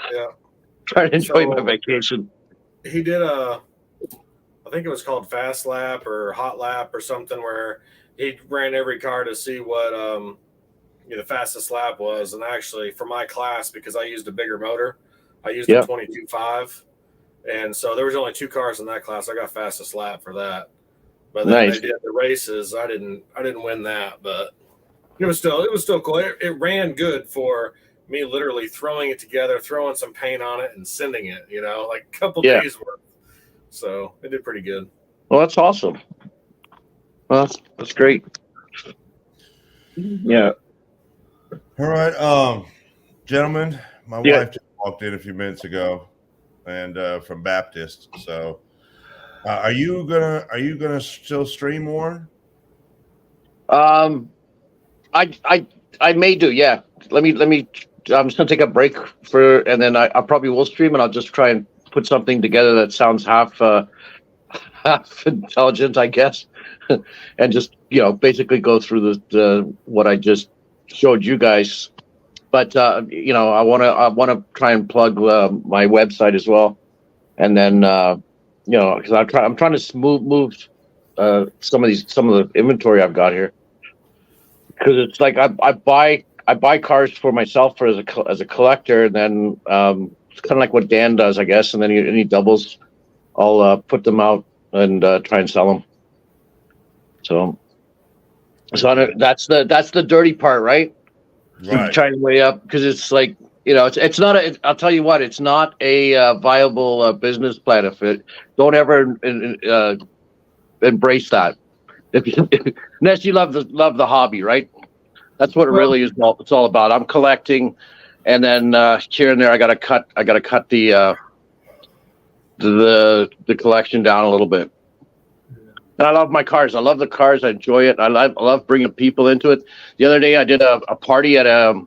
Try to enjoy my vacation. He did I think it was called Fast Lap or Hot Lap or something, where he ran every car to see what the fastest lap was. And actually, for my class, because I used a bigger motor, I used a 22.5, and so there was only 2 cars in that class. I got fastest lap for that. But then Nice. they did the races. I didn't win that, but it was still cool. It ran good for me, literally throwing it together, throwing some paint on it, and sending it. Like a couple Yeah. days worth. So it did pretty good. Well, that's awesome. Well, that's great. Yeah. All right, gentlemen, my Yeah. wife just walked in a few minutes ago, and from Baptist. So, are you gonna still stream more? I may do. Yeah. Let me. I'm just gonna take a break and then I probably will stream, and I'll just try and put something together that sounds half intelligent, I guess, and just basically go through the what I just showed you guys. But I wanna try and plug my website as well, and then because I'm trying to move some of the inventory I've got here, because it's like I buy cars for myself as a collector, and then it's kind of like what Dan does, I guess, and then any doubles, I'll put them out and try and sell them. So that's the dirty part, right? Right. Trying to weigh up, because it's like it's not I'll tell you what, it's not a viable business plan if it don't ever embrace that. Unless you love the hobby, right? That's what it really is. It's all about. I'm collecting, and then here and there I gotta cut the collection down a little bit. And I love my cars. I love the cars. I enjoy it. I love bringing people into it. The other day I did a party at a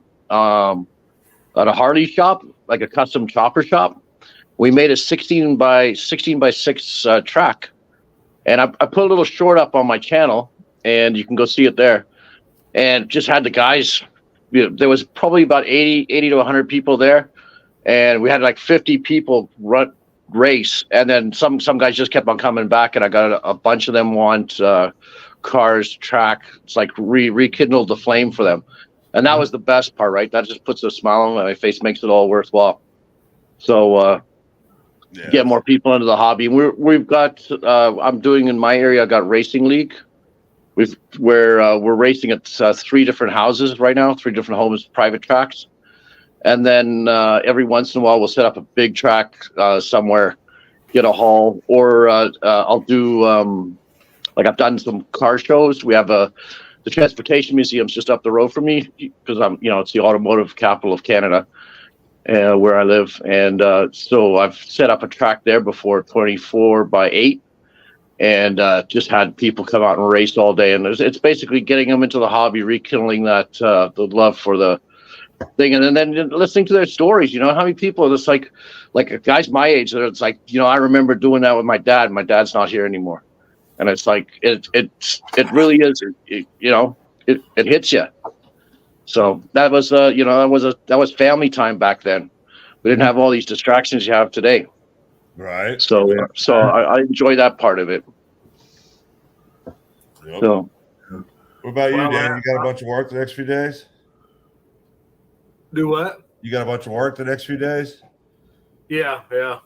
Harley shop, like a custom chopper shop. We made a 16 by 6 track, and I put a little short up on my channel, and you can go see it there. And just had the guys. There was probably about 80 to 100 people there, and we had like 50 people race, and then some guys just kept on coming back, and I got a bunch of them want cars track. It's like rekindled the flame for them, and that was the best part, right? That just puts a smile on my face, makes it all worthwhile. So get more people into the hobby. We've got I'm doing in my area, I got Racing League. We're racing at 3 different houses right now, 3 different homes, private tracks. And then every once in a while, we'll set up a big track somewhere, get a haul, or I'll do like I've done some car shows. We have the Transportation Museum's just up the road from me, because it's the automotive capital of Canada, where I live, and so I've set up a track there before, 24 by 8, and just had people come out and race all day. And it's basically getting them into the hobby, rekindling that the love for the thing, and then listening to their stories. How many people are just like guys my age that it's like, I remember doing that with my dad. My dad's not here anymore, and it's like it really is. It hits you. So that was that was family time back then. We didn't have all these distractions you have today. Right. So I enjoy that part of it. Yep. So what about you, Dan? You got a bunch of work the next few days? Do what? You got a bunch of work the next few days? Yeah. Yeah,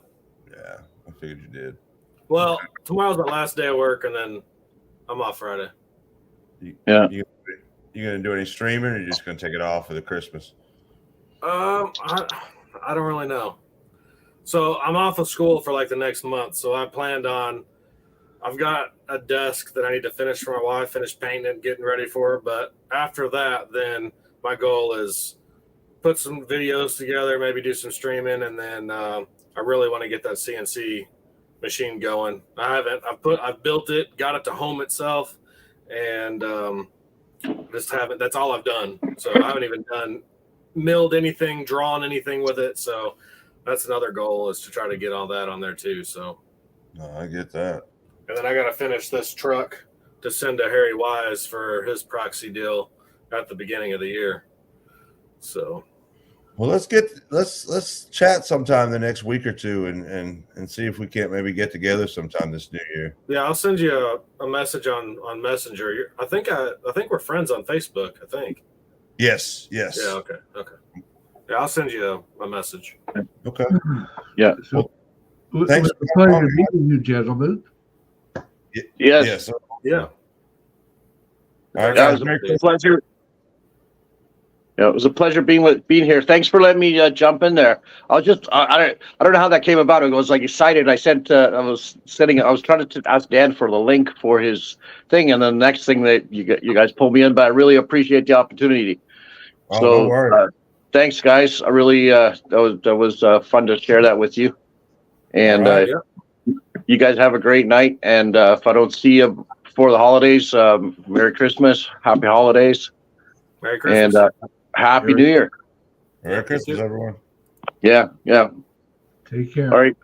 I figured you did. Well, tomorrow's the last day of work, and then I'm off Friday. You gonna do any streaming, or you just gonna take it off for the Christmas? I don't really know. So I'm off of school for like the next month. So I've got a desk that I need to finish for my wife, finish painting it, getting ready for her. But after that, then my goal is put some videos together, maybe do some streaming, and then I really want to get that CNC machine going. I've built it, got it to home itself, and that's all I've done. So I haven't even milled anything, drawn anything with it. So that's another goal, is to try to get all that on there too. So No, I get that. and then I got to finish this truck to send to Harry Wise for his proxy deal at the beginning of the year. So, well, let's chat sometime the next week or two, and see if we can't maybe get together sometime this new year. yeah, I'll send you a message on Messenger. I think we're friends on Facebook. I think. Yes. Yeah. Okay. Yeah, I'll send you a message. Okay. yeah. So, Thanks it was for a pleasure calling. meeting you, gentlemen. Yes. Yes. Yeah. All right, That guys, was Merry a Christmas. pleasure. Yeah, it was a pleasure being here. Thanks for letting me jump in there. I don't know how that came about. I was like excited. I was trying to ask Dan for the link for his thing, and then the next thing that you guys pulled me in, but I really appreciate the opportunity. Oh, So no worries. thanks, guys. I really that was fun to share that with you, and All right. you guys have a great night. And if I don't see you before the holidays, Merry Christmas, Happy Holidays, Merry Christmas. and Happy New Year. Merry Christmas, everyone. Yeah. Take care. All right.